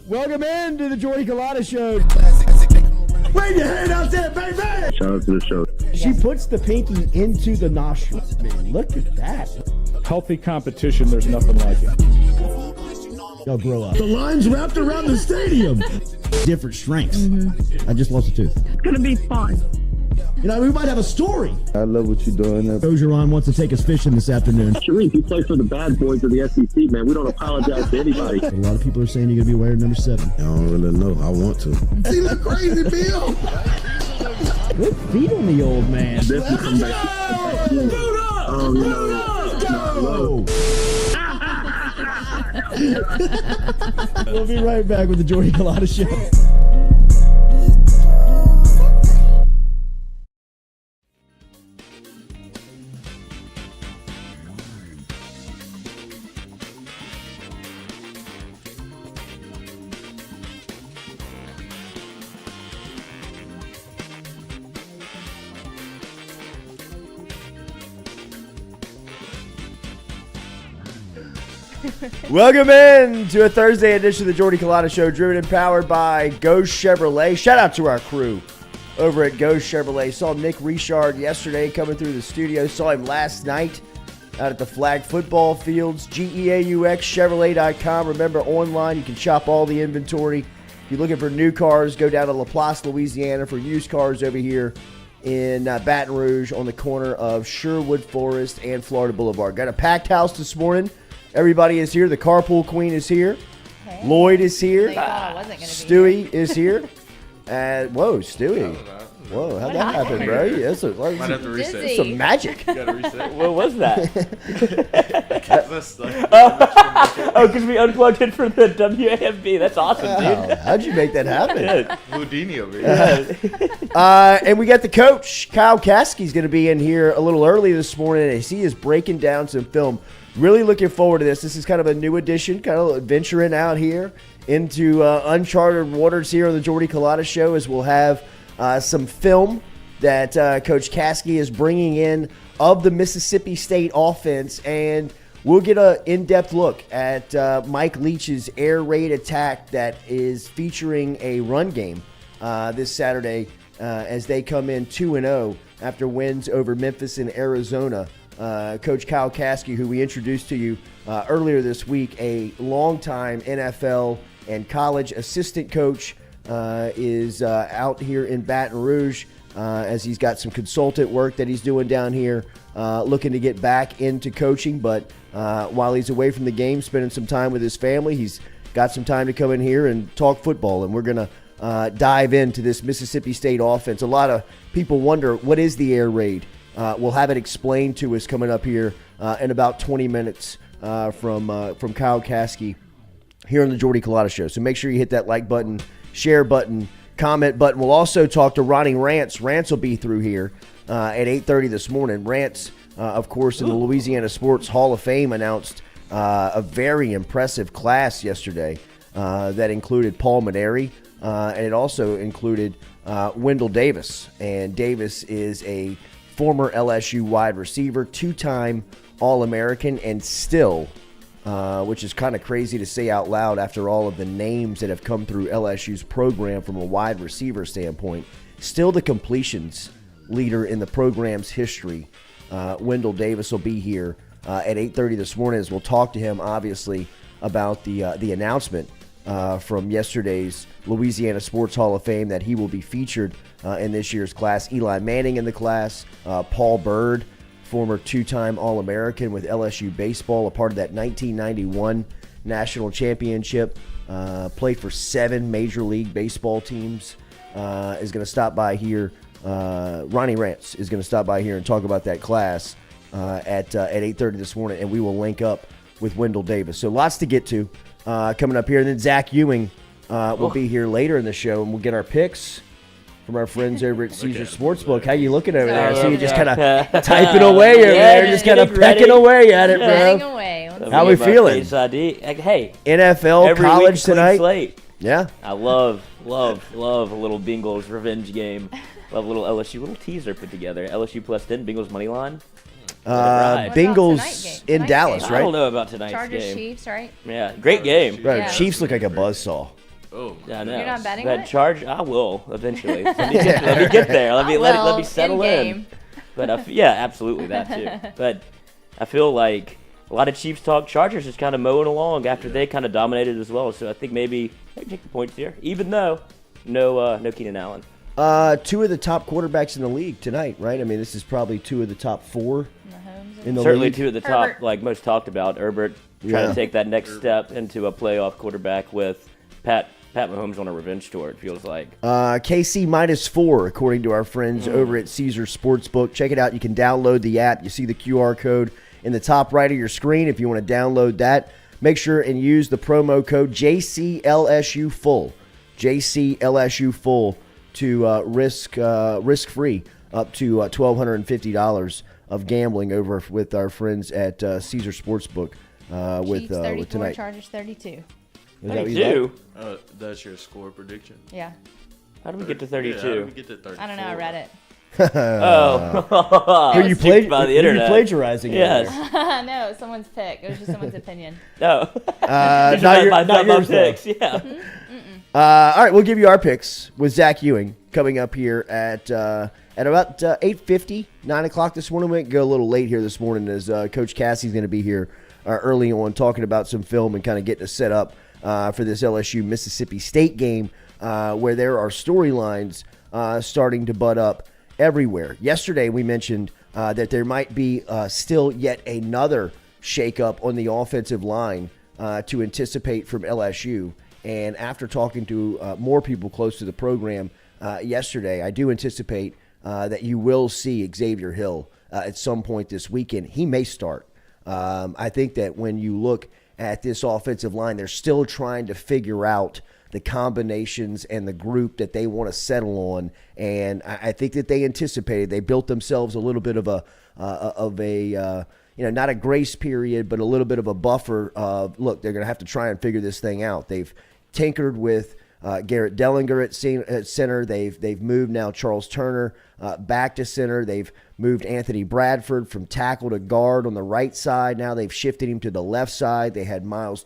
Welcome in to the Jordy Culotta Show. Wave your hand out there, baby! Shout out to the show. She puts the pinky into the nostril. Man, look at that. Healthy competition, there's nothing like it. Y'all grow up. The line's wrapped around the stadium. Different strengths. I just lost a tooth. It's gonna be fun. You know, we might have a story. I love what you're doing. Bergeron wants to take us fishing this afternoon. Sharif, you play for the bad boys of the SEC, man. We don't apologize to anybody. A lot of people are saying you're going to be wearing number 7. I don't really know. I want to. He look crazy, Bill. Good feet on the old man. Definitely come back. We'll be right back with the Jordy Culotta Show. Welcome in to a Thursday edition of the Jordy Culotta Show, driven and powered by Ghost Chevrolet. Shout out to our crew over at Ghost Chevrolet. Saw Nick Richard yesterday coming through the studio. Saw him last night out at the flag football fields. GEAUXChevrolet.com. Remember, online you can shop all the inventory. If you're looking for new cars, go down to LaPlace, Louisiana for used cars over here in Baton Rouge on the corner of Sherwood Forest and Florida Boulevard. Got a packed house this morning. Everybody is here. The carpool queen is here. Hey. Lloyd is here. Stewie is here. Whoa, Stewie. Whoa, how'd that happen, bro? Yeah, might have to reset. It's some magic. You gotta reset. What was that? Because we unplugged it from the WAFB. That's awesome, dude. How'd you make that happen? Houdini over here. And we got the coach, Kyle Caskey, is going to be in here a little early this morning as he is breaking down some film. Really looking forward to this. This is kind of a new edition, kind of venturing out here into uncharted waters here on the Jordy Culotta Show, as we'll have some film that Coach Caskey is bringing in of the Mississippi State offense, and we'll get an in-depth look at Mike Leach's air raid attack that is featuring a run game this Saturday as they come in 2-0 after wins over Memphis and Arizona. Coach Kyle Caskey, who we introduced to you earlier this week, a longtime NFL and college assistant coach, is out here in Baton Rouge as he's got some consultant work that he's doing down here, looking to get back into coaching. But while he's away from the game, spending some time with his family, he's got some time to come in here and talk football. And we're going to dive into this Mississippi State offense. A lot of people wonder, what is the air raid? We'll have it explained to us coming up here in about 20 minutes from Kyle Caskey here on the Jordy Culotta Show. So make sure you hit that like button, share button, comment button. We'll also talk to Ronnie Rance. Rance will be through here at 8:30 this morning. Rance, of course, in the Louisiana Sports Hall of Fame, announced a very impressive class yesterday that included Paul Maneri, and it also included Wendell Davis. And Davis is a former LSU wide receiver, 2-time All-American, and still, which is kind of crazy to say out loud after all of the names that have come through LSU's program from a wide receiver standpoint, still the completions leader in the program's history. Wendell Davis will be here at 8:30 this morning as we'll talk to him, obviously, about the announcement from yesterday's Louisiana Sports Hall of Fame that he will be featured in this year's class. Eli Manning in the class, Paul Byrd, former 2-time All-American with LSU baseball, a part of that 1991 national championship, played for 7 Major League Baseball teams, is going to stop by here. Ronnie Rance is going to stop by here and talk about that class at 8:30 this morning, and we will link up with Wendell Davis. So lots to get to coming up here. And then Zach Ewing will be here later in the show, and we'll get our picks from our friends over at Caesar Sportsbook. How you looking over there? I see you just kind of typing away over there, just kind of pecking away at it, bro. How we feeling? Hey, NFL, college tonight. Slate. Yeah. I love a little Bengals revenge game. Love a little LSU, little teaser put together. LSU plus 10, Bengals money line. Bengals in Dallas, right? I don't know about tonight's Chargers, game. Chiefs, right? Yeah, great game. Bro, Yeah. Chiefs look like a buzzsaw. Oh, Yeah, I know. You're not betting But on it? Charge, I will eventually. Let me get there. Let me settle in. In-game. But yeah, absolutely that too. But I feel like a lot of Chiefs talk. Chargers just kind of mowing along after they kind of dominated as well. So I think maybe take the points here, even though no Keenan Allen. Two of the top quarterbacks in the league tonight, right? I mean, this is probably two of the top four in the Certainly league. two of the top, Herbert. like most talked about. Herbert trying to take that next step into a playoff quarterback with Pat Mahomes on a revenge tour, it feels like. KC -4, according to our friends over at Caesar Sportsbook. Check it out. You can download the app. You see the QR code in the top right of your screen. If you want to download that, make sure and use the promo code JCLSUFull. JCLSUFull to risk-free up to $1,250 of gambling over with our friends at Caesar Sportsbook with 34, tonight. Chargers 32. Is that what you like? 32? That's your score prediction? Yeah. How do we get to Yeah, 32? how did we get to 34? I don't know. I read it. Oh. Who you played by the who you internet. plagiarizing? Yes. No, someone's pick. It was just someone's opinion. No. Not not yours, though. picks. Yeah. All right, we'll give you our picks with Zach Ewing coming up here at about 8:50, 9 o'clock this morning. We might go a little late here this morning as Coach Caskey's going to be here early on talking about some film and kind of getting us set up for this LSU-Mississippi State game where there are storylines starting to butt up everywhere. Yesterday we mentioned that there might be still yet another shakeup on the offensive line to anticipate from LSU. And after talking to more people close to the program yesterday, I do anticipate that you will see Xavier Hill at some point this weekend. He may start. I think that when you look at this offensive line, they're still trying to figure out the combinations and the group that they want to settle on. And I think that they anticipated, they built themselves a little bit of a not a grace period, but a little bit of a buffer of, look, they're going to have to try and figure this thing out. They've tinkered with Garrett Dellinger at center. They've moved now Charles Turner back to center. They've moved Anthony Bradford from tackle to guard on the right side. Now they've shifted him to the left side. They had Miles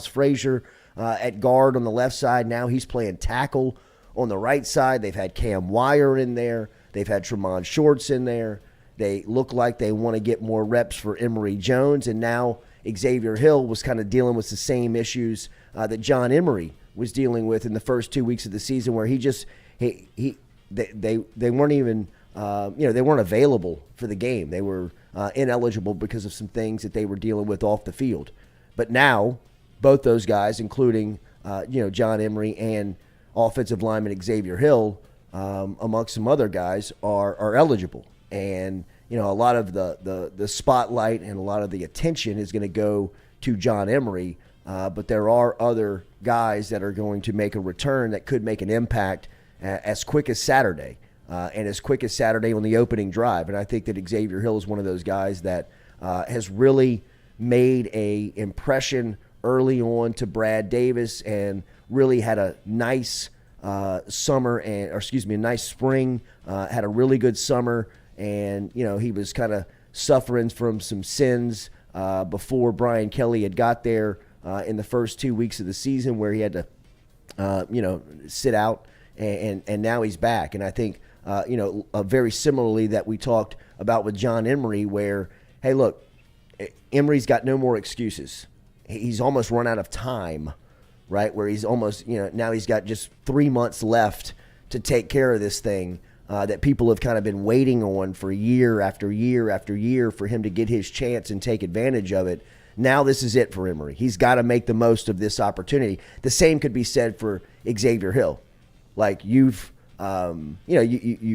Frazier at guard on the left side. Now he's playing tackle on the right side. They've had Cam Wire in there. They've had Tremont Shorts in there. They look like they want to get more reps for Emory Jones, and now Xavier Hill was kind of dealing with the same issues that John Emery was dealing with in the first 2 weeks of the season, where they weren't even they weren't available for the game. They were ineligible because of some things that they were dealing with off the field. But now both those guys, including John Emery and offensive lineman Xavier Hill, amongst some other guys, are eligible. And a lot of the spotlight and a lot of the attention is going to go to John Emery, but there are other guys that are going to make a return that could make an impact as quick as Saturday, and as quick as Saturday on the opening drive. And I think that Xavier Hill is one of those guys that has really made a impression early on to Brad Davis and really had a nice a nice spring, had a really good summer. And, he was kind of suffering from some sins before Brian Kelly had got there in the first 2 weeks of the season, where he had to, sit out, and now he's back. And I think, very similarly that we talked about with John Emery, where, hey, look, Emery's got no more excuses. He's almost run out of time, right, where he's almost, now he's got just 3 months left to take care of this thing. That people have kind of been waiting on for year after year after year for him to get his chance and take advantage of it. Now this is it for Emery. He's got to make the most of this opportunity. The same could be said for Xavier Hill. Like you've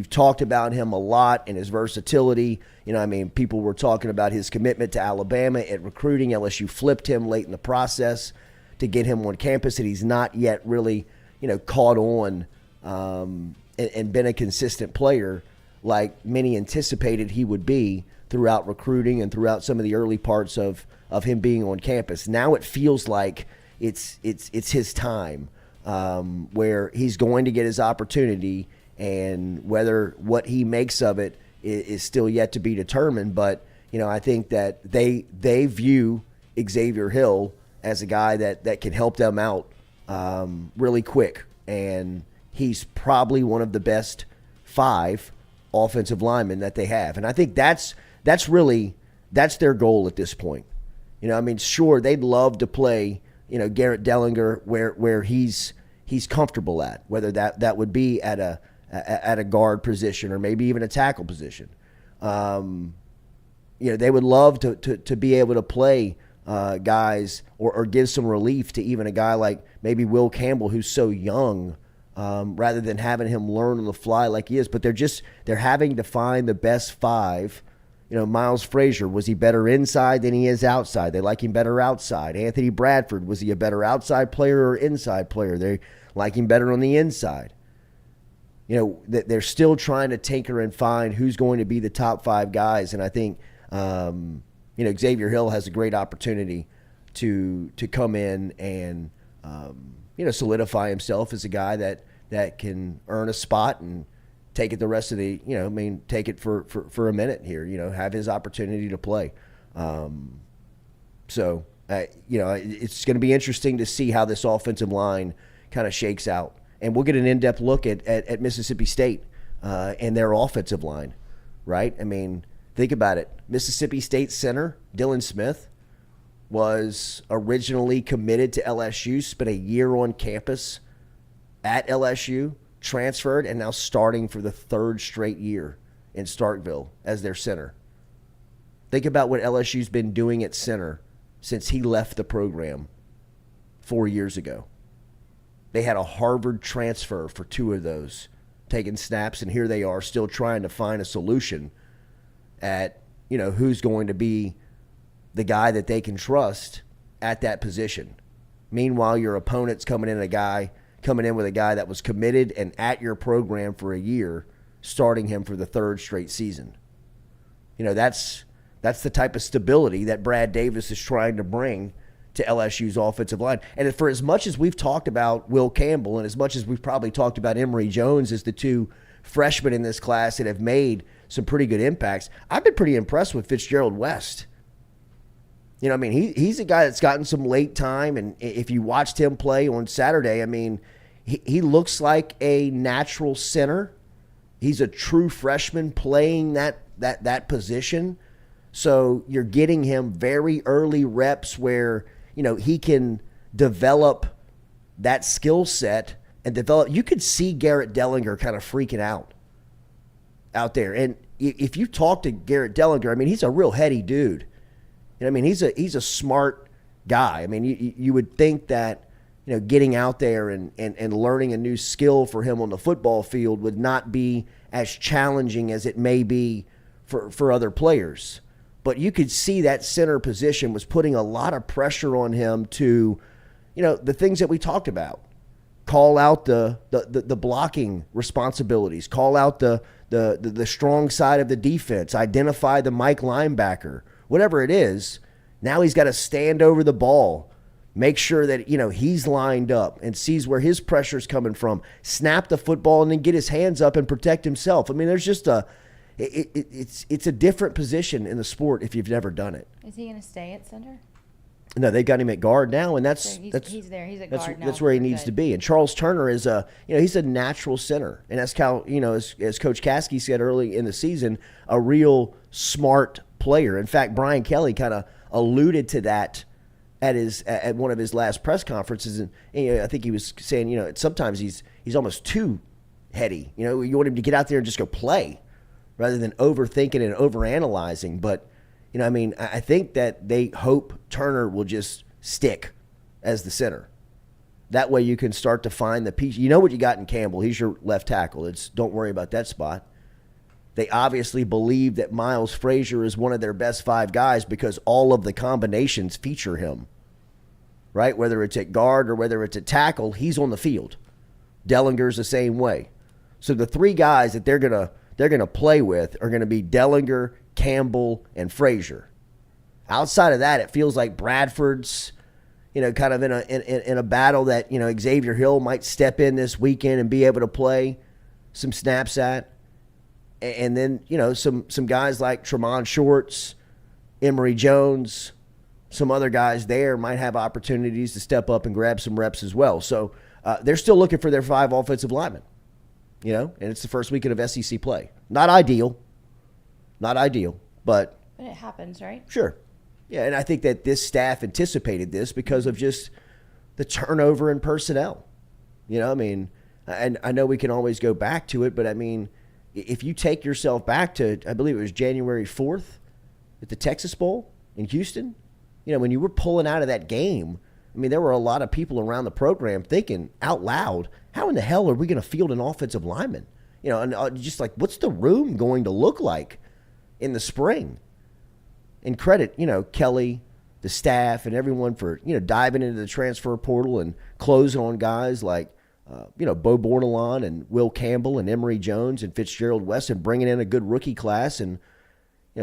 talked about him a lot and his versatility. People were talking about his commitment to Alabama at recruiting. LSU flipped him late in the process to get him on campus, and he's not yet really, caught on and been a consistent player like many anticipated he would be throughout recruiting and throughout some of the early parts of him being on campus. Now it feels like it's his time, where he's going to get his opportunity, and whether what he makes of it is still yet to be determined. But, I think that they view Xavier Hill as a guy that can help them out really quick, and he's probably one of the best 5 offensive linemen that they have. And I think that's their goal at this point. Sure, they'd love to play, Garrett Dellinger where he's comfortable at, whether that would be at a guard position or maybe even a tackle position. They would love to be able to play guys or give some relief to even a guy like maybe Will Campbell, who's so young, rather than having him learn on the fly like he is. But they're having to find the best 5. Miles Frazier, was he better inside than he is outside? They like him better outside. Anthony Bradford, was he a better outside player or inside player? They like him better on the inside. They're still trying to tinker and find who's going to be the top 5 guys. And I think, Xavier Hill has a great opportunity to come in and, solidify himself as a guy that can earn a spot and take it the rest of the, take it for a minute here, have his opportunity to play. It's going to be interesting to see how this offensive line kind of shakes out. And we'll get an in-depth look at Mississippi State and their offensive line, right? Think about it. Mississippi State center Dylan Smith was originally committed to LSU, spent a year on campus at LSU, transferred, and now starting for the 3rd straight year in Starkville as their center. Think about what LSU's been doing at center since he left the program 4 years ago. They had a Harvard transfer for 2 of those, taking snaps, and here they are still trying to find a solution at, who's going to be the guy that they can trust at that position. Meanwhile, your opponent's coming in with a guy that was committed and at your program for a year, starting him for the 3rd straight season. That's the type of stability that Brad Davis is trying to bring to LSU's offensive line. And for as much as we've talked about Will Campbell and as much as we've probably talked about Emory Jones as the 2 freshmen in this class that have made some pretty good impacts, I've been pretty impressed with Fitzgerald West. He's a guy that's gotten some late time, and if you watched him play on Saturday, he looks like a natural center. He's a true freshman playing that position. So you're getting him very early reps where, he can develop that skill set and develop. You could see Garrett Dellinger kind of freaking out there. And if you talk to Garrett Dellinger, he's a real heady dude. He's a smart guy. You would think that, getting out there and learning a new skill for him on the football field would not be as challenging as it may be for other players. But you could see that center position was putting a lot of pressure on him to, the things that we talked about. Call out the blocking responsibilities. Call out the strong side of the defense. Identify the Mike linebacker. Whatever it is, now he's got to stand over the ball, make sure that, he's lined up and sees where his pressure's coming from, snap the football, and then get his hands up and protect himself. There's just it's a different position in the sport if you've never done it. Is he going to stay at center? No, they've got him at guard now, and he's there. He's at guard now. That's where he needs to be. And Charles Turner is he's a natural center, and as Coach Caskey said early in the season, a real smart player. In fact, Brian Kelly kind of alluded to that at one of his last press conferences, and I think he was saying sometimes he's almost too heady. You want him to get out there and just go play rather than overthinking and overanalyzing. But I think that they hope Turner will just stick as the center. That way you can start to find the piece. You know what you got in Campbell. He's your left tackle. Don't worry about that spot. They obviously believe that Miles Frazier is one of their best 5 guys because all of the combinations feature him, right? Whether it's at guard or whether it's at tackle, he's on the field. Dellinger's the same way. So the 3 guys that they're gonna play with are gonna be Dellinger, Campbell, and Frazier. Outside of that, it feels like Bradford's, kind of in a battle that Xavier Hill might step in this weekend and be able to play some snaps at. And then, some guys like Tremont Shorts, Emory Jones, some other guys there might have opportunities to step up and grab some reps as well. So they're still looking for their 5 offensive linemen, and it's the first weekend of SEC play. Not ideal, but it happens, right? Sure. Yeah, and I think that this staff anticipated this because of just the turnover in personnel. And I know we can always go back to it, but if you take yourself back to, I believe it was January 4th at the Texas Bowl in Houston, when you were pulling out of that game, there were a lot of people around the program thinking out loud, how in the hell are we going to field an offensive lineman? And just like, what's the room going to look like in the spring? And credit, Kelly, the staff, and everyone for, diving into the transfer portal and closing on guys like, Bo Bordelon and Will Campbell and Emory Jones and Fitzgerald West, and bringing in a good rookie class, and,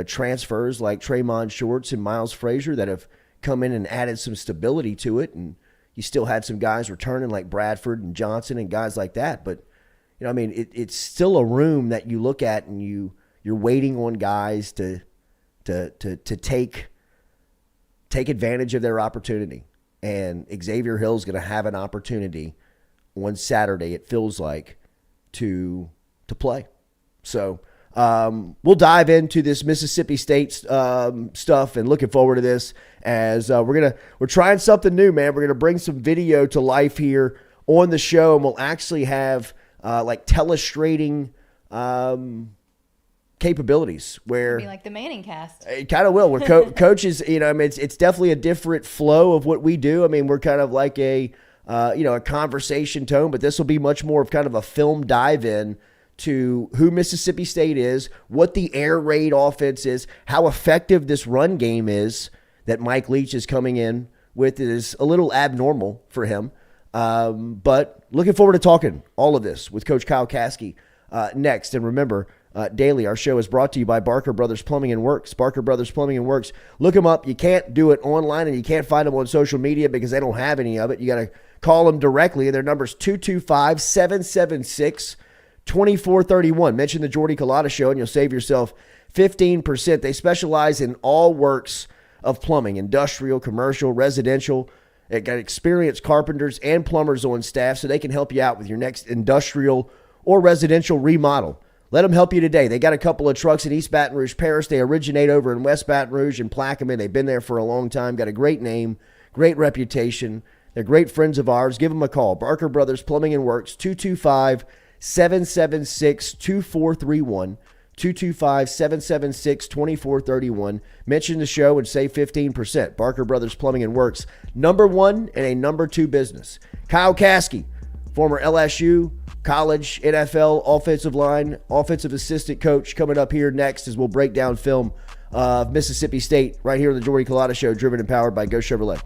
transfers like Tremont Shorts and Miles Frazier that have come in and added some stability to it. And you still had some guys returning like Bradford and Johnson and guys like that. But, it's still a room that you look at and you're waiting on guys to take advantage of their opportunity. And Xavier Hill's going to have an opportunity on Saturday, it feels like, to play. So we'll dive into this Mississippi State stuff, and looking forward to this as we're trying something new, man. We're going to bring some video to life here on the show, and we'll actually have like telestrating capabilities where it'll be like the Manning cast. It kind of will. Where coaches, it's definitely a different flow of what we do. We're kind of like a conversation tone, but this will be much more of kind of a film dive in to who Mississippi State is, what the air raid offense is, how effective this run game is that Mike Leach is coming in with. Is a little abnormal for him. But looking forward to talking all of this with Coach Kyle Caskey next. And remember, daily, our show is brought to you by Barker Brothers Plumbing and Works. Barker Brothers Plumbing and Works. Look them up. You can't do it online, and you can't find them on social media because they don't have any of it. You got to call them directly. Their number's 225-776-2431. Mention the Jordy Culotta Show, and you'll save yourself 15%. They specialize in all works of plumbing, industrial, commercial, residential. They got experienced carpenters and plumbers on staff, so they can help you out with your next industrial or residential remodel. Let them help you today. They got a couple of trucks in East Baton Rouge Parish. They originate over in West Baton Rouge and Plaquemine. They've been there for a long time. Got a great name, great reputation. They're great friends of ours. Give them a call. Barker Brothers Plumbing and Works, 225-776-2431. 225-776-2431. Mention the show and save 15%. Barker Brothers Plumbing and Works, number one and a number two business. Kyle Caskey, former LSU, college, NFL, offensive line, offensive assistant coach, coming up here next as we'll break down film of Mississippi State right here on the Jordy Culotta Show, driven and powered by Go Chevrolet.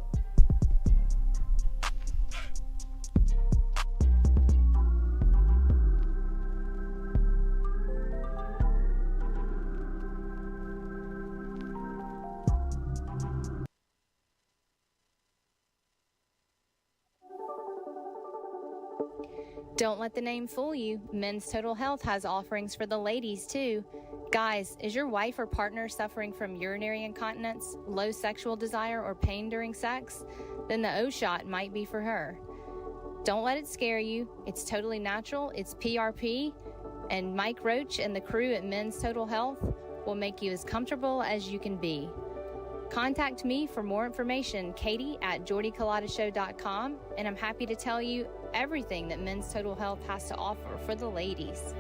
Don't let the name fool you. Men's Total Health has offerings for the ladies, too. Guys, is your wife or partner suffering from urinary incontinence, low sexual desire, or pain during sex? Then the O-Shot might be for her. Don't let it scare you. It's totally natural. It's PRP. And Mike Roach and the crew at Men's Total Health will make you as comfortable as you can be. Contact me for more information, Katie at JordyCulottaShow.com, and I'm happy to tell you everything that Men's Total Health has to offer for the ladies.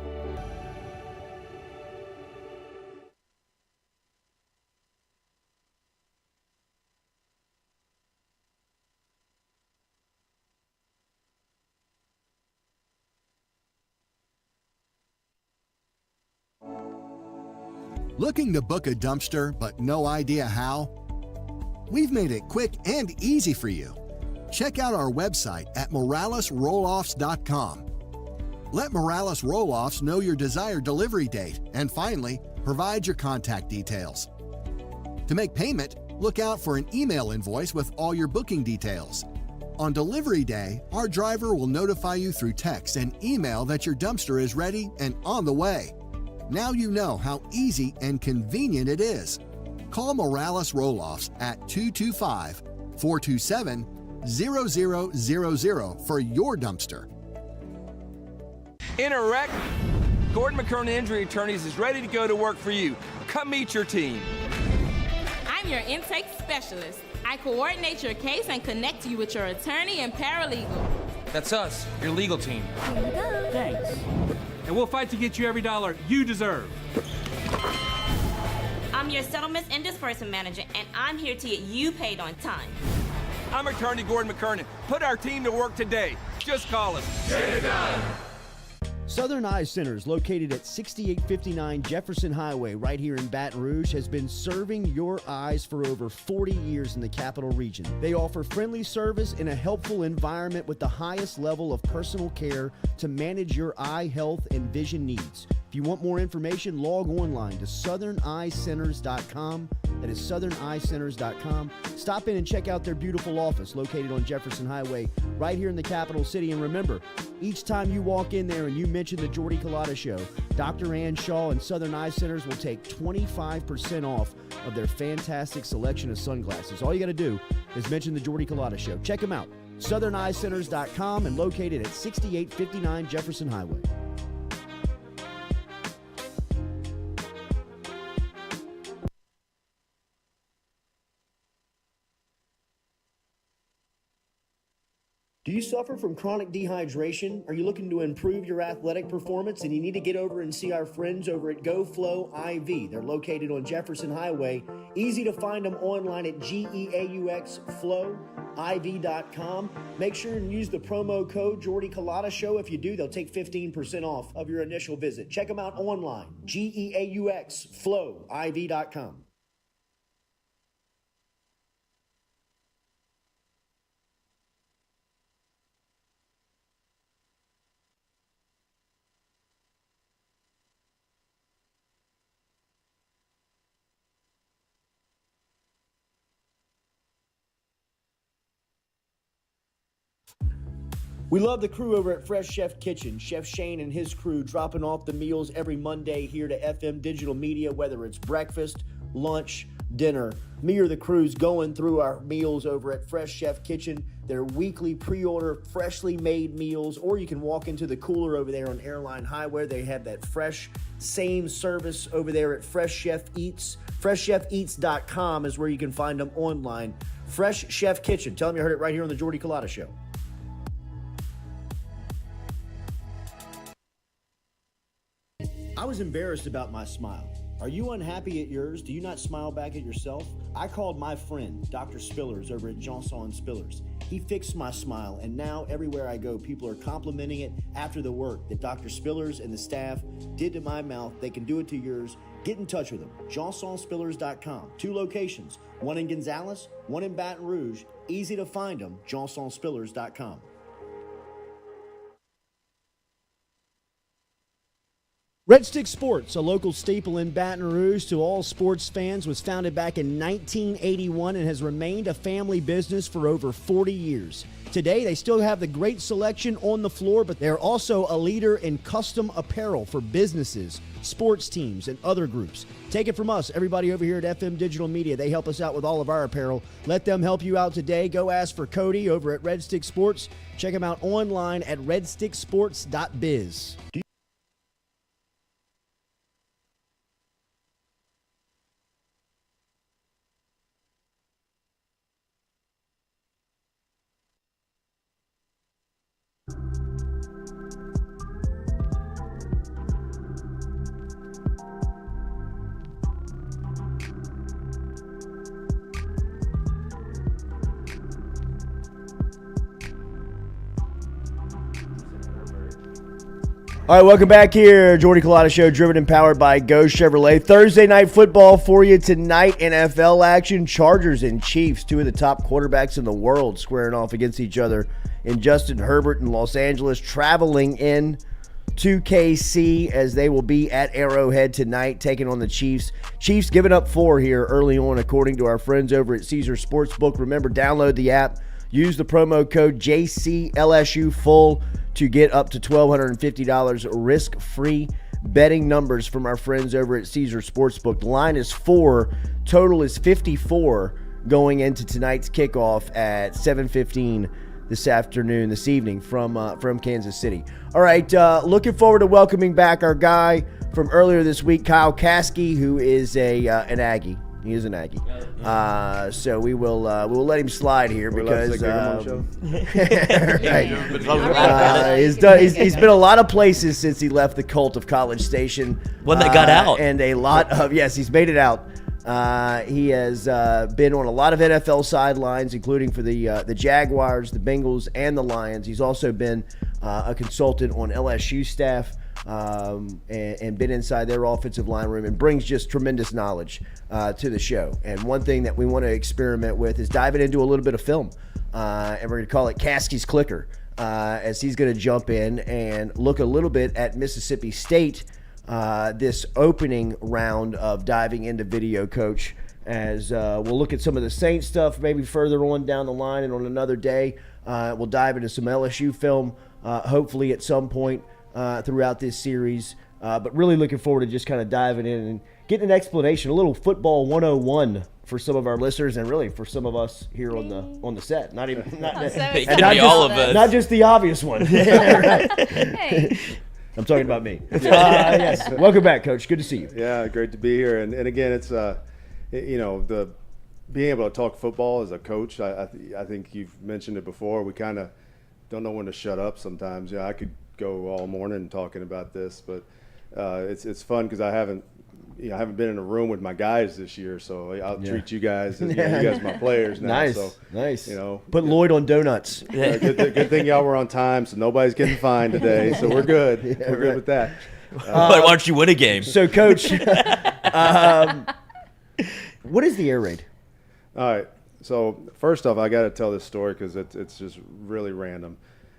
Looking to book a dumpster but no idea how? We've made it quick and easy for you. Check out our website at moralesrolloffs.com. Let Morales Roll-Offs know your desired delivery date, and finally, provide your contact details. To make payment, look out for an email invoice with all your booking details. On delivery day, our driver will notify you through text and email that your dumpster is ready and on the way. Now you know how easy and convenient it is. Call Morales Roll-Offs at 225-427-0000 for your dumpster. In a wreck, Gordon McKernan Injury Attorneys is ready to go to work for you. Come meet your team. I'm your intake specialist. I coordinate your case and connect you with your attorney and paralegal. That's us, your legal team. Here you go. Thanks. And we'll fight to get you every dollar you deserve. I'm your settlements and disbursement manager, and I'm here to get you paid on time. I'm attorney Gordon McKernan. Put our team to work today. Just call us. Get it done. Southern Eye Centers, located at 6859 Jefferson Highway right here in Baton Rouge, has been serving your eyes for over 40 years in the Capital Region. They offer friendly service in a helpful environment with the highest level of personal care to manage your eye health and vision needs. If you want more information, log online to southernyecenters.com. That is southernyecenters.com. Stop in and check out their beautiful office located on Jefferson Highway right here in the capital city. And remember, each time you walk in there and you mention the Jordy Culotta Show, Dr. Ann Shaw and Southern Eye Centers will take 25% off of their fantastic selection of sunglasses. All you got to do is mention the Jordy Culotta Show. Check them out, southernyecenters.com, and located at 6859 Jefferson Highway. Do you suffer from chronic dehydration? Are you looking to improve your athletic performance and you need to get over and see our friends over at GoFlow IV? They're located on Jefferson Highway. Easy to find them online at GEAUXFlowIV.com. Make sure and use the promo code Jordy Culotta Show. If you do, they'll take 15% off of your initial visit. Check them out online, GEAUXFlowIV.com. We love the crew over at Fresh Chef Kitchen. Chef Shane and his crew dropping off the meals every Monday here to FM Digital Media, whether it's breakfast, lunch, dinner. Me or the crew's going through our meals over at Fresh Chef Kitchen. Their weekly pre-order, freshly made meals, or you can walk into the cooler over there on Airline Highway. They have that fresh, same service over there at Fresh Chef Eats. FreshChefEats.com is where you can find them online. Fresh Chef Kitchen. Tell them you heard it right here on the Jordy Culotta Show. I was embarrassed about my smile. Are you unhappy at yours? Do you not smile back at yourself? I called my friend, Dr. Spillers, over at Johnson Spillers. He fixed my smile, and now everywhere I go, people are complimenting it after the work that Dr. Spillers and the staff did to my mouth. They can do it to yours. Get in touch with them. JohnsonSpillers.com. 2 locations, one in Gonzales, one in Baton Rouge. Easy to find them, JohnsonSpillers.com. Red Stick Sports, a local staple in Baton Rouge to all sports fans, was founded back in 1981 and has remained a family business for over 40 years. Today, they still have the great selection on the floor, but they're also a leader in custom apparel for businesses, sports teams, and other groups. Take it from us, everybody over here at FM Digital Media. They help us out with all of our apparel. Let them help you out today. Go ask for Cody over at Red Stick Sports. Check him out online at redsticksports.biz. All right, welcome back here. Jordy Culotta Show, driven and powered by Go Chevrolet. Thursday night football for you tonight. NFL action. Chargers and Chiefs, 2 of the top quarterbacks in the world, squaring off against each other. And Justin Herbert in Los Angeles traveling in to KC as they will be at Arrowhead tonight, taking on the Chiefs. Chiefs giving up 4 here early on, according to our friends over at Caesar Sportsbook. Remember, download the app. Use the promo code JCLSUFull to get up to $1,250 risk-free betting numbers from our friends over at Caesar Sportsbook. The line is 4. Total is 54 going into tonight's kickoff at 7:15 this evening from Kansas City. All right, looking forward to welcoming back our guy from earlier this week, Kyle Caskey, who is an Aggie. He is an Aggie. So we will let him slide here because he's been a lot of places since he left the cult of College Station. One that got out. And a lot of, he's made it out. He has been on a lot of NFL sidelines, including for the Jaguars, the Bengals, and the Lions. He's also been a consultant on LSU staff and been inside their offensive line room and brings just tremendous knowledge to the show. And one thing that we want to experiment with is diving into a little bit of film, and we're going to call it Caskey's Clicker, as he's going to jump in and look a little bit at Mississippi State this opening round of diving into video, Coach, as we'll look at some of the Saints stuff maybe further on down the line, and on another day we'll dive into some LSU film hopefully at some point throughout this series, but really looking forward to just kind of diving in and getting an explanation, a little football 101 for some of our listeners and really for some of us here on the set. Not just the obvious one. Hey. I'm talking about me. Yes. Welcome back, Coach. Good to see you. Yeah, great to be here. And again, it's the being able to talk football as a coach. I think you've mentioned it before. We kind of don't know when to shut up sometimes. I could go all morning talking about this, but it's fun because I haven't been in a room with my guys this year, so I'll treat you guys as you guys are my players now. Nice, so, nice. Put Lloyd on donuts. Good thing y'all were on time, so nobody's getting fined today, so we're good. We're good with that. Why don't you win a game? So, Coach, what is the air raid? All right. So first off, I got to tell this story because it's just really random.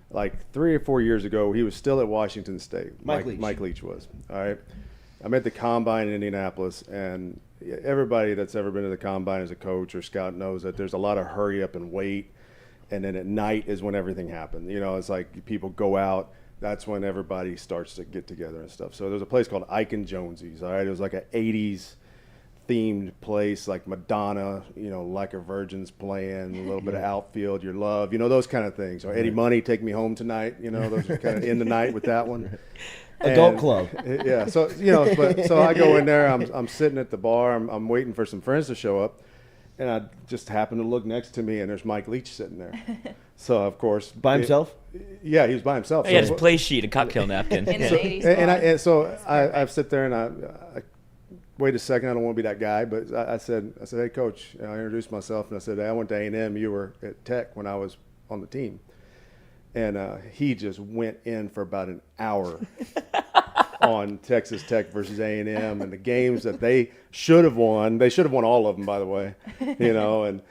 Like 3 or 4 years ago, he was still at Washington State. Mike Leach was. All right. I'm at the Combine in Indianapolis, and everybody that's ever been to the Combine as a coach or scout knows that there's a lot of hurry up and wait, and then at night is when everything happens. It's like people go out. That's when everybody starts to get together and stuff. So there's a place called Ike and Jonesy's. All right. It was like an 80s themed place, like Madonna, Like a Virgin's playing, a little bit of Outfield, Your Love, those kind of things. Or Eddie Money, Take Me Home Tonight, those are kind of in the night with that one. Adult club. Yeah, so so I go in there, I'm sitting at the bar, I'm waiting for some friends to show up, and I just happen to look next to me, and there's Mike Leach sitting there. So of course, by himself. Yeah, he was by himself. He had his play sheet, a cocktail napkin. So I sit there and I wait a second, I don't want to be that guy, but I said, hey, Coach, I introduced myself, and I said, hey, I went to A&M, you were at Tech when I was on the team. And he just went in for about an hour on Texas Tech versus A&M and the games that they should have won. They should have won all of them, by the way, and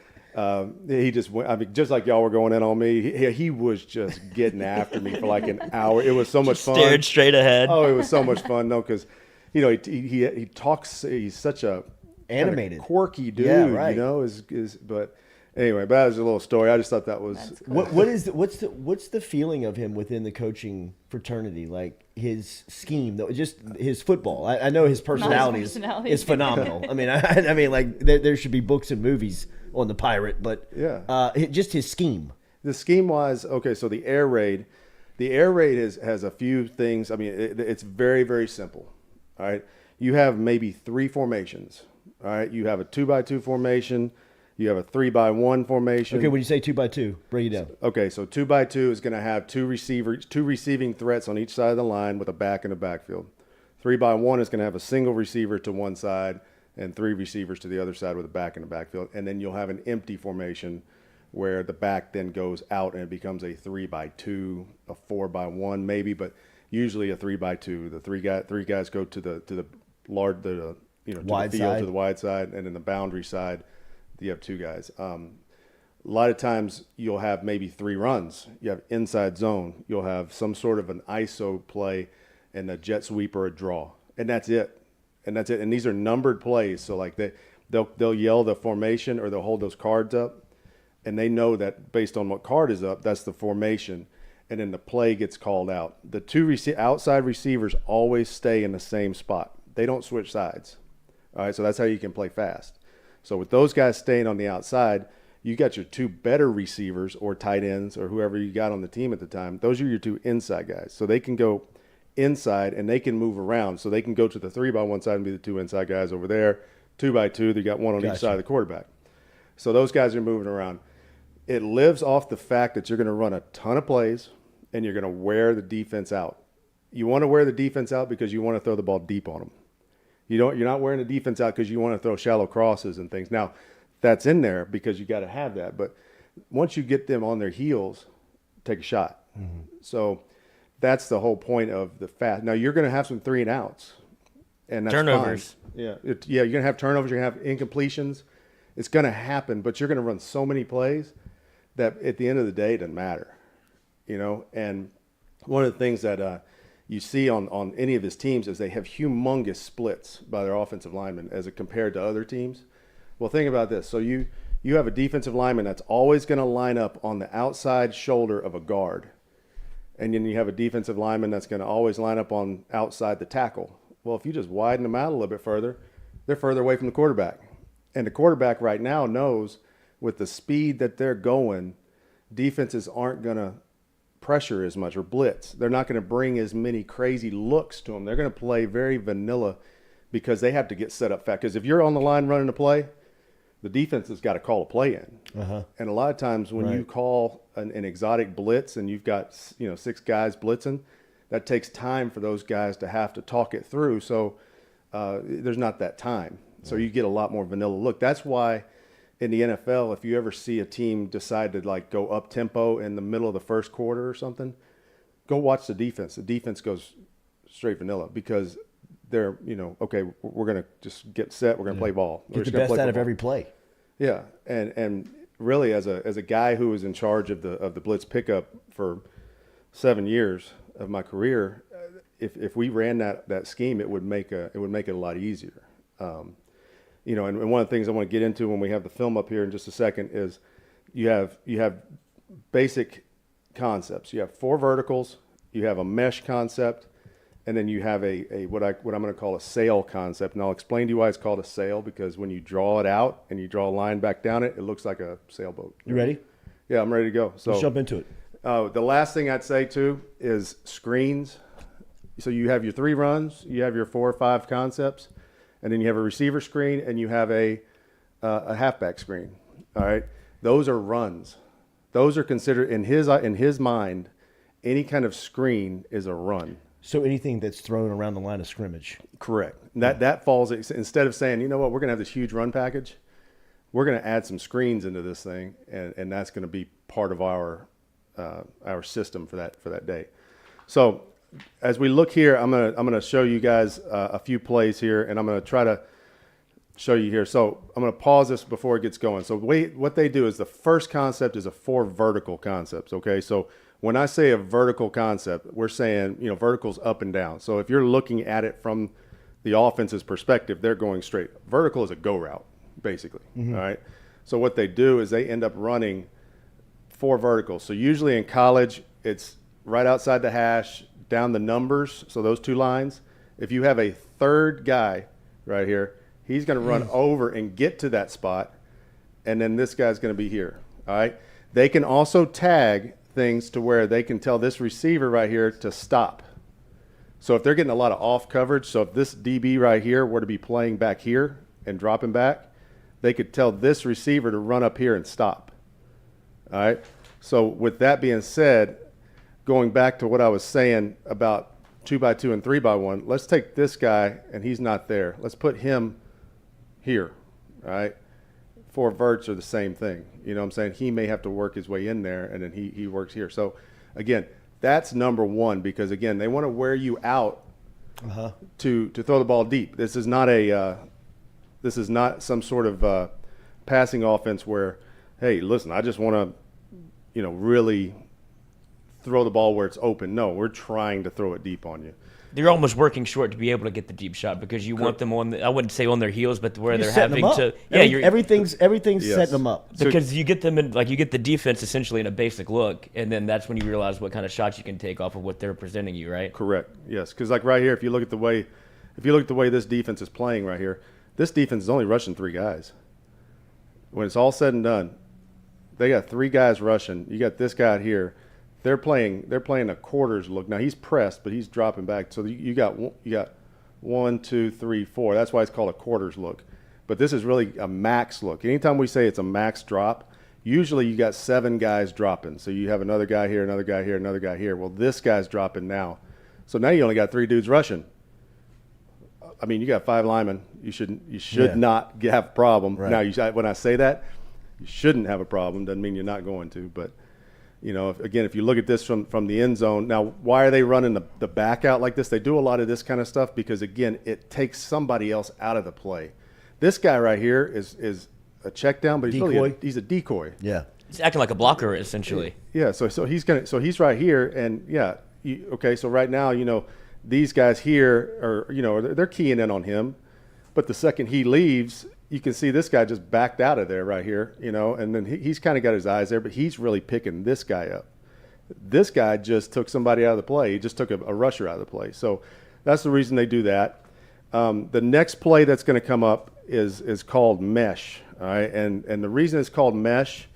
he just went, just like y'all were going in on me, he was just getting after me for like an hour. It was so much fun. Stared straight ahead. Oh, it was so much fun, though, because he talks. He's such a animated, kind of quirky dude. Yeah, right. But anyway, that was a little story. I just thought that was. What's the feeling of him within the coaching fraternity? Like his scheme, though, just his football. I know his personality is phenomenal. I mean, like there should be books and movies on the Pirate, but just his scheme. The scheme was okay. So the air raid has a few things. I mean, it's very, very simple. All right, you have maybe 3 formations. All right, you have a 2x2 formation. You have a 3x1 formation. Okay, when you say 2x2, break it down. Okay, so 2x2 is going to have 2 receiving threats on each side of the line with a back and a backfield. 3x1 is going to have a single receiver to one side and 3 receivers to the other side with a back and a backfield. And then you'll have an empty formation where the back then goes out and it becomes a 3x2, a 4x1 maybe, but usually a 3x2. The three guys go to the wide field side. To the wide side, and then the boundary side you have 2 guys. A lot of times you'll have maybe 3 runs. You have inside zone. You'll have some sort of an ISO play and a jet sweep or a draw, and that's it. And these are numbered plays, so like they'll yell the formation or they'll hold those cards up, and they know that based on what card is up, that's the formation. and then the play gets called out. The two outside receivers always stay in the same spot. They don't switch sides. All right, so that's how you can play fast. So with those guys staying on the outside, you got your two better receivers or tight ends or whoever you got on the team at the time. Those are your two inside guys. So they can go inside and they can move around. So they can go to the 3 by one side and be the two inside guys over there. 2 by 2, they got one on each side of the quarterback. So those guys are moving around. It lives off the fact that you're going to run a ton of plays and you're going to wear the defense out. You want to wear the defense out because you want to throw the ball deep on them. You're not wearing the defense out because you want to throw shallow crosses and things. Now, that's in there because you got to have that. But once you get them on their heels, take a shot. Mm-hmm. So that's the whole point of the fast. Now, you're going to have some 3 and outs. And that's turnovers. Fine. Yeah, you're going to have turnovers. You're going to have incompletions. It's going to happen, but you're going to run so many plays that at the end of the day, it doesn't matter. And one of the things that you see on any of his teams is they have humongous splits by their offensive linemen as compared to other teams. Well, think about this. So you have a defensive lineman that's always going to line up on the outside shoulder of a guard. And then you have a defensive lineman that's going to always line up on outside the tackle. Well, if you just widen them out a little bit further, they're further away from the quarterback. And the quarterback right now knows with the speed that they're going, defenses aren't going to pressure as much or blitz. They're not going to bring as many crazy looks to them. They're going to play very vanilla because they have to get set up fast. Because if you're on the line running a play, the defense has got to call a play in. Uh-huh. And a lot of times when you call an exotic blitz and you've got 6 guys blitzing, that takes time for those guys to have to talk it through. So there's not that time. So you get a lot more vanilla look. That's why in the NFL, if you ever see a team decide to go up tempo in the middle of the first quarter or something, go watch the defense. The defense goes straight vanilla because they're, okay, we're going to just get set. We're going to play ball. Get the best out of every play. Yeah. And really as a guy who was in charge of the blitz pickup for 7 years of my career, if we ran that scheme, it would make it a lot easier. And one of the things I want to get into when we have the film up here in just a second is you have basic concepts. You have 4 verticals, you have a mesh concept, and then you have a what I'm going to call a sail concept. And I'll explain to you why it's called a sail, because when you draw it out and you draw a line back down it, it looks like a sailboat. You ready? Yeah, I'm ready to go. So let's jump into it. The last thing I'd say too is screens. So you have your 3 runs, you have your 4 or 5 concepts, and then you have a receiver screen and you have a halfback screen. All right, those are runs. Those are considered in his mind. Any kind of screen is a run. So anything that's thrown around the line of scrimmage. Correct. That falls, instead of saying, we're going to have this huge run package, we're going to add some screens into this thing, and that's going to be part of our system for that day. So as we look here, I'm gonna show you guys a few plays here, and I'm gonna try to show you here. So I'm gonna pause this before it gets going. So what they do is the first concept is a 4 vertical concepts. Okay, so when I say a vertical concept, we're saying verticals up and down. So if you're looking at it from the offense's perspective, they're going straight. Vertical is a go route, basically. Mm-hmm. All right. So what they do is they end up running 4 verticals. So usually in college, it's right outside the hash, down the numbers, so those 2 lines. If you have a third guy right here, he's going to run over and get to that spot, and then this guy's going to be here. All right. They can also tag things to where they can tell this receiver right here to stop. So if they're getting a lot of off coverage, so if this DB right here were to be playing back here and dropping back, they could tell this receiver to run up here and stop. All right. So with that being said, going back to what I was saying about 2 by 2 and 3 by 1, let's take this guy, and he's not there. Let's put him here, all right? 4 verts are the same thing. You know what I'm saying? He may have to work his way in there, and then he works here. So, again, that's number 1 because, again, they want to wear you out to throw the ball deep. This is not some sort of passing offense where, hey, listen, I just want to, really – throw the ball where it's open. No, we're trying to throw it deep on you. They're almost working short to be able to get the deep shot because you want them on. I wouldn't say on their heels, but where You're they're setting having them up. to. Yeah, everything's Yes. setting them up. Because you get them in, like you get the defense essentially in a basic look, and then that's when you realize what kind of shots you can take off of what they're presenting you, right? Correct. Yes, because like right here, if you look at the way this defense is playing right here, this defense is only rushing 3 guys. When it's all said and done, they got 3 guys rushing. You got this guy out here. They're playing a quarters look. Now he's pressed, but he's dropping back. So you got 1, 2, 3, 4. That's why it's called a quarters look. But this is really a max look. Anytime we say it's a max drop, usually you got 7 guys dropping. So you have another guy here, another guy here, another guy here. Well, this guy's dropping now. So now you only got 3 dudes rushing. I mean, you got 5 linemen. You should not have a problem. Right. Now, when I say that, you shouldn't have a problem. Doesn't mean you're not going to. But, if you look at this from the end zone, now, why are they running the back out like this? They do a lot of this kind of stuff because, again, it takes somebody else out of the play. This guy right here is a check down, but he's a decoy. Yeah. He's acting like a blocker essentially. Yeah. So he's right here, and so right now, these guys here are, they're keying in on him, but the second he leaves, you can see this guy just backed out of there right here, and then he's kind of got his eyes there, but he's really picking this guy up. This guy just took somebody out of the play. He just took a rusher out of the play. So that's the reason they do that. The next play that's going to come up is called mesh. All right, and the reason it's called mesh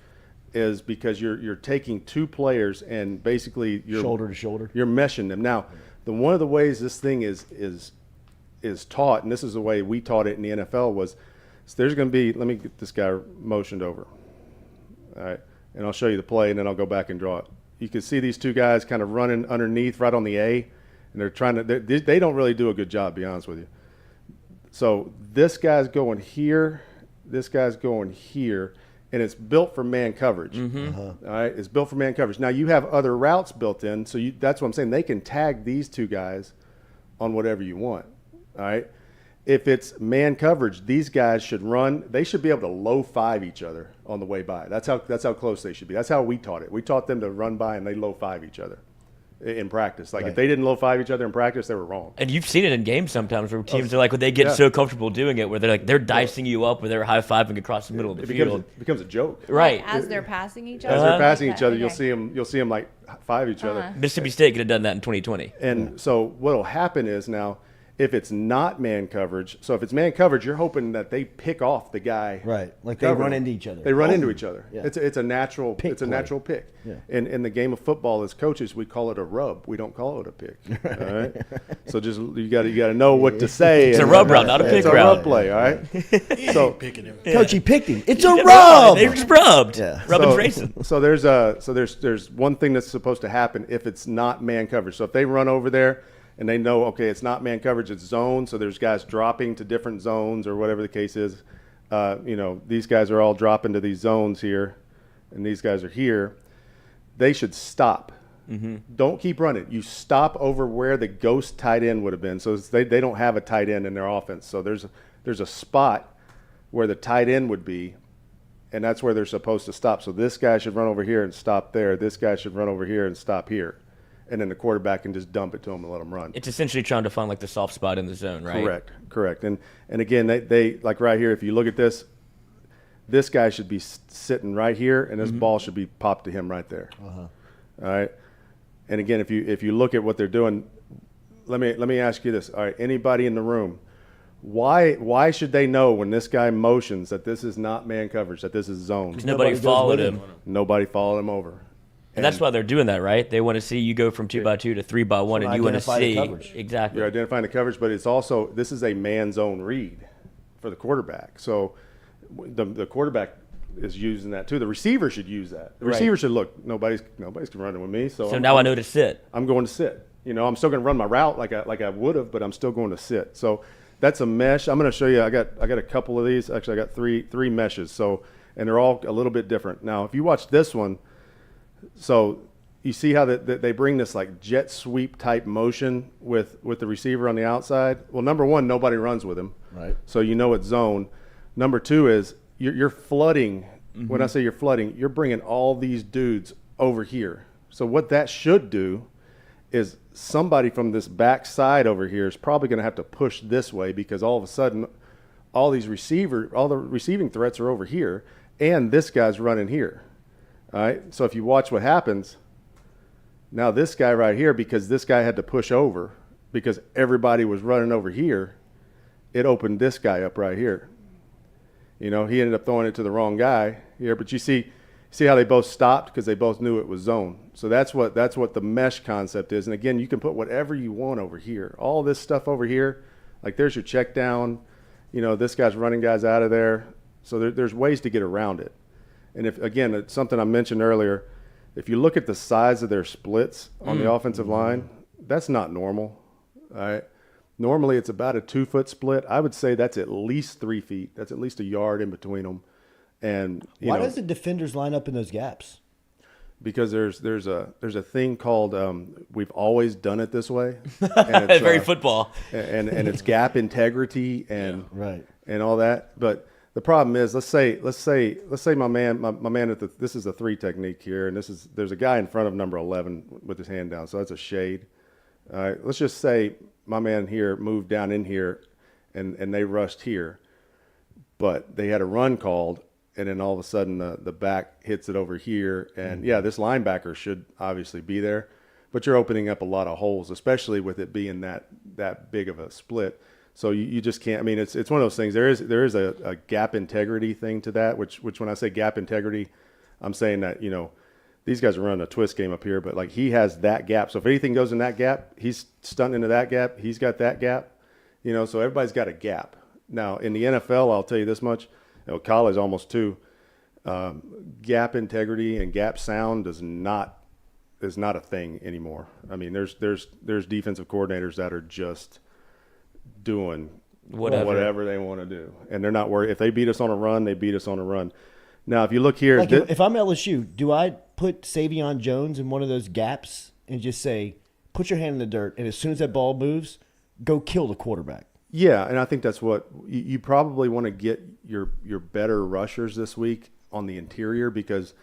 is because you're taking 2 players and basically you're shoulder to shoulder. You're meshing them. Now, one of the ways this thing is taught, and this is the way we taught it in the NFL, was there's going to be. Let me get this guy motioned over. All right, and I'll show you the play, and then I'll go back and draw it. You can see these 2 guys kind of running underneath right on the A, and they're trying to. They don't really do a good job, to be honest with you. So this guy's going here. This guy's going here. And it's built for man coverage. All right, it's built for man coverage. Now you have other routes built in, so that's what I'm saying. They can tag these 2 guys on whatever you want. All right, if it's man coverage, these guys should run. They should be able to low 5 each other on the way by. That's how close they should be. That's how we taught it. We taught them to run by and they low 5 each other in practice. Like if they didn't low 5 each other in practice, they were wrong. And you've seen it in games sometimes where teams are like, when they get so comfortable doing it, where they're dicing you up, where they're high-fiving across the middle of the field. It becomes a joke. Right. As they're passing each other. As they're passing each other, you'll see them like 5 each other. Mississippi State could have done that in 2020. And so what'll happen is now, if it's not man coverage, so if it's man coverage, you're hoping that they pick off the guy. Right, like they run into each other. They run into each other. Yeah. It's a natural pick. It's a natural pick. Yeah. In the game of football, as coaches, we call it a rub. We don't call it a pick. All right. So just you got to know what to say. It's a rub route, not a pick route. It's a rub play. All right. So picking him. Coach, he picked him. It's a rub. They just rubbed. Yeah. Rubbing racing. So there's one thing that's supposed to happen if it's not man coverage. So if they run over there and they know, okay, it's not man coverage, it's zone, so there's guys dropping to different zones or whatever the case is. These guys are all dropping to these zones here, and these guys are here. They should stop. Don't keep running. You stop over where the ghost tight end would have been. So they don't have a tight end in their offense. So there's a spot where the tight end would be, and that's where they're supposed to stop. So this guy should run over here and stop there. This guy should run over here and stop here. And then the quarterback can just dump it to him and let him run. It's essentially trying to find like the soft spot in the zone, right? Correct. And again, they like right here, if you look at this guy should be sitting right here, and this ball should be popped to him right there. All right. And again, if you look at what they're doing, let me ask you this. All right, anybody in the room, why should they know when this guy motions that this is not man coverage, that this is zone? Because nobody followed him. Nobody followed him over. And that's why they're doing that, right? They want to see you go from 2x2 to 3x1, and you want to see coverage. Exactly. You're identifying the coverage, but it's also this is a man zone read for the quarterback. So the quarterback is using that too. The receiver should use that. The receiver should look. Nobody's running with me. So now I know to sit. I'm going to sit. I'm still going to run my route like I would have, but I'm still going to sit. So that's a mesh. I'm going to show you. I got a couple of these. Actually, I got three meshes. So and they're all a little bit different. Now, if you watch this one. So you see how they bring this like jet sweep type motion with the receiver on the outside? Well, number one, nobody runs with him. Right. So it's zone. Number two is you're flooding. When I say you're flooding, you're bringing all these dudes over here. So what that should do is somebody from this back side over here is probably going to have to push this way because all of a sudden all the receiving threats are over here, and this guy's running here. All right, so if you watch what happens, now this guy right here, because this guy had to push over because everybody was running over here, it opened this guy up right here. He ended up throwing it to the wrong guy here, but you see how they both stopped because they both knew it was zone. So that's what the mesh concept is. And again, you can put whatever you want over here. All this stuff over here, like there's your check down. This guy's running guys out of there. So there's ways to get around it. And it's something I mentioned earlier, if you look at the size of their splits on the offensive line, that's not normal. All right. Normally it's about a 2-foot split. I would say that's at least 3 feet. That's at least a yard in between them. And why does the defenders line up in those gaps? Because there's a thing called we've always done it this way. And it's, very football. And it's gap integrity and right and all that. But the problem is, let's say my man this is a 3 technique here, and there's a guy in front of number 11 with his hand down, so that's a shade. All right, let's just say my man here moved down in here, and they rushed here, but they had a run called. And then all of a sudden the back hits it over here. And, this linebacker should obviously be there. But you're opening up a lot of holes, especially with it being that big of a split. So you just can't – I mean, it's one of those things. There is a gap integrity thing to that, which when I say gap integrity, I'm saying that, these guys are running a twist game up here. But, like, he has that gap. So if anything goes in that gap, he's stunting into that gap. He's got that gap. So everybody's got a gap. Now, in the NFL, I'll tell you this much. College almost too. Gap integrity and gap sound is not a thing anymore. I mean, there's defensive coordinators that are just doing whatever they want to do, and they're not worried. If they beat us on a run, they beat us on a run. Now, if you look here, like if I'm LSU, do I put Savion Jones in one of those gaps and just say, put your hand in the dirt, and as soon as that ball moves, go kill the quarterback? Yeah, and I think that's what you probably want to get your better rushers this week on the interior, because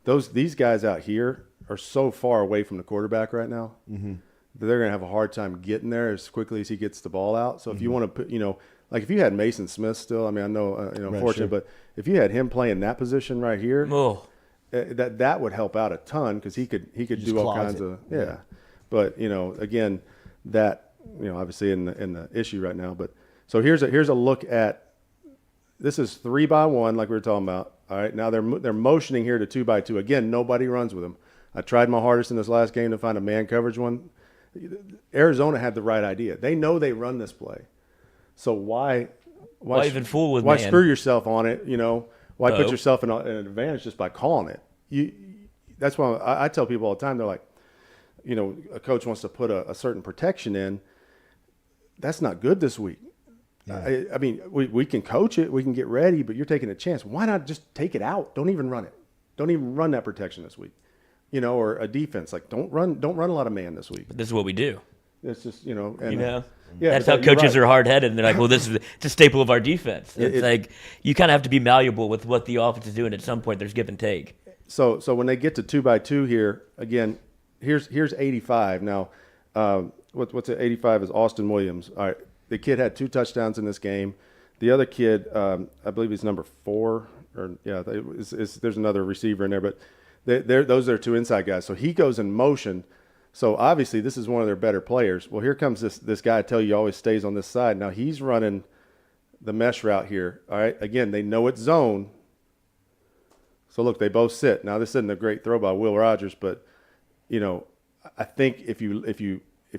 these guys out here are so far away from the quarterback right now that they're going to have a hard time getting there as quickly as he gets the ball out. So if you want to put, like if you had Mason Smith still, I mean, I know, right, fortunate, sure. but if you had him playing that position right here, that would help out a ton because he could do all kinds of But again, that. Obviously in the issue right now, but so here's a look at this is 3-by-1 like we were talking about. All right, now they're motioning here to 2-by-2. Again, nobody runs with them. I tried my hardest in this last game to find a man coverage one. Arizona had the right idea. They know they run this play, so why even fool with why man? Screw yourself on it? Why put yourself in an advantage just by calling it? That's why I tell people all the time. They're like, a coach wants to put a certain protection in. That's not good this week. Yeah. I mean, we can coach it, we can get ready, but you're taking a chance. Why not just take it out? Don't even run it. Don't even run that protection this week. Or a defense, like don't run a lot of man this week. But this is what we do. It's just yeah, that's how coaches are hard headed, and they're like, well, this is it's a staple of our defense. It's like you kind of have to be malleable with what the offense is doing. At some point, there's give and take. So when they get to 2-by-2 here, again, here's 85 now. What's at 85 is Austin Williams. All right, the kid had 2 touchdowns in this game. The other kid, I believe he's number 4, there's another receiver in there, but those are 2 inside guys. So he goes in motion. So obviously this is one of their better players. Well, here comes this guy I tell you always stays on this side. Now he's running the mesh route here. All right, again, they know it's zone. So look, they both sit. Now this isn't a great throw by Will Rogers, but I think if you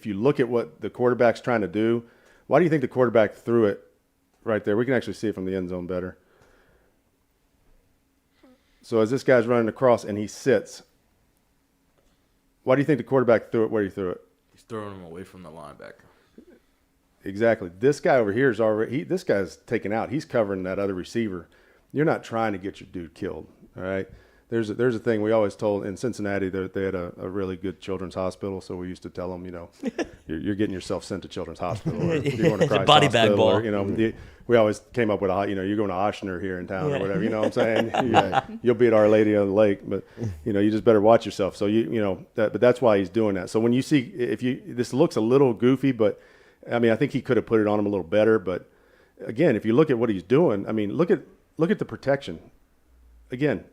look at what the quarterback's trying to do, why do you think the quarterback threw it right there? We can actually see it from the end zone better. So as this guy's running across and he sits, why do you think the quarterback threw it where he threw it? He's throwing him away from the linebacker. Exactly. This guy over here is already – this guy's taken out. He's covering that other receiver. You're not trying to get your dude killed, all right? there's a thing we always told in Cincinnati. They had a really good children's hospital, so we used to tell them, you're getting yourself sent to children's hospital. Or you're going to Christ body Hospital, bag ball. Or, we always came up with you're going to Ochsner here in town or whatever. You know what I'm saying? You'll be at Our Lady on the Lake, but you just better watch yourself. So but that's why he's doing that. So when you see this looks a little goofy, but I mean I think he could have put it on him a little better. But again, if you look at what he's doing, I mean look at the protection. Again,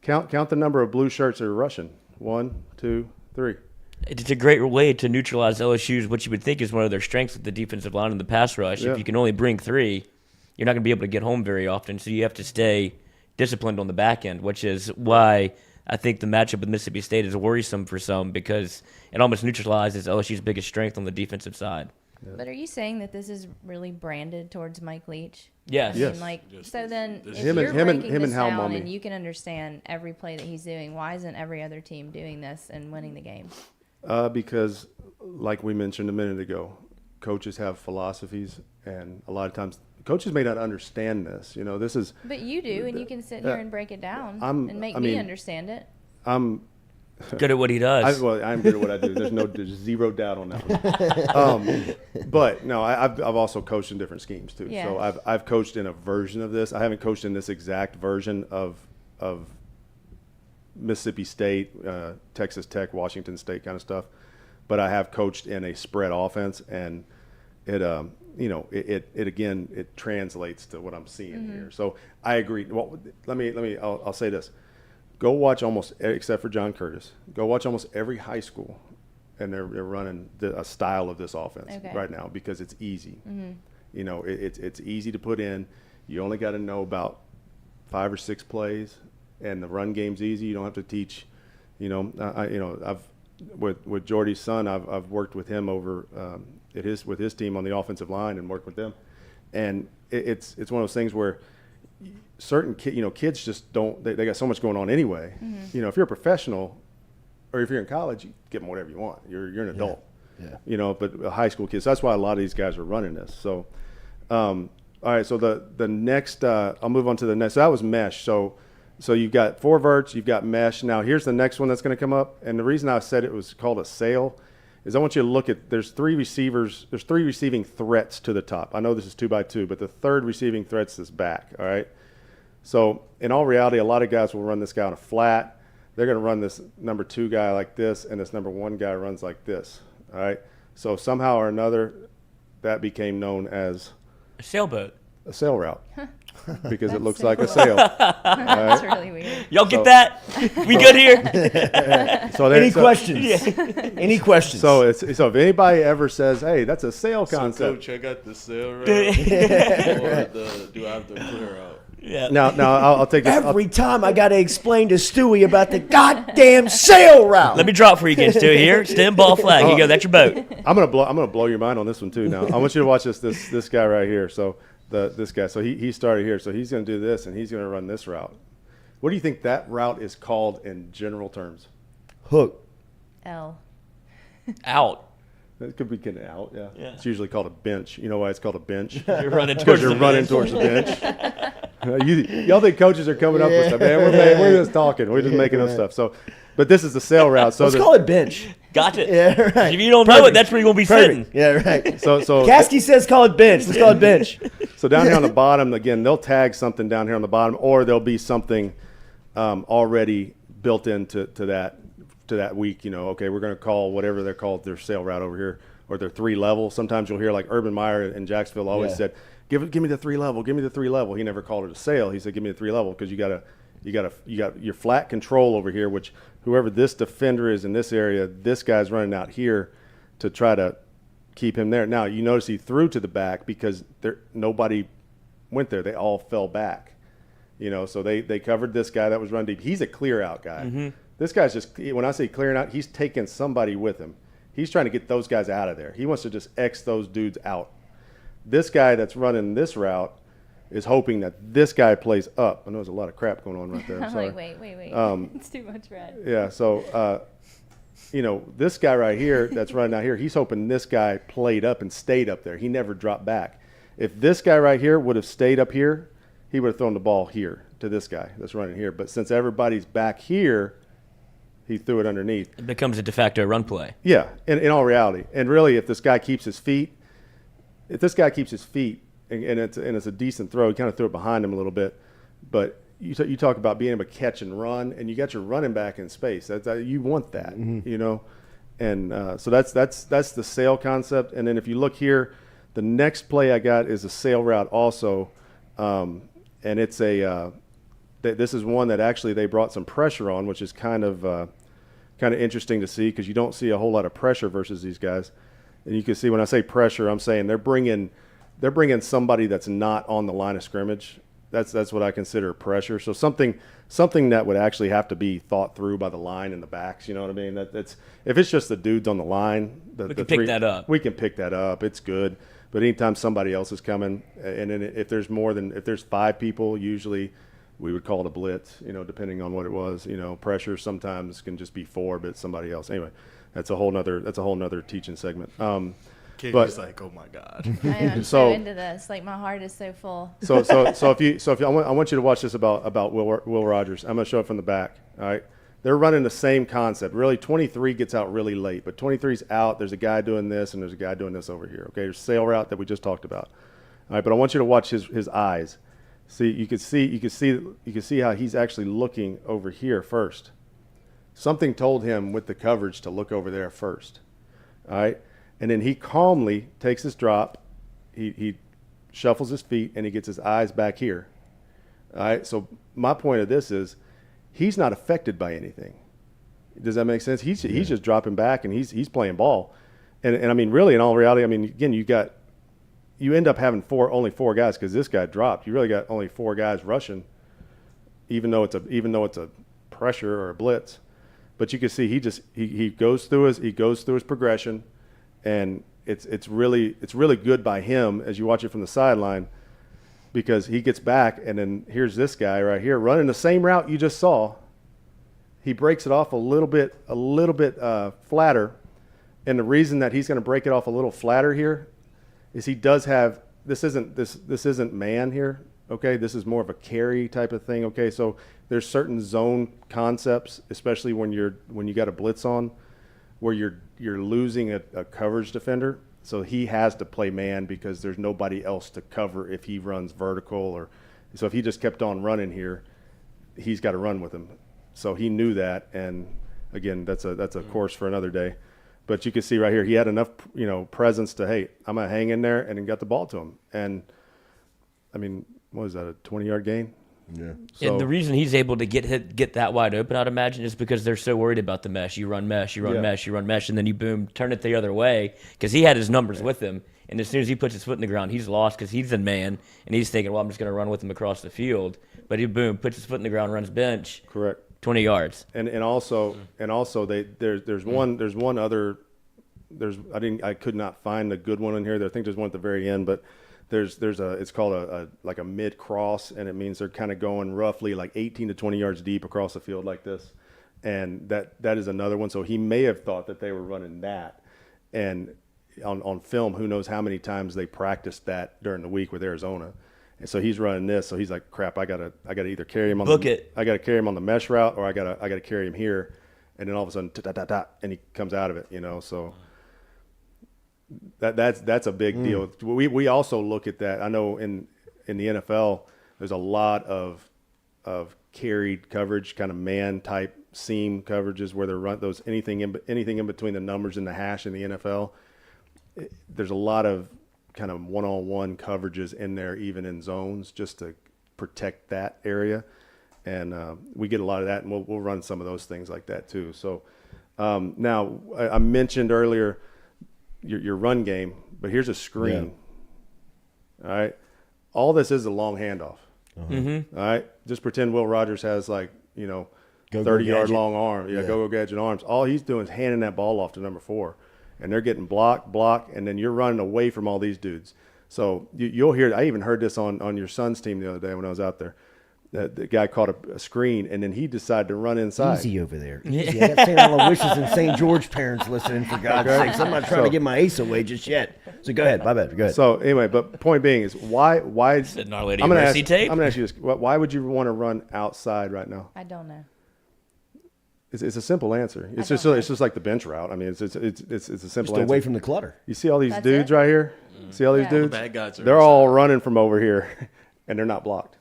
count the number of blue shirts that are rushing. 1, 2, 3. It's a great way to neutralize LSU's what you would think is one of their strengths with the defensive line and the pass rush. Yeah. If you can only bring 3, you're not going to be able to get home very often, so you have to stay disciplined on the back end, which is why I think the matchup with Mississippi State is worrisome for some because it almost neutralizes LSU's biggest strength on the defensive side. Yeah. But are you saying that this is really branded towards Mike Leach? Yes. I mean, so then if him you're and breaking him this and Hal down Mummy. and you can understand every play that he's doing, why isn't every other team doing this and winning the game? Because, like we mentioned a minute ago, coaches have philosophies, and a lot of times coaches may not understand this. This is. But you do, and you can sit here and break it down and make I me mean, understand it. I'm good at what he does. I'm good at what I do. There's zero doubt on that one. But no, I've also coached in different schemes too. Yeah. So I've coached in a version of this. I haven't coached in this exact version of Mississippi State, Texas Tech, Washington State kind of stuff. But I have coached in a spread offense, and it again it translates to what I'm seeing here. So I agree. Well, I'll say this. Go watch except for John Curtis, go watch almost every high school, and they're running a style of this offense right now because it's easy. It's easy to put in. You only got to know about 5 or 6 plays, and the run game's easy. You don't have to teach. I've with Jordy's son, I've worked with him over with his team on the offensive line and worked with them, and it's one of those things where certain kids just don't. They got so much going on anyway. If you're a professional, or if you're in college, you get them whatever you want. You're an adult. Yeah. But a high school kids. So that's why a lot of these guys are running this. So, all right. So the next, I'll move on to the next. So that was mesh. So you've got 4 verts. You've got mesh. Now here's the next one that's going to come up. And the reason I said it was called a sail is I want you to look at. There's 3 receivers. There's 3 receiving threats to the top. I know this is 2x2, but the third receiving threat's this back. All right. So in all reality, a lot of guys will run this guy on a flat. They're going to run this number 2 guy like this, and this number 1 guy runs like this. All right. So somehow or another, that became known as a sailboat, a sail route, because it looks like a sail. That's really weird. Y'all get that? We good here? Any questions? Any questions? So if anybody ever says, "Hey, that's a sail concept," so coach, I got the sail route, or do I have the clear out? Yeah. Now I'll take this. Every time I got to explain to Stewie about the goddamn sail route. Let me drop for you again, Stewie. Here, stem ball flag. Here you go. That's your boat. I'm gonna blow your mind on this one too. Now I want you to watch this guy right here. So this guy. So he started here. So he's gonna do this, and he's gonna run this route. What do you think that route is called in general terms? Hook. L. Out. It could be getting out. Yeah. It's usually called a bench. You know why it's called a bench? You're running because you're running towards the bench. Y'all think coaches are coming up with stuff, man? We're just talking. We're just making up stuff. So, but this is the sail route. So let's call it bench. Gotcha. Yeah, right. If you don't know it, that's where you're gonna be sitting. Yeah, right. So Caskey says call it bench. Let's call it bench. So down here on the bottom, again, they'll tag something down here on the bottom, or there'll be something already built into that week. Okay, we're going to call whatever they're called their sail route over here, or their 3 level. Sometimes you'll hear like Urban Meyer in Jacksonville always said, give me the 3 level, give me the 3 level. He never called it a sail. He said, give me the 3 level, because you got your flat control over here, which whoever this defender is in this area, this guy's running out here to try to keep him there. Now you notice he threw to the back because nobody went there. They all fell back. So they covered this guy that was run deep. He's a clear out guy. Mm-hmm. This guy's just, when I say clearing out, he's taking somebody with him. He's trying to get those guys out of there. He wants to just X those dudes out. This guy that's running this route is hoping that this guy plays up. I know there's a lot of crap going on right there. I'm sorry. like, wait. It's too much red. Yeah, so, this guy right here that's running out here, he's hoping this guy played up and stayed up there. He never dropped back. If this guy right here would have stayed up here, he would have thrown the ball here to this guy that's running here. But since everybody's back here, he threw it underneath. It becomes a de facto run play. Yeah, in all reality. And really, if this guy keeps his feet, and it's a decent throw, he kind of threw it behind him a little bit. But you talk about being able to catch and run, and you got your running back in space. You want that, you know. And so that's the sail concept. And then if you look here, the next play I got is a sail route also, and it's this is one that actually they brought some pressure on, which is kind of interesting to see because you don't see a whole lot of pressure versus these guys. And you can see when I say pressure, I'm saying they're bringing somebody that's not on the line of scrimmage. That's what I consider pressure. So something that would actually have to be thought through by the line and the backs. You know what I mean? That's if it's just the dudes on the line, we can pick that up. We can pick that up. It's good. But anytime somebody else is coming, and then if there's 5 people, usually we would call it a blitz. You know, depending on what it was. You know, pressure sometimes can just be 4, but it's somebody else. Anyway, that's a whole nother teaching segment. Katie's like, oh my God. I am so into this. Like my heart is so full. So if I want you to watch this about Will Rogers. I'm gonna show it from the back. All right, they're running the same concept. Really, 23 gets out really late, but 23's out. There's a guy doing this, and there's a guy doing this over here. Okay, there's sail route that we just talked about. All right, but I want you to watch his eyes. See, you can see how he's actually looking over here first. Something told him with the coverage to look over there first. All right. And then he calmly takes his drop, he shuffles his feet, and he gets his eyes back here. All right, so my point of this is he's not affected by anything. Does that make sense? He's just dropping back, and he's playing ball. And I mean, really, in all reality, I mean, again, you end up having only four guys because this guy dropped. You really got only 4 guys rushing, even though it's a pressure or a blitz. But you can see he goes through his progression. And it's really good by him as you watch it from the sideline because he gets back and then here's this guy right here running the same route you just saw. He breaks it off a little bit flatter, and the reason that he's going to break it off a little flatter here is he does have this isn't man here. Okay, this is more of a carry type of thing. Okay, so there's certain zone concepts, especially when you got a blitz on, where you're losing a coverage defender, so he has to play man because there's nobody else to cover if he runs vertical or so if he just kept on running here, he's got to run with him. So he knew that, and again, that's a course for another day. But you can see right here, he had enough presence to I'm gonna hang in there and then got the ball to him. And I mean, what was that, a 20-yard gain? Yeah. So, and the reason he's able to get that wide open, I'd imagine, is because they're so worried about the mesh. You run mesh, and then you boom, turn it the other way because he had his numbers with him. And as soon as he puts his foot in the ground, he's lost because he's in man, and he's thinking, well, I'm just going to run with him across the field. But he boom, puts his foot in the ground, runs bench. Correct. 20 yards. And also there's one other. I could not find a good one in here. I think there's one at the very end, but. It's called a mid cross, and it means they're kind of going roughly like 18 to 20 yards deep across the field like this, and that is another one. So he may have thought that they were running that, and on film, who knows how many times they practiced that during the week with Arizona, and so he's running this. So he's like, crap, I gotta either carry him on I gotta carry him on the mesh route, or I gotta carry him here, and then all of a sudden and he comes out of it, So. That's a big deal. We also look at that. I know in the NFL, there's a lot of carried coverage, kind of man type seam coverages where they run those anything in between the numbers and the hash in the NFL. There's a lot of kind of one-on-one coverages in there, even in zones, just to protect that area. And we get a lot of that, and we'll run some of those things like that too. So now I mentioned earlier. Your run game, but here's a screen. Yeah. All right, all this is a long handoff. Mm-hmm. All right, just pretend Will Rogers has 30-yard long arm. Go gadget arms. All he's doing is handing that ball off to number 4, and they're getting block, and then you're running away from all these dudes. So you'll hear. I even heard this on your son's team the other day when I was out there. the guy caught a screen, and then he decided to run inside. Easy over there. Easy. I got St. Aloysius and St. George parents listening, for God's sakes. I'm not trying to give my ace away just yet. So go ahead. My bad. Go ahead. So anyway, but point being is why Our Lady I'm of going Mercy tape? to ask you this. Why would you want to run outside right now? I don't know. It's a simple answer. It's just like the bench route. I mean, it's a simple Just answer. away from the clutter. You see all these That's dudes it? right here? See all these Yeah. dudes? The bad guys are They're inside. all running from over here, and they're not blocked.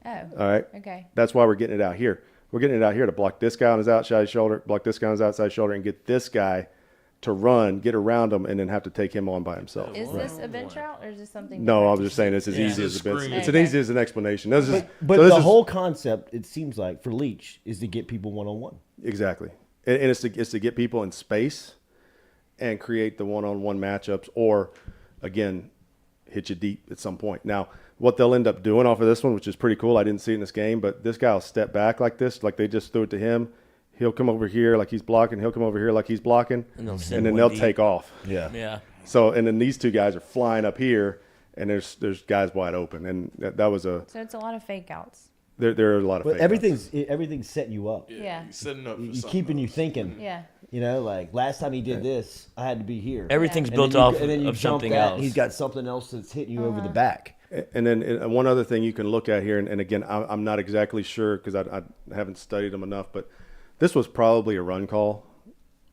Oh. All right? Okay. That's why we're getting it out here. We're getting it out here to block this guy on his outside shoulder, block this guy on his outside shoulder, and get this guy to run, get around him, and then have to take him on by himself. Is this a bench route or is this something? No, I different? was just saying it's as easy as a bench. screen. It's Okay. as easy as an explanation. This is, But so this the is- whole concept, it seems like, for Leach is to get people one-on-one. Exactly. And it's to get people in space and create the one-on-one matchups, or, again, hit you deep at some point. Now, what they'll end up doing off of this one, which is pretty cool, I didn't see it in this game, but this guy will step back like this, like they just threw it to him. He'll come over here like he's blocking. He'll come over here like he's blocking. And they'll then send one they'll deep. take off. Yeah. Yeah. So, and then these two guys are flying up here, and there's guys wide open. And that was So it's a lot of fake outs. there are a lot of But fake everything's setting you up. Yeah. He's setting up for You're something keeping you else. thinking. Yeah. You know, like last time he did this, I had to be here. Everything's And built then you- off and then you of jump something that, else. He's got something else that's hitting you over the back. And then one other thing you can look at here, and again, I'm not exactly sure because I haven't studied them enough, but this was probably a run call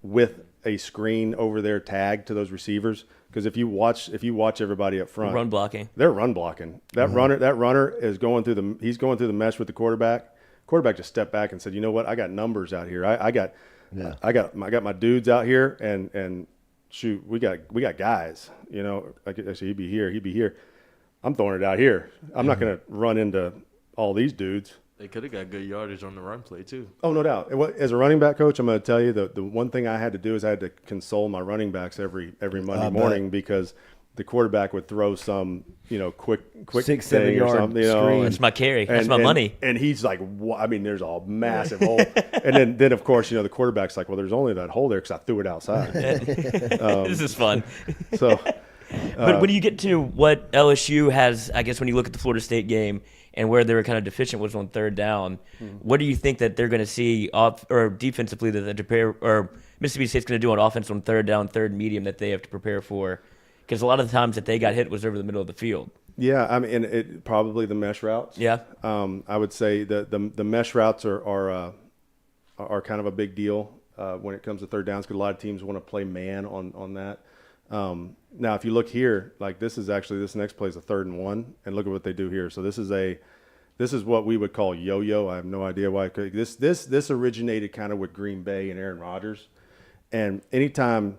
with a screen over there tagged to those receivers. Because if you watch everybody up front, Run blocking. they're run blocking. That runner is going through the mesh with the quarterback. Quarterback just stepped back and said, "You know what? I got numbers out here. I got my dudes out here, and shoot, we got guys. You know, actually he'd be here. I'm throwing it out here. I'm not going to run into all these dudes." They could have got good yardage on the run play too. Oh, no doubt. As a running back coach, I'm going to tell you the one thing I had to do is I had to console my running backs every Monday morning because the quarterback would throw some, quick 6-7 thing or yard something, screen. That's my carry. That's my money. And he's like, I mean, there's a massive hole. And then of course, the quarterback's like, well, there's only that hole there because I threw it outside. This is fun. So, But when you get to what LSU has, I guess when you look at the Florida State game and where they were kind of deficient was on third down, what do you think that they're going to see or defensively that they prepare, or Mississippi State's going to do on offense on third down, third medium that they have to prepare for? Because a lot of the times that they got hit was over the middle of the field. yeah, I mean, it probably the mesh routes. Yeah. I would say the mesh routes are kind of a big deal when it comes to third downs because a lot of teams want to play man on that. Now, if you look here, like this next play is a 3rd and 1, and look at what they do here. So this is what we would call yo-yo. I have no idea why. This originated kind of with Green Bay and Aaron Rodgers, and anytime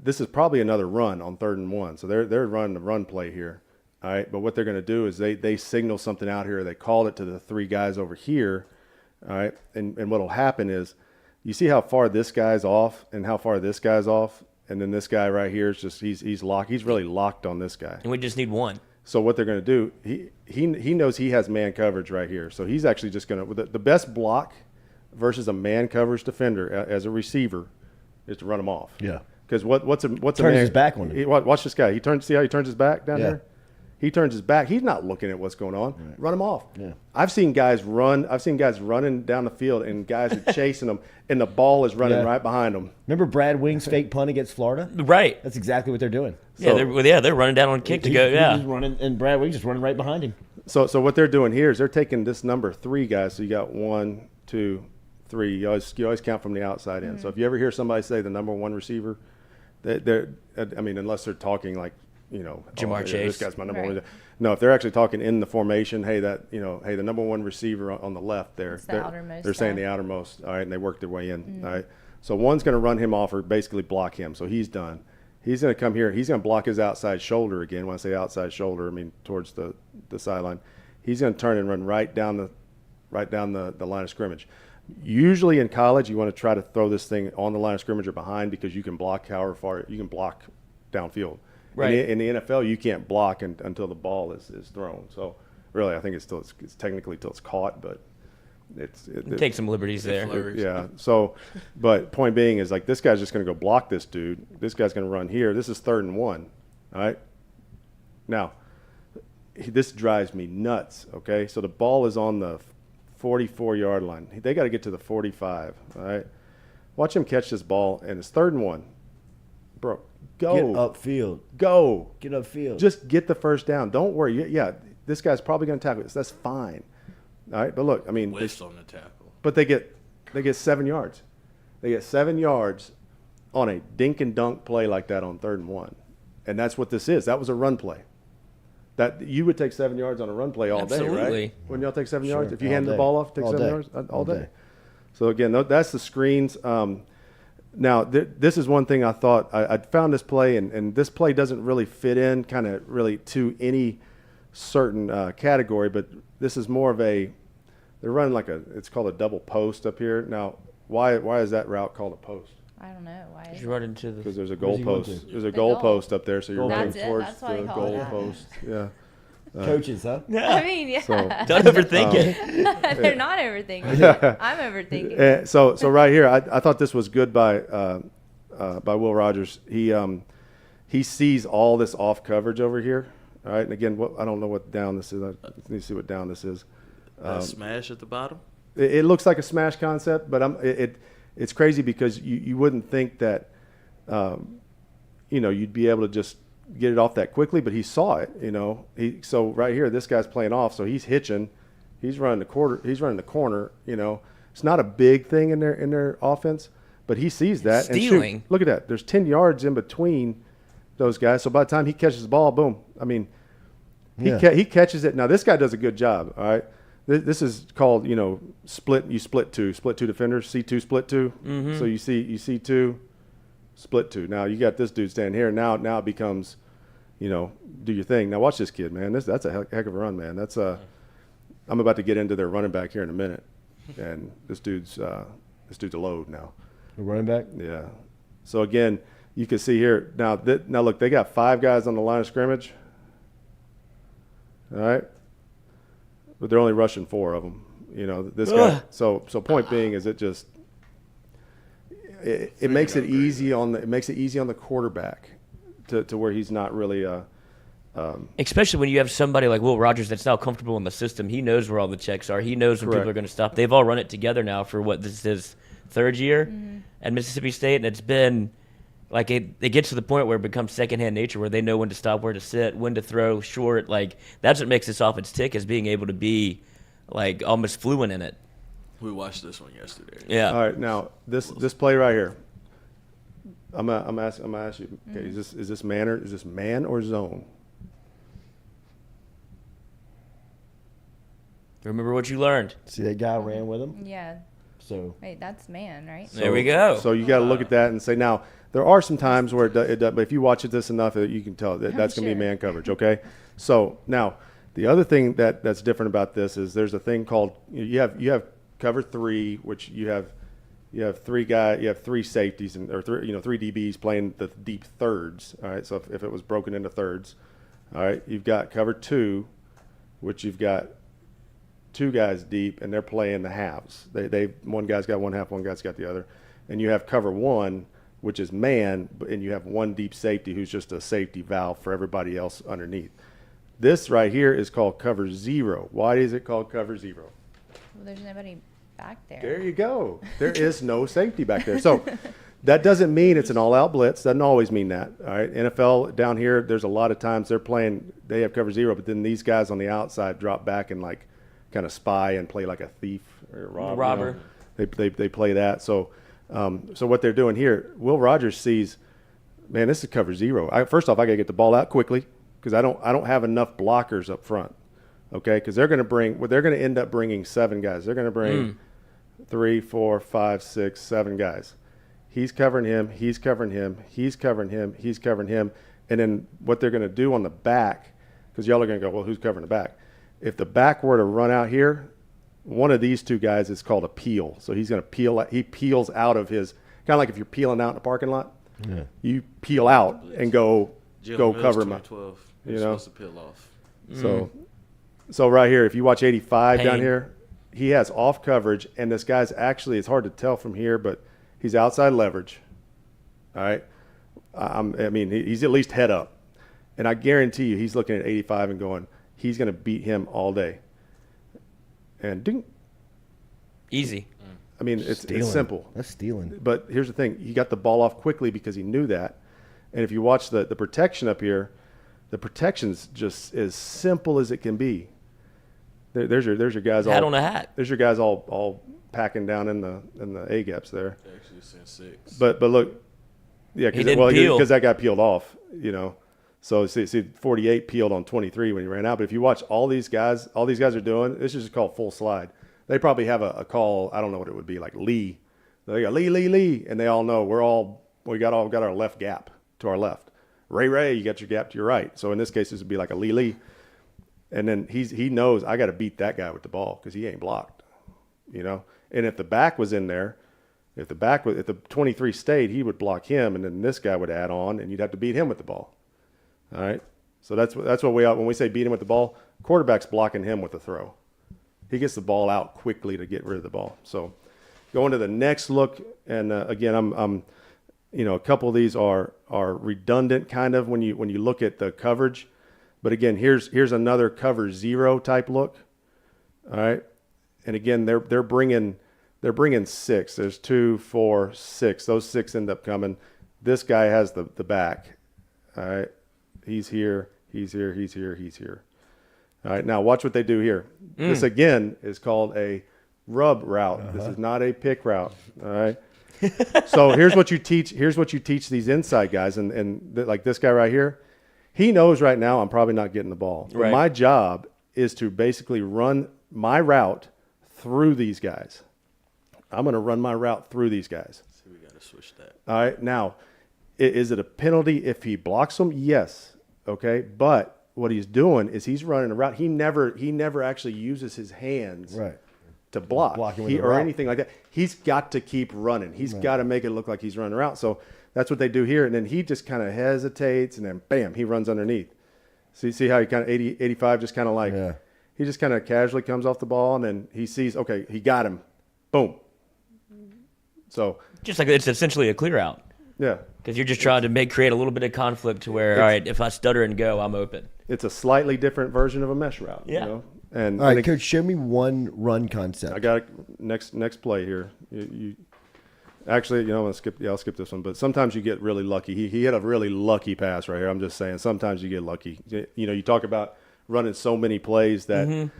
this is probably another run on 3rd and 1. So they're running the run play here. All right, but what they're going to do is they signal something out here. They call it to the 3 guys over here. All right, and what'll happen is you see how far this guy's off and how far this guy's off. And then this guy right here is just he's locked. He's really locked on this guy. And we just need one. So what they're going to do, he knows he has man coverage right here. So he's actually just going to the best block versus a man coverage defender as a receiver is to run him off. Yeah. Because what's a Turns man, his back on him. Watch this guy. See how he turns his back down Yeah. there. He turns his back. He's not looking at what's going on. Right. Run him off. Yeah. I've seen guys running down the field, and guys are chasing them, and the ball is running Yeah. right behind them. Remember Brad Wing's fake punt against Florida? Right. That's exactly what they're doing. They're running down on kick to go. Yeah. He's running, and Brad Wing's just running right behind him. So what they're doing here is they're taking this number 3 guys. So you got 1, 2, 3. You always count from the outside in. So if you ever hear somebody say the number 1 receiver, unless they're talking like, Jamar Chase. This guy's my number Right. 1. No, if they're actually talking in the formation, the number 1 receiver on the left there. It's the outermost They're saying guy. the outermost. All right, and they work their way in. All right. So one's going to run him off or basically block him. So he's done. He's going to come here. He's going to block his outside shoulder again. When I say outside shoulder, I mean towards the sideline. He's going to turn and run right down the line of scrimmage. Usually in college, you want to try to throw this thing on the line of scrimmage or behind because you can block however far you can block downfield. Right. In the NFL, you can't block until the ball is thrown. So really, I think it's technically till it's caught, but it Take some liberties there. flurries. yeah. So, but point being is like this guy's just going to go block this dude. This guy's going to run here. This is 3rd and 1. All right. Now, this drives me nuts. Okay. So the ball is on the 44-yard line. They got to get to the 45. All right. Watch him catch this ball, and it's 3rd and 1. Bro, go. Get upfield. Go. Get upfield. Just get the first down. Don't worry. Yeah, this guy's probably going to tackle this. That's fine. All right. But look, I mean, Waste on the tackle. But they get 7 yards. They get 7 yards on a dink and dunk play like that on 3rd and 1. And that's what this is. That was a run play. That you would take 7 yards on a run play all day, right? Wouldn't y'all take 7 yards? If you hand the ball off, take 7 yards all day. So again, that's the screens. Now, this is one thing I thought. I found this play, and this play doesn't really fit in kind of really to any certain category, but this is more of they're running it's called a double post up here. Now, why is that route called a post? I don't know. Why? You run into because there's a goal post. There's a goal post up there, so you're running towards the goal post. Yeah. Coaches, huh? I mean, yeah. So, don't overthink it. They're not overthinking it. I'm overthinking it. So right here, I thought this was good by Will Rogers. He sees all this off coverage over here. All right, and again, I don't know what down this is. I need to see what down this is. Smash at the bottom. It looks like a smash concept, but it's crazy because you wouldn't think that you'd be able to just get it off that quickly, but he saw it. So right here, this guy's playing off, so he's hitching, he's running the corner. It's not a big thing in their offense, but he sees that stealing. And shoot, look at that. There's 10 yards in between those guys. So by the time he catches the ball, boom. I mean, he catches it. Now this guy does a good job. All right. This is called, split. You split two defenders, C2 split two. Mm-hmm. So you see two, split two. Now you got this dude standing here. Now it becomes, do your thing. Now watch this kid, man. That's a heck of a run, man. I'm about to get into their running back here in a minute, and this dude's a load now. A running back. Yeah. So again, you can see here now. Now look, they got 5 guys on the line of scrimmage. All right. But they're only rushing 4 of them. This guy. So point being is it makes it easy on the quarterback to where he's not really especially when you have somebody like Will Rogers that's now comfortable in the system. He knows where all the checks are. He knows when people are going to stop. They've all run it together now for this is his 3rd year at Mississippi State, and it's been like it gets to the point where it becomes secondhand nature, where they know when to stop, where to sit, when to throw short. Like that's what makes this offense tick, is being able to be like almost fluent in it. We watched this one yesterday. Yeah. All right, now this play right here. I'm gonna ask you. Okay, is this man or zone? Remember what you learned. See that guy ran with him. Yeah. So wait, that's man, right? There we go. So you got to look at that and say, now there are some times where it does, but if you watch it this enough, you can tell that's going to be man coverage. Okay. So now the other thing that's different about this is there's a thing called you have cover 3, which you have 3 safeties or 3 DBs playing the deep thirds. All right. So if it was broken into thirds, all right, you've got cover 2, which you've got 2 guys deep, and they're playing the halves. One guy's got one half, one guy's got the other, and you have cover 1, which is man, and you have 1 deep safety who's just a safety valve for everybody else underneath. This right here is called cover 0. Why is it called cover 0? Well, there's nobody back there. There you go. There is no safety back there. So that doesn't mean it's an all-out blitz. Doesn't always mean that. All right. NFL down here, there's a lot of times they have cover 0, but then these guys on the outside drop back and kind of spy and play like a thief or a robber. They play that. So what they're doing here, Will Rogers sees, man, this is cover 0. First off, I got to get the ball out quickly because I don't have enough blockers up front. Okay, because they're going to end up bringing 7 guys. They're going to bring 3, 4, 5, 6, 7 guys. He's covering him. He's covering him. He's covering him. He's covering him. And then what they're going to do on the back, because y'all are going to go, well, who's covering the back? If the back were to run out here, one of these 2 guys is called a peel. So he's going to peel. He peels out of his, kind of like if you're peeling out in a parking lot. Yeah. You peel out and go cover him up. You're supposed to peel off. So right here, if you watch 85 down here, he has off coverage, and this guy's actually, it's hard to tell from here, but he's outside leverage. All right. He's at least head up. And I guarantee you he's looking at 85 and going, he's going to beat him all day. And ding, Easy. I mean, it's simple. That's stealing. But here's the thing: he got the ball off quickly because he knew that. And if you watch the protection up here, the protection's just as simple as it can be. There's your guys all hat on a hat. There's your guys all packing down in the A gaps there. Actually, it's in 6. But look, yeah, because that got peeled off, you know. So see 48 peeled on 23 when he ran out. But if you watch all these guys are doing, this is just called full slide. They probably have a call, I don't know what it would be, like Lee. They got Lee, and they all know we got our left gap to our left. Ray, you got your gap to your right. So in this case, this would be like a Lee. And then he knows I got to beat that guy with the ball because he ain't blocked, you know. And if the back was in there, if the 23 stayed, he would block him, and then this guy would add on, and you'd have to beat him with the ball. All right. So that's what when we say beat him with the ball, quarterback's blocking him with the throw. He gets the ball out quickly to get rid of the ball. So going to the next look, and again, I'm a couple of these are redundant kind of when you look at the coverage. But again, here's another cover 0 type look. All right. And again, they're bringing 6. There's 2, 4, 6. Those 6 end up coming. This guy has the back. All right. He's here. All right, now watch what they do here. This again is called a rub route. This is not a pick route. All right. So here's what you teach. Here's what you teach these inside guys, and like this guy right here, he knows right now I'm probably not getting the ball. Right. My job is to basically run my route through these guys. I'm going to run my route through these guys. So we got to switch that. All right. Now, is it a penalty if he blocks them? Yes. Okay, but what he's doing is he's running a route. He never actually uses his hands to block or anything like that. He's got to keep running. He's got to make it look like he's running a route. So that's what they do here. And then he just kind of hesitates, and then bam, he runs underneath. See how he kind of 85 just kind of like he just kind of casually comes off the ball, and then he sees, okay, he got him. Boom. So just like it's essentially a clear out. Yeah. Because you're just trying to create a little bit of conflict to where, all right, if I stutter and go, I'm open. It's a slightly different version of a mesh route. Yeah. You know? And all right, Coach, show me one run concept. I got next play here. You actually, I'll skip this one. But sometimes you get really lucky. He had a really lucky pass right here. I'm just saying, sometimes you get lucky. You talk about running so many plays that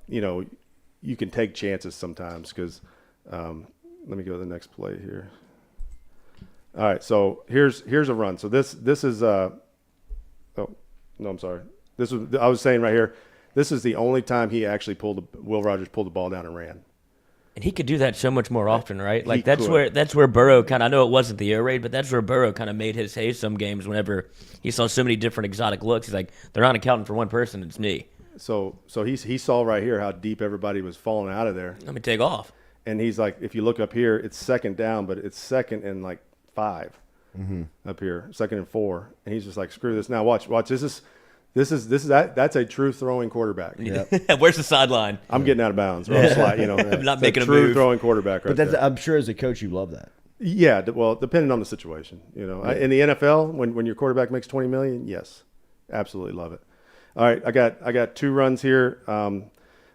you can take chances sometimes. Because let me go to the next play here. All right, so here's a run. So this is oh no, I'm sorry. I was saying right here. This is the only time he actually Will Rogers pulled the ball down and ran. And he could do that so much more often, right? Like that's where Burrow kind of, I know it wasn't the air raid, but that's where Burrow kind of made his hay some games whenever he saw so many different exotic looks. He's like, they're not accounting for one person, it's me. So he saw right here how deep everybody was falling out of there. Let me take off. And he's like, if you look up here, it's second down, but it's second and like 5 up here, second and 4, and he's just like, screw this. Now watch. That's a true throwing quarterback. Yep. Where's the sideline? I'm getting out of bounds. I'm not making a true move. Throwing quarterback. Right but there. I'm sure as a coach you love that. Yeah, well, depending on the situation, in the NFL, when your quarterback makes $20 million, yes, absolutely love it. All right, I got 2 runs here. All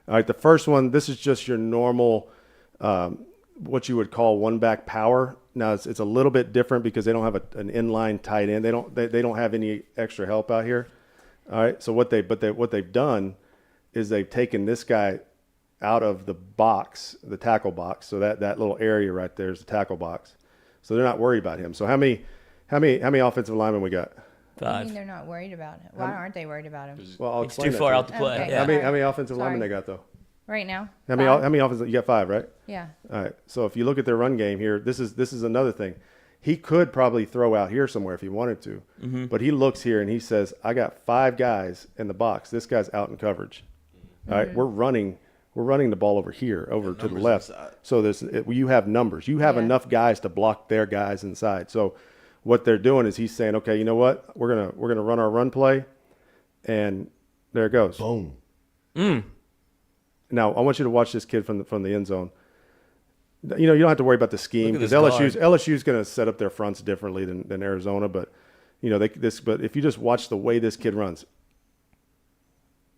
right, the first one, this is just your normal, what you would call one back power. Now it's a little bit different because they don't have an inline tight end. They don't have any extra help out here. All right, so what they've done is they've taken this guy out of the box, the tackle box. So that little area right there is the tackle box. So they're not worried about him. So how many offensive linemen we got? 5. I mean, they're not worried about him. Why aren't they worried about him? Well, it's too far out to play. Okay. Yeah. How many offensive linemen they got though? Right now. How many offensive? You got 5, right? Yeah. All right. So if you look at their run game here, this is another thing. He could probably throw out here somewhere if he wanted to, but he looks here and he says, "I got 5 guys in the box. This guy's out in coverage. All right, we're running the ball over here, over to the left. Inside. So you have numbers. You have enough guys to block their guys inside. So what they're doing is he's saying, okay, you know what? We're gonna run our run play, and there it goes. Boom. Now I want you to watch this kid from the end zone. You don't have to worry about the scheme because LSU's going to set up their fronts differently than Arizona, but but if you just watch the way this kid runs,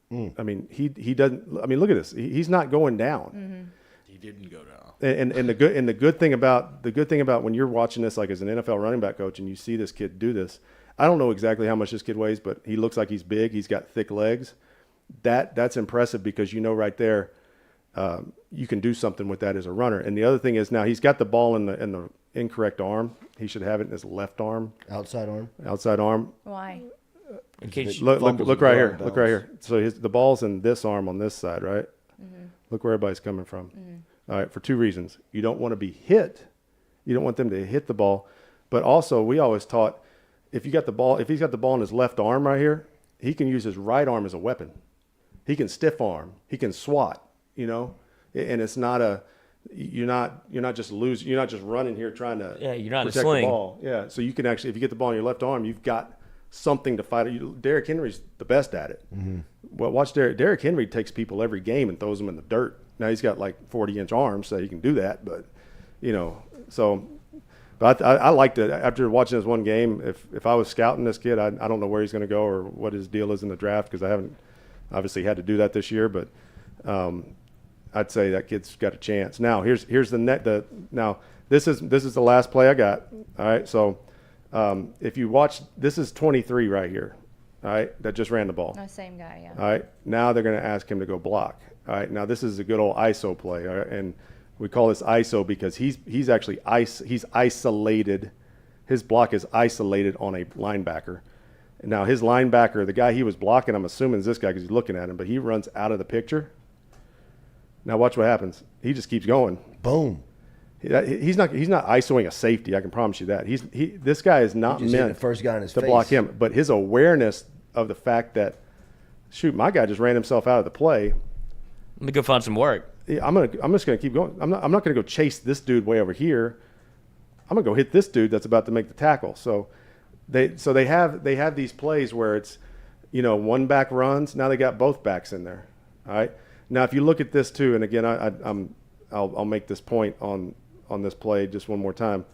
I mean he doesn't. I mean look at this. He's not going down. he didn't go down. And the good thing about when you're watching this, like as an NFL running back coach, and you see this kid do this, I don't know exactly how much this kid weighs, but he looks like he's big. He's got thick legs. That's impressive because you know right there, you can do something with that as a runner. And the other thing is now he's got the ball in the incorrect arm. He should have it in his left arm. Outside arm. Outside arm. Why? In case Look right here. Look right here. So the ball's in this arm on this side, right? Mm-hmm. Look where everybody's coming from. Mm-hmm. All right, for 2 reasons. You don't want to be hit. You don't want them to hit the ball. But also, we always taught if he's got the ball in his left arm right here, he can use his right arm as a weapon. He can stiff arm. He can swat. And it's not you're not just running here trying to you're not protect a sling. the ball. Yeah, so you can actually, if you get the ball in your left arm, you've got something to fight. Derrick Henry's the best at it. Mm-hmm. Well, watch Derrick Henry takes people every game and throws them in the dirt. Now he's got like 40-inch arms, so he can do that. But But I liked it. After watching this one game, if I was scouting this kid, I don't know where he's going to go or what his deal is in the draft because I haven't obviously had to do that this year. But I'd say that kid's got a chance. Now here's the net. Now this is the last play I got. All right, so if you watch, this is 23 right here. All right, that just ran the ball. No, same guy, yeah. All right, now they're going to ask him to go block. All right, now this is a good old ISO play, all right? And we call this ISO because he's actually he's isolated. His block is isolated on a linebacker. Now his linebacker, the guy he was blocking, I'm assuming is this guy because he's looking at him, but he runs out of the picture. Now watch what happens. He just keeps going. Boom. He's not ISOing a safety. I can promise you that. This guy is not meant the first guy in his to face. block him, but his awareness of the fact that, shoot, my guy just ran himself out of the play. Let me go find some work. Yeah, I'm just gonna keep going. I'm not gonna go chase this dude way over here. I'm gonna go hit this dude that's about to make the tackle. So they have these plays where it's, one back runs. Now they got both backs in there. All right. Now if you look at this too, and again I'll make this point on this play just one more time.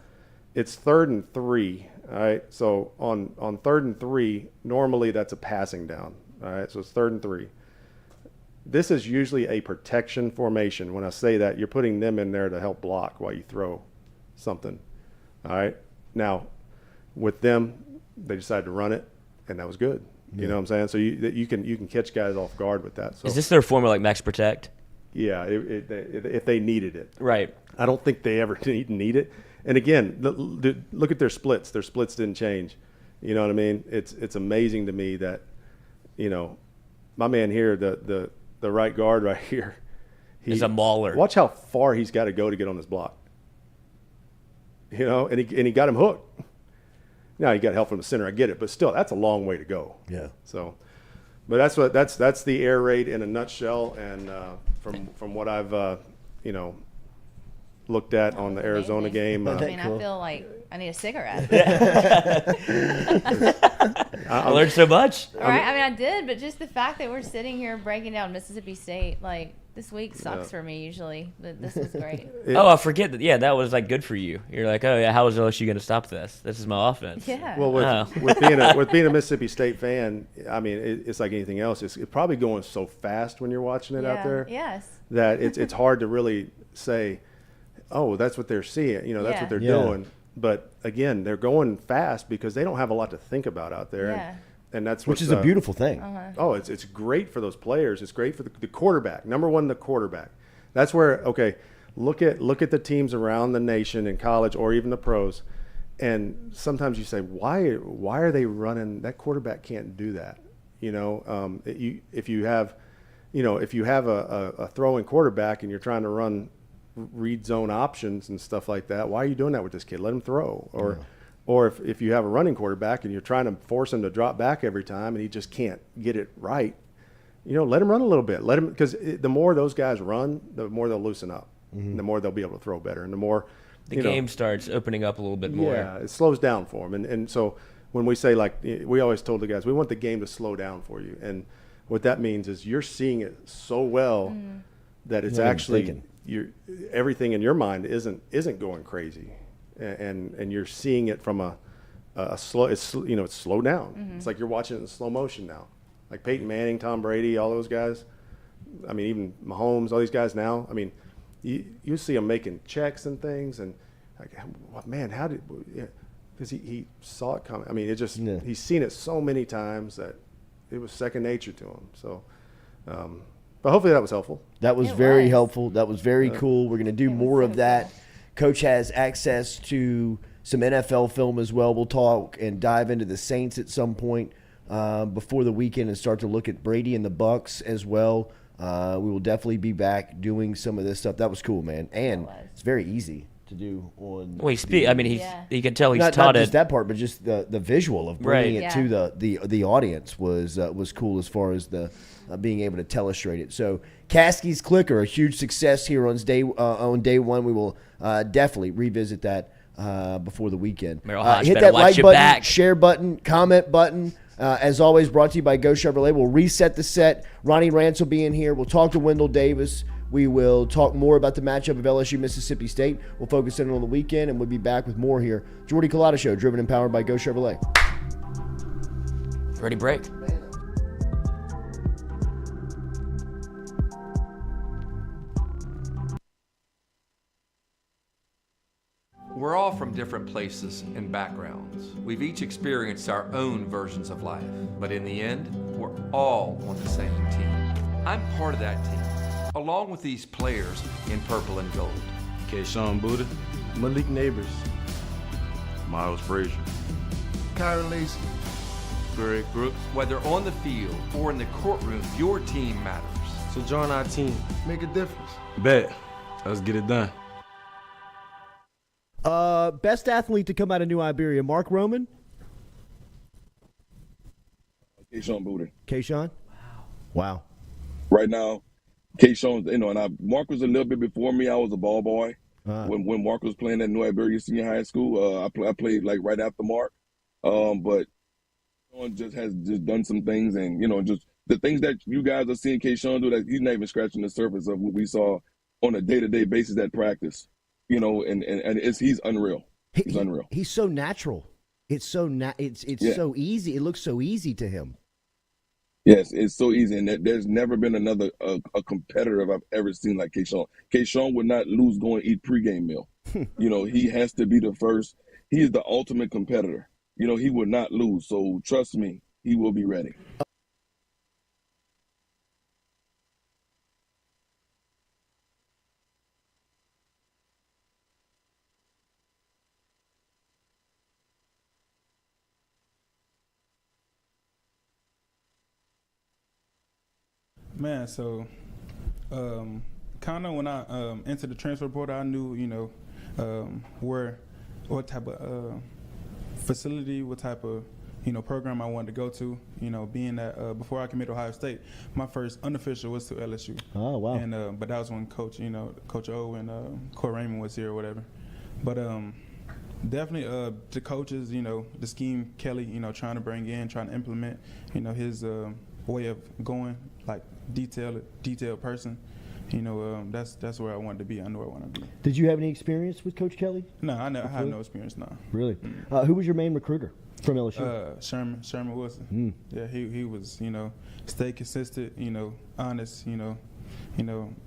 It's 3rd and 3. All right. So on 3rd and 3, normally that's a passing down. All right. So it's 3rd and 3. This is usually a protection formation. When I say that, you're putting them in there to help block while you throw something. All right. Now, with them, they decided to run it, and that was good. Yeah. You know what I'm saying? So you can catch guys off guard with that. So is this their formula, like Max Protect? Yeah, if they needed it. Right. I don't think they ever need it. And again, look at their splits. Their splits didn't change. You know what I mean? It's amazing to me that, my man here, the right guard right here. He's a mauler. Watch how far he's got to go to get on this block. And he got him hooked. Now he got help from the center. I get it, but still, that's a long way to go. Yeah. So, but that's the air raid in a nutshell. And from what I've looked at on the Arizona game, I feel like I need a cigarette. I learned so much. All right, I did, but just the fact that we're sitting here breaking down Mississippi State, like this week sucks for me usually, but this was great. I forget that. Yeah, that was like good for you. You're like, oh yeah, how is LSU going to stop this? This is my offense. Yeah. Well, with being a Mississippi State fan, it's like anything else. It's probably going so fast when you're watching it out there. Yes. That it's hard to really say, oh, that's what they're seeing. That's what they're doing. But again, they're going fast because they don't have a lot to think about out there. Yeah. And that's which is a beautiful thing. Uh-huh. Oh, it's great for those players. It's great for the quarterback. Number one, the quarterback. That's where look at the teams around the nation in college or even the pros, and sometimes you say, why are they running? That quarterback can't do that. If you have a throwing quarterback and you're trying to run read zone options and stuff like that, why are you doing that with this kid? Let him throw. Or if you have a running quarterback and you're trying to force him to drop back every time and he just can't get it right, let him run a little bit. Let him, because the more those guys run, the more they'll loosen up. Mm-hmm. The more they'll be able to throw better, and the more the game starts opening up a little bit more. Yeah, it slows down for them. And so when we say, like, we always told the guys, we want the game to slow down for you. And what that means is you're seeing it so well that it's actually everything in your mind isn't going crazy, and you're seeing it from a slow. It's slowed down. Mm-hmm. It's like you're watching it in slow motion now. Like Peyton Manning, Tom Brady, all those guys. Even Mahomes, all these guys now. you see him making checks and things, and like, man, how did? Because he saw it coming. I mean, he's seen it so many times that it was second nature to him. So, but hopefully that was helpful. That was very helpful. That was very cool. We're going to do more of that. Coach has access to some NFL film as well. We'll talk and dive into the Saints at some point before the weekend and start to look at Brady and the Bucks as well. We will definitely be back doing some of this stuff. That was cool, man. And it's very easy to do on. Well, he can tell he's not taught just it. that part, but just the visual of bringing Right. it to the audience was cool as far as the being able to telestrate it. So Caskey's Clicker, a huge success here on day one. We will definitely revisit that before the weekend. Hit that like button, share button, comment button. As always, brought to you by Go Chevrolet. We'll reset the set. Ronnie Rance will be in here. We'll talk to Wendell Davis. We will talk more about the matchup of LSU Mississippi State. We'll focus in on the weekend, and we'll be back with more here. Jordy Culotta Show, driven and powered by Go Chevrolet. Ready, break. We're all from different places and backgrounds. We've each experienced our own versions of life, but in the end, we're all on the same team. I'm part of that team, along with these players in purple and gold. Kayshawn Buddha, Malik Neighbors, Miles Frazier, Kyron Lacey, Greg Brooks. Whether on the field or in the courtroom, your team matters. So join our team. Make a difference. Bet. Let's get it done. Best athlete to come out of New Iberia, Mark Roman? Kayshawn Buddha. Kayshawn? Wow. Right now, Kayshawn, and Mark was a little bit before me. I was a ball boy when Mark was playing at New Iberia Senior High School. I played like right after Mark, but Kayshawn just has done some things, and just the things that you guys are seeing Kayshawn do, that he's not even scratching the surface of what we saw on a day-to-day basis at practice. And he's unreal. He's unreal. He's so natural. It's so so easy. It looks so easy to him. Yes, it's so easy, and there's never been another a competitor I've ever seen like Kayshawn. Kayshawn would not lose going to eat pregame meal. He has to be the first. He is the ultimate competitor. He would not lose. So trust me, he will be ready. Man, so kind of when I entered the transfer portal, I knew, what type of facility, what type of, program I wanted to go to. Being that before I committed to Ohio State, my first unofficial was to LSU. Oh, wow. And but that was when Coach O and Court Raymond was here or whatever. But definitely the coaches, the scheme Kelly, trying to bring in, trying to implement, his way of going, like detailed person. That's where I wanted to be. I know I want to be. Did you have any experience with Coach Kelly? No, I had no experience. No. Really? Who was your main recruiter from LSU? Sherman Wilson. Yeah, he was stay consistent. Honest.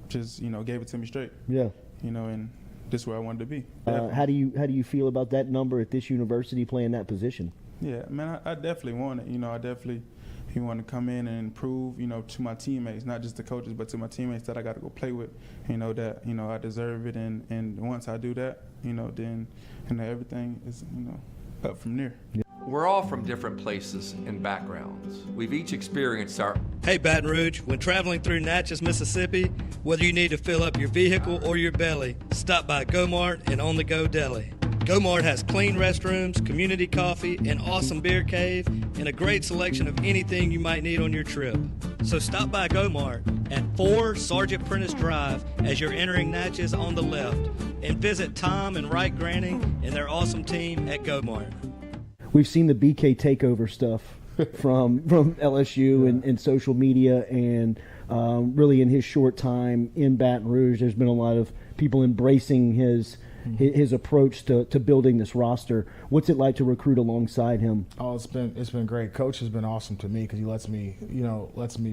Just gave it to me straight. Yeah. And this is where I wanted to be. How do you feel about that number at this university playing that position? Yeah, man, I definitely want it. I definitely. He wanted to come in and prove, to my teammates, not just the coaches, but to my teammates that I got to go play with, that, I deserve it. And once I do that, then, everything is, up from there. Yeah. We're all from different places and backgrounds. We've each experienced our... Hey, Baton Rouge, when traveling through Natchez, Mississippi, whether you need to fill up your vehicle or your belly, stop by Go-Mart and On The Go Deli. Go-Mart has clean restrooms, community coffee, an awesome beer cave, and a great selection of anything you might need on your trip. So stop by Go-Mart at 4 Sergeant Prentice Drive as you're entering Natchez on the left, and visit Tom and Wright Granning and their awesome team at Go-Mart. We've seen the BK takeover stuff from LSU and social media, and really in his short time in Baton Rouge, there's been a lot of people embracing his approach to building this roster. What's it like to recruit alongside him? Oh, it's been great. Coach has been awesome to me because he lets me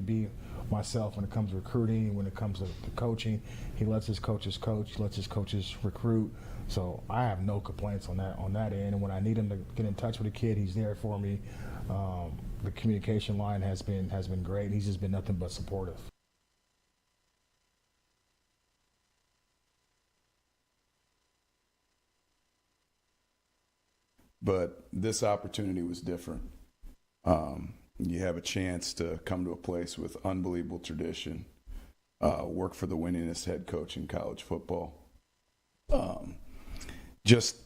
be myself when it comes to recruiting, when it comes to coaching. He lets his coaches coach, he lets his coaches recruit. So I have no complaints on that end. And when I need him to get in touch with a kid, he's there for me. The communication line has been great. He's just been nothing but supportive. But this opportunity was different. You have a chance to come to a place with unbelievable tradition, work for the winningest head coach in college football. Just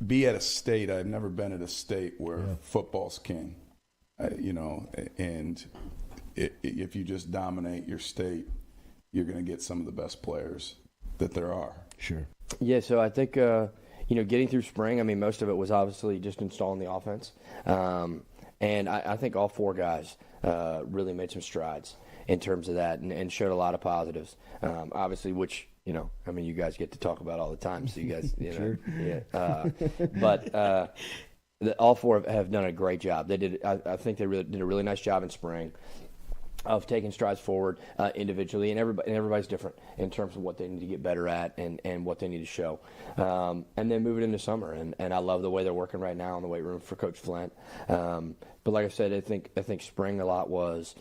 be at a state. I've never been at a state where football's king, and if you just dominate your state, you're going to get some of the best players that there are. Sure. Yeah, so I think, getting through spring, I mean, most of it was obviously just installing the offense. And I think all four guys really made some strides in terms of that and showed a lot of positives. Obviously, which, you guys get to talk about all the time. So you guys, Sure. But all four have done a great job. They did. I think they did a really nice job in spring of taking strides forward individually, and everybody's different in terms of what they need to get better at and what they need to show. And then move it into summer, and I love the way they're working right now in the weight room for Coach Flint. But like I said, I think spring a lot was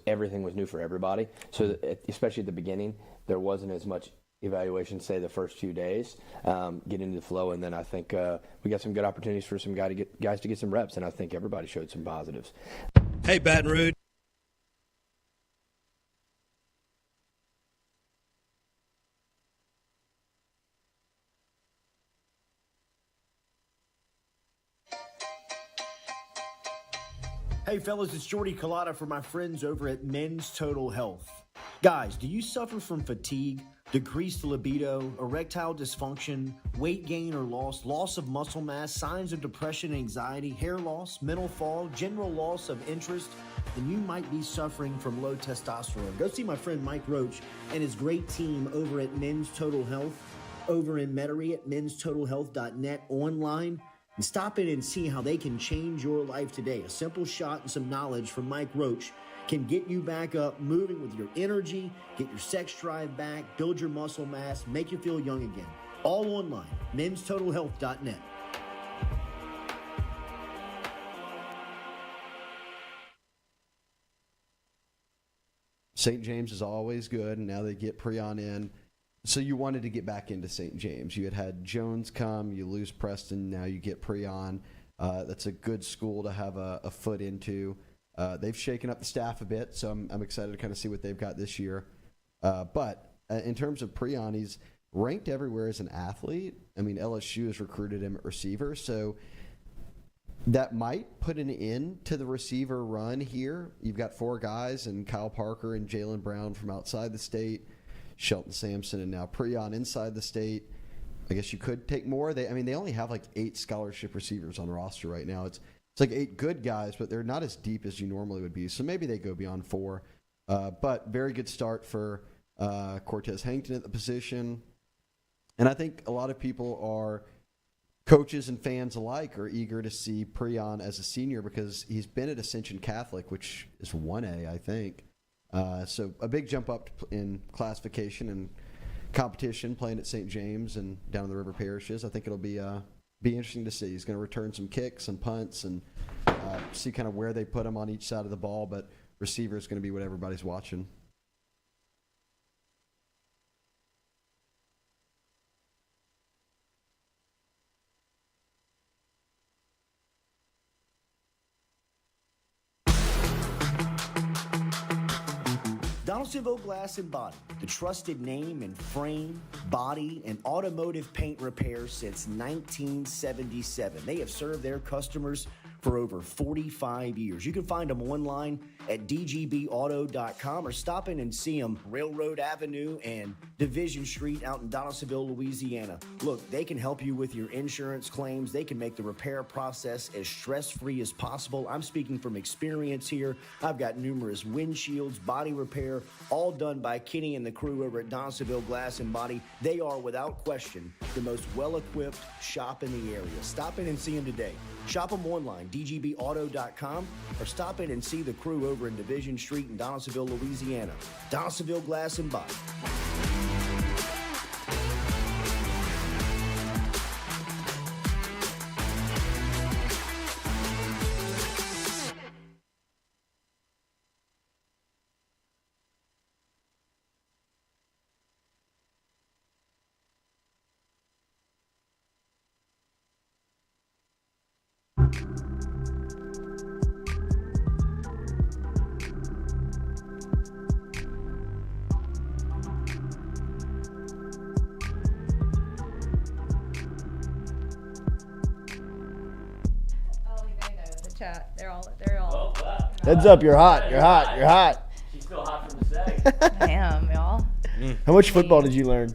everything was new for everybody. So especially at the beginning, there wasn't as much evaluation, say the first few days, get into the flow, and then I think we got some good opportunities for some guys to get some reps, and I think everybody showed some positives. Hey, Baton Rouge. Hey fellas, it's Jordy Culotta for my friends over at Men's Total Health. Guys, do you suffer from fatigue, decreased libido, erectile dysfunction, weight gain or loss of muscle mass, signs of depression, anxiety, hair loss, mental fog, general loss of interest? Then you might be suffering from low testosterone. Go see my friend Mike Roach and his great team over at Men's Total Health over in Metairie at menstotalhealth.net online. And stop in and see how they can change your life today. A simple shot and some knowledge from Mike Roach can get you back up, moving with your energy, get your sex drive back, build your muscle mass, make you feel young again. All online, menstotalhealth.net. St. James is always good, and now they get Prion in. So you wanted to get back into St. James. You had Jones come, you lose Preston, now you get Prion. That's a good school to have a foot into. They've shaken up the staff a bit, so I'm excited to kind of see what they've got this year. But in terms of Prion, he's ranked everywhere as an athlete. I mean, LSU has recruited him at receiver, so that might put an end to the receiver run here. You've got four guys, and Kyle Parker and Jalen Brown from outside the state, Shelton Sampson, and now Prion inside the state. I guess you could take more. They only have like 8 scholarship receivers on the roster right now. It's like 8 good guys, but they're not as deep as you normally would be. So maybe they go beyond 4. But very good start for Cortez Hankton at the position. And I think a lot of people are, coaches and fans alike, are eager to see Prion as a senior because he's been at Ascension Catholic, which is 1A, I think. So a big jump up in classification and competition, playing at St. James and down in the River Parishes. I think it'll be interesting to see. He's going to return some kicks and punts and see kind of where they put him on each side of the ball, but receiver is going to be what everybody's watching. Donaldsonville Glass and Body, the trusted name in frame, body, and automotive paint repair since 1977. They have served their customers for over 45 years. You can find them online at dgbauto.com or stop in and see them Railroad Avenue and Division Street out in Donaldsonville, Louisiana. Look, they can help you with your insurance claims. They can make the repair process as stress-free as possible. I'm speaking from experience here. I've got numerous windshields, body repair, all done by Kenny and the crew over at Donaldsonville Glass and Body. They are, without question, the most well-equipped shop in the area. Stop in and see them today. Shop them online, at dgbauto.com or stop in and see the crew over in Division Street in Donaldsonville, Louisiana. Donaldsonville Glass and Body. Chat. They're all. Heads up, you're hot. You're hot. You're hot. She's still hot from the sag. Damn, y'all. How much football did you learn?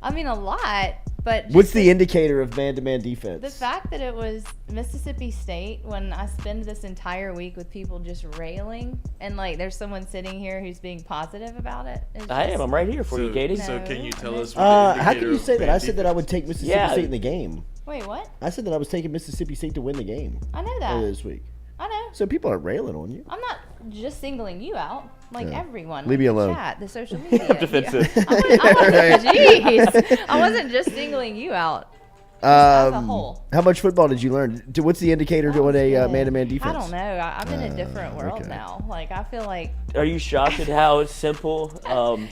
I mean, a lot, but What's the indicator of man-to-man defense? the fact that it was Mississippi State when I spend this entire week with people just railing, and like there's someone sitting here who's being positive about it. I am. I'm right here for you, Katie. So can you tell us? What How can you say that? I said that I would take Mississippi State in the game. Wait, what? I said that I was taking Mississippi State to win the game. I know that. Earlier this week. I know. So people are railing on you. I'm not just singling you out. Like Yeah. everyone. Leave me the alone. Chat, the social media. Defensive. Jeez. I wasn't just singling you out. As a whole. How much football did you learn? What's the indicator to a man-to-man defense? I don't know. I'm in a different world now. Like I feel like. Are you shocked at how simple?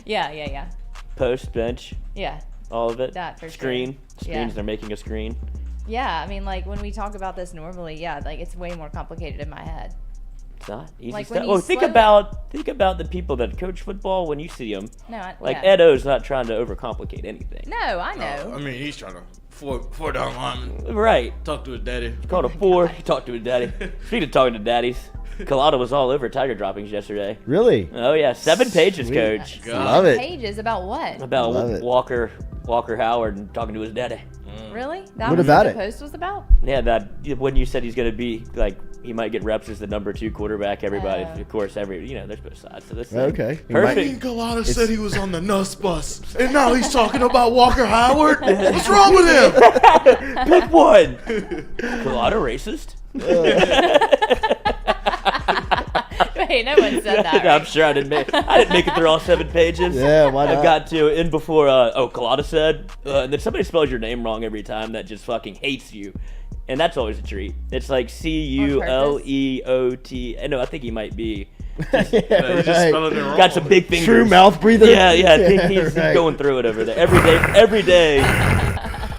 Yeah. Post, bench. Yeah. All of it. That for screen. sure. Screens. Yeah. They're making a screen. Yeah, I mean, like when we talk about this normally, yeah, like it's way more complicated in my head. It's not easy Like, stuff. when you Think slow- about the people that coach football when you see them. No, like yeah. Ed O's not trying to overcomplicate anything. No, I know. I mean, he's trying to four down lineman. Right. Talk to his daddy. He called a 4. He talked to his daddy. Speaking of talking to daddies, Culotta was all over Tiger droppings yesterday. Really? Oh yeah, 7 pages, Sweet. coach. Love it. Pages about what? About Love it. Walker Howard and talking to his daddy. Really? That What was about what it? the post was about? Yeah, that when you said he's gonna be like he might get reps as the number 2 quarterback. Everybody, of course, there's both sides to this thing. Okay. Perfect. Culotta said he was on the NUS bus, and now he's talking about Walker Howard. What's wrong with him? Pick one. Culotta racist. Wait, no one said that. Right? I'm sure I didn't make it through all 7 pages. Yeah, why not? I got to in before. Culotta said, and then somebody spells your name wrong every time. That just fucking hates you, and that's always a treat. It's like Culeot. No, I think he might be. He's just spelling it wrong. Got some big fingers. True mouth breather. Yeah. I think he's Right. going through it over there every day.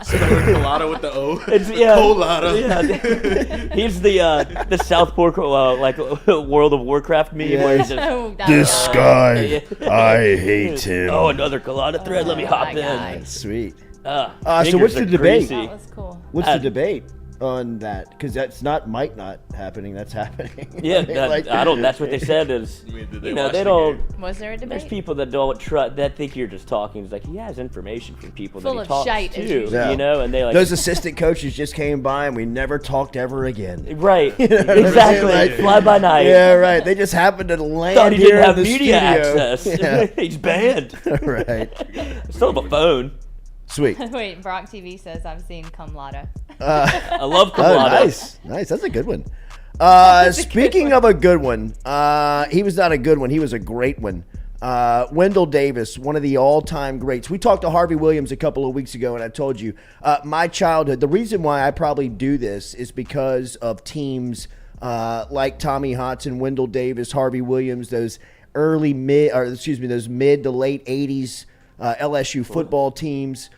Spelling Culotta with the O. Colada. Yeah, he's the South Park like World of Warcraft meme where he's just This guy, I hate him. Oh, another Culotta thread. Let me hop in. Sweet. So what's the debate? That was cool. What's the debate on that? Because that's might not happening. That's happening. Yeah, I mean, like- I don't. That's what they said is. Did they You know, watch they the don't. game? Was there a There's debate? people that don't that think you're just talking. It's like he has information from people Full that he of talks shite, as to. usual. Yeah. You know, and they like Those assistant coaches just came by and we never talked ever again. right. You know what I'm Exactly. saying? Like- Fly by night. Yeah, right. They just happened to land Thought he here didn't in have the media studio. access. Yeah. He's banned. Right. Still have a phone. Sweet. Wait, Brock TV says I've seen Cum Laude. I love Oh, Culotta. nice. That's a good one. Speaking of a good one, he was not a good one. He was a great one. Wendell Davis, one of the all-time greats. We talked to Harvey Williams a couple of weeks ago, and I told you my childhood. The reason why I probably do this is because of teams like Tommy Hodson, Wendell Davis, Harvey Williams, those mid to late '80s LSU football teams.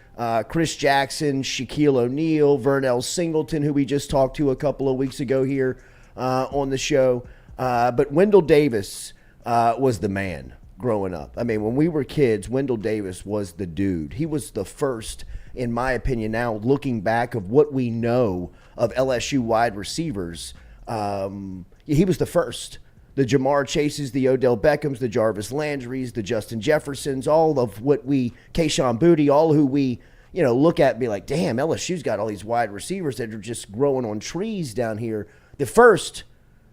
Chris Jackson, Shaquille O'Neal, Vernell Singleton, who we just talked to a couple of weeks ago here on the show. But Wendell Davis was the man growing up. I mean, when we were kids, Wendell Davis was the dude. He was the first, in my opinion now, looking back of what we know of LSU wide receivers. He was the first. The Jamar Chases, the Odell Beckhams, the Jarvis Landrys, the Justin Jeffersons, all of what Kayshon Boutte, all who we, look at and be like, damn, LSU's got all these wide receivers that are just growing on trees down here. The first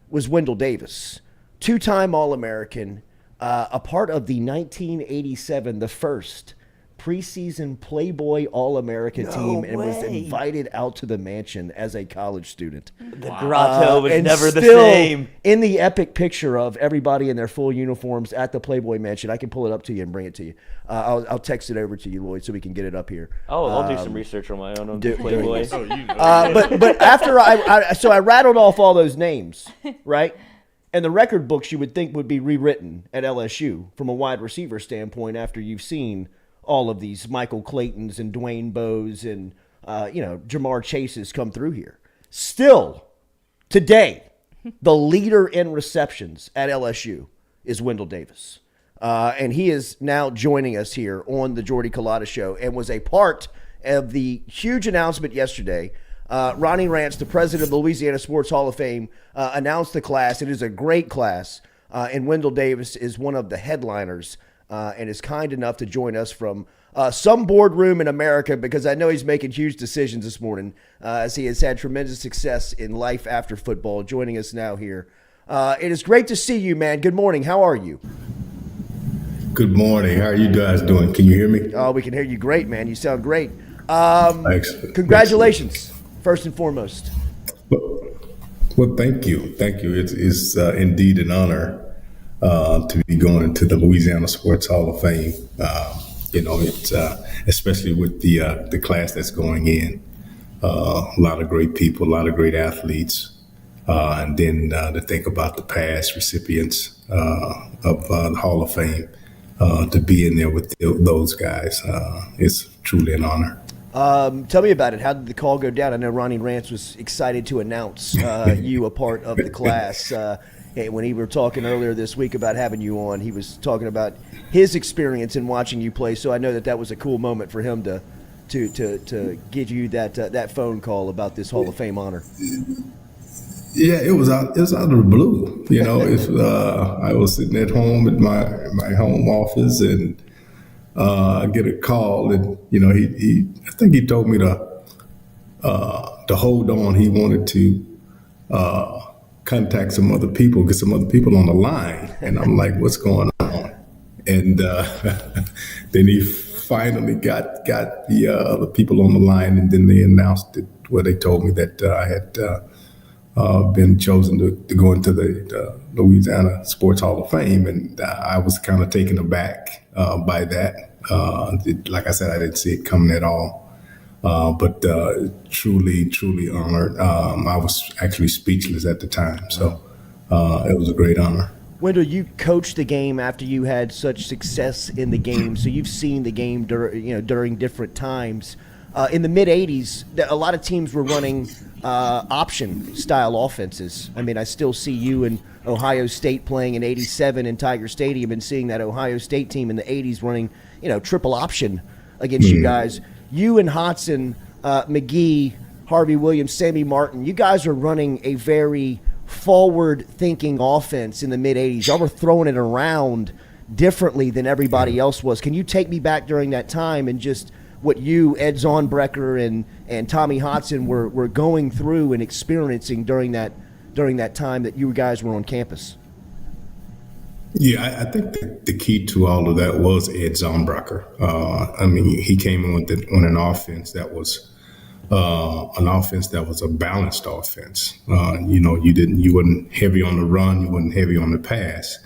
was Wendell Davis, 2-time All-American, a part of the 1987, the first preseason Playboy All-America team and was way. invited out to the mansion as a college student. The grotto was and never the still same. In the epic picture of everybody in their full uniforms at the Playboy mansion, I can pull it up to you and bring it to you. I'll text it over to you, Lloyd, so we can get it up here. Oh, I'll do some research on my own on do- Playboy. But after I rattled off all those names, right? And the record books you would think would be rewritten at LSU from a wide receiver standpoint after you've seen all of these Michael Claytons and Dwayne Bowes and Jamar Chases come through here. Still, today, the leader in receptions at LSU is Wendell Davis. And he is now joining us here on the Jordy Culotta Show and was a part of the huge announcement yesterday. Ronnie Rance, the president of the Louisiana Sports Hall of Fame, announced the class. It is a great class, and Wendell Davis is one of the headliners and is kind enough to join us from some boardroom in America, because I know he's making huge decisions this morning as he has had tremendous success in life after football, joining us now here. It is great to see you, man. Good morning. How are you? Good morning. How are you guys doing? Can you hear me? Oh, we can hear you great, man. You sound great. Excellent. Congratulations, first and foremost. Well, thank you. Thank you. It's indeed an honor to be going into the Louisiana Sports Hall of Fame. It's especially with the class that's going in. A lot of great people, a lot of great athletes. And then to think about the past recipients of the Hall of Fame, to be in there with those guys, it's truly an honor. Tell me about it. How did the call go down? I know Ronnie Rance was excited to announce you a part of the class. When he were talking earlier this week about having you on, he was talking about his experience in watching you play. So I know that was a cool moment for him to give you that phone call about this Hall of Fame honor. Yeah, it was out of the blue. I was sitting at home at my home office, and I get a call, and I think he told me to hold on. He wanted to contact some other people, get some other people on the line, and I'm like, what's going on? And then he finally got the other people on the line, and then they announced it. Where they told me that I had been chosen to go into the Louisiana Sports Hall of Fame, and I was kind of taken aback by that. Like I said, I didn't see it coming at all, but truly honored. I was actually speechless at the time, so it was a great honor. Wendell, you coached the game after you had such success in the game, so you've seen the game during different times. In the mid-'80s, a lot of teams were running option-style offenses. I mean, I still see you and Ohio State playing in '87 in Tiger Stadium and seeing that Ohio State team in the '80s running, triple option against you guys. You and Hodson, McGee, Harvey Williams, Sammy Martin, you guys are running a very forward-thinking offense in the mid-'80s. Y'all were throwing it around differently than everybody else was. Can you take me back during that time and just what you, Ed Zornbrecher, and Tommy Hodson were going through and experiencing during that time that you guys were on campus? Yeah, I think the key to all of that was Ed Zornbrecher. He came on an offense that was a balanced offense. You wasn't heavy on the run, you wasn't heavy on the pass.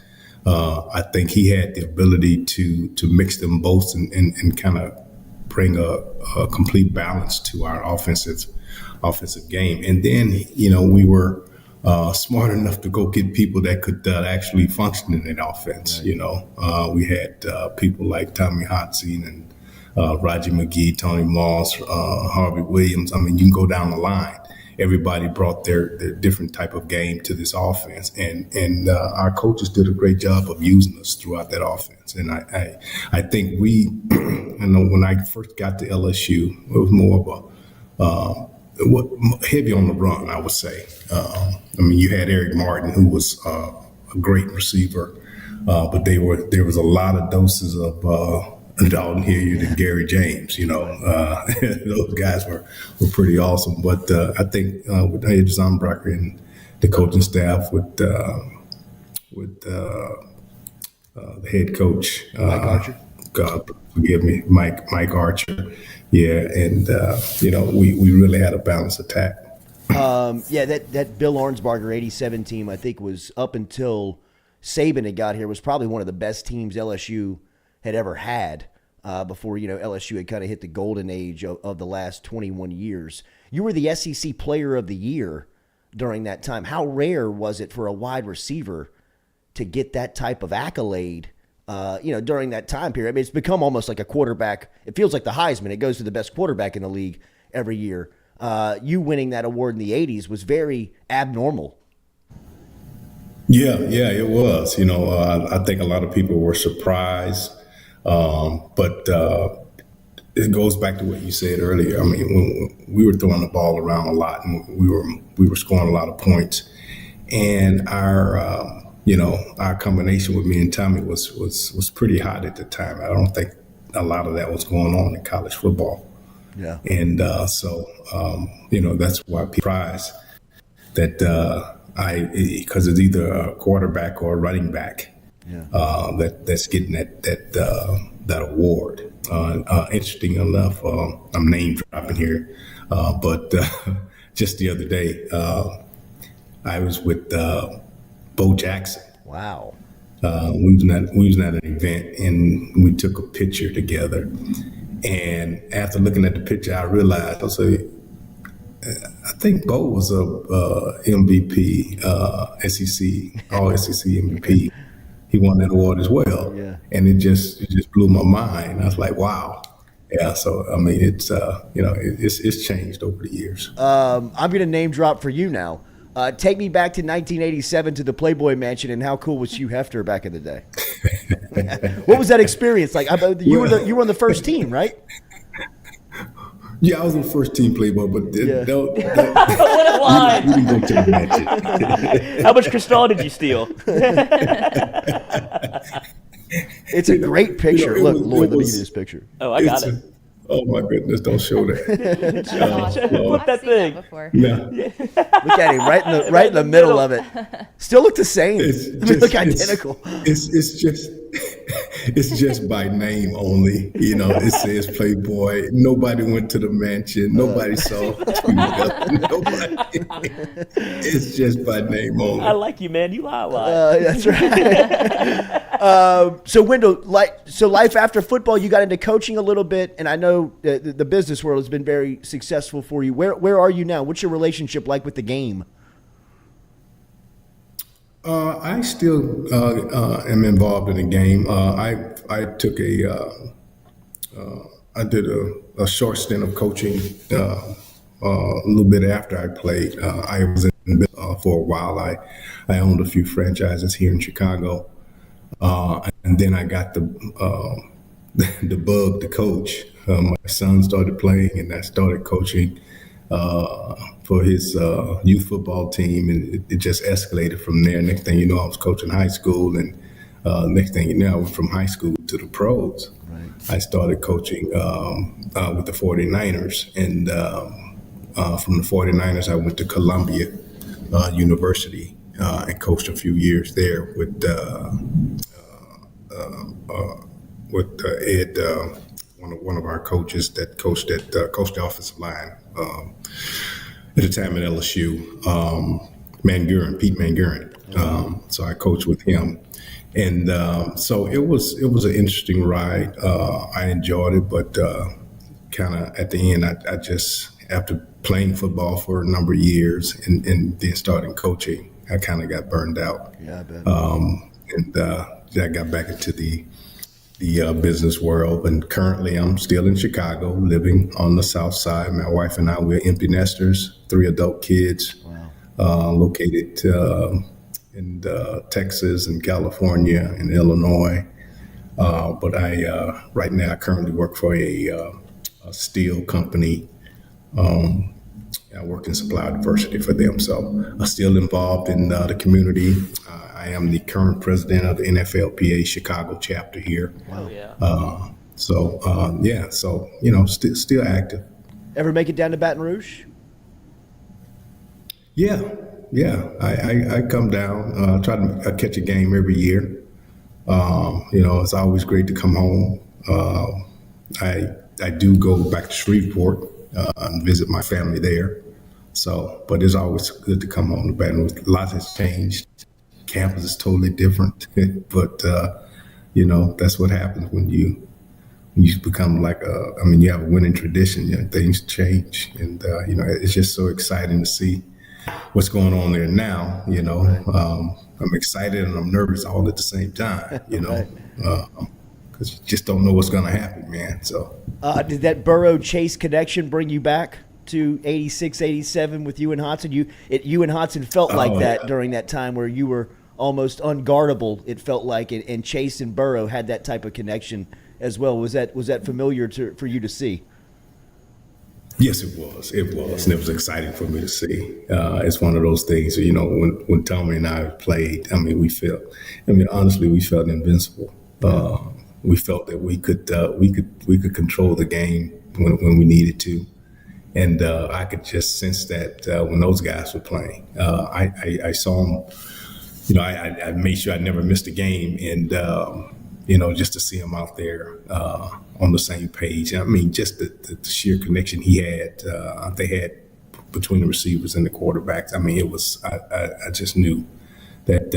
I think he had the ability to mix them both and kind of bring a complete balance to our offensive game. And then, we were smart enough to go get people that could actually function in that offense. Right. We had people like Tommy Hodson and Roger McGee, Tony Moss, Harvey Williams. You can go down the line. Everybody brought their different type of game to this offense, and our coaches did a great job of using us throughout that offense. And I think we, when I first got to LSU, it was more of a heavy on the run, I would say. You had Eric Martin, who was a great receiver, but there was a lot of doses of Dalton Hilliard and Gary James. Those guys were pretty awesome. But I think with Ed Zornbrecher and the coaching staff, with the head coach God forgive me, Mike Archer. Yeah, and we really had a balanced attack. That Bill Arnsbarger 87 team, I think, was up until Saban had got here, was probably one of the best teams LSU had ever had before, LSU had kind of hit the golden age of the last 21 years. You were the SEC Player of the Year during that time. How rare was it for a wide receiver to get that type of accolade, during that time period? I mean, it's become almost like a quarterback. It feels like the Heisman. It goes to the best quarterback in the league every year. You winning that award in the 80s was very abnormal. Yeah, it was. I think a lot of people were surprised, but it goes back to what you said earlier. I mean, when we were throwing the ball around a lot, and we were scoring a lot of points, and our combination with me and Tommy was pretty hot at the time. I don't think a lot of that was going on in college football. Yeah. And that's why people are surprised that because it's either a quarterback or a running back that's getting that award. Interesting enough, I'm name dropping here, but just the other day, I was with Bo Jackson. Wow. We was at an event and we took a picture together. And after looking at the picture, I realized, I think Bo was a MVP, SEC, all SEC MVP. He won that award as well. Yeah. And it just blew my mind. I was like, wow. Yeah. So, I mean, it's, it's changed over the years. I'm going to name drop for you now. Take me back to 1987 to the Playboy Mansion, and how cool was Hugh Hefner back in the day? What was that experience like? You were on the first team, right? Yeah, I was on the first team Playboy, but What a lie! We didn't go to the mansion. How much Cristal did you steal? It's a great picture. Look, Lloyd, let me give you this picture. Oh, I got it. Oh my goodness! Don't show that. Flip that thing. Look at him right in the middle of it. Still look the same. Look identical. It's just by name only. It says Playboy. Nobody went to the mansion. Nobody saw. Nobody. It's just by name only. I like you, man. You lie a lot. That's right. So Wendell, life after football, you got into coaching a little bit, and I know the business world has been very successful for you. Where are you now? What's your relationship like with the game? I still am involved in the game. I took I did a short stint of coaching a little bit after I played. I was in for a while. I owned a few franchises here in Chicago, and then I got the bug to coach. My son started playing, and I started coaching for his youth football team, and it just escalated from there. Next thing you know, I was coaching high school, and next thing you know, I went from high school to the pros. Right. I started coaching with the 49ers, and from the 49ers, I went to Columbia University and coached a few years there with Ed, one of our coaches that coached the offensive line at the time at LSU, Pete Mangurin. So I coached with him, and so it was an interesting ride. I enjoyed it, but kind of at the end, I just, after playing football for a number of years and then starting coaching, I kind of got burned out. Yeah, I bet. And I got back into the business world, and currently I'm still in Chicago, living on the South Side. My wife and I, we're empty nesters, 3 adult kids. Wow. Located in Texas and California and Illinois. But right now I currently work for a steel company. I work in supply diversity for them, so I'm still involved in the community. I am the current president of the NFLPA Chicago chapter here. Wow. Yeah. So still active. Ever make it down to Baton Rouge? Yeah. I come down, try to catch a game every year. It's always great to come home I do go back to Shreveport and visit my family there. So, but it's always good to come home to Baton Rouge. A lot has changed. Campus is totally different, but that's what happens when you become like you have a winning tradition. Things change, and it's just so exciting to see what's going on there now. I'm excited and I'm nervous all at the same time. Because you just don't know what's going to happen, man. So, did that Burrow-Chase connection bring you back to 86, 87 with you and Hodson? You and Hodson felt like that during that time where you were almost unguardable. It felt like, and Chase and Burrow had that type of connection as well. Was that familiar for you to see? Yes, it was. It was, and it was exciting for me to see. It's one of those things, when Tommy and I played. Honestly, we felt invincible. We felt that we could control the game when we needed to, and I could just sense that when those guys were playing. I saw them. I made sure I never missed a game, and just to see him out there on the same page. Just the sheer connection he had, they had between the receivers and the quarterbacks. It was. I just knew that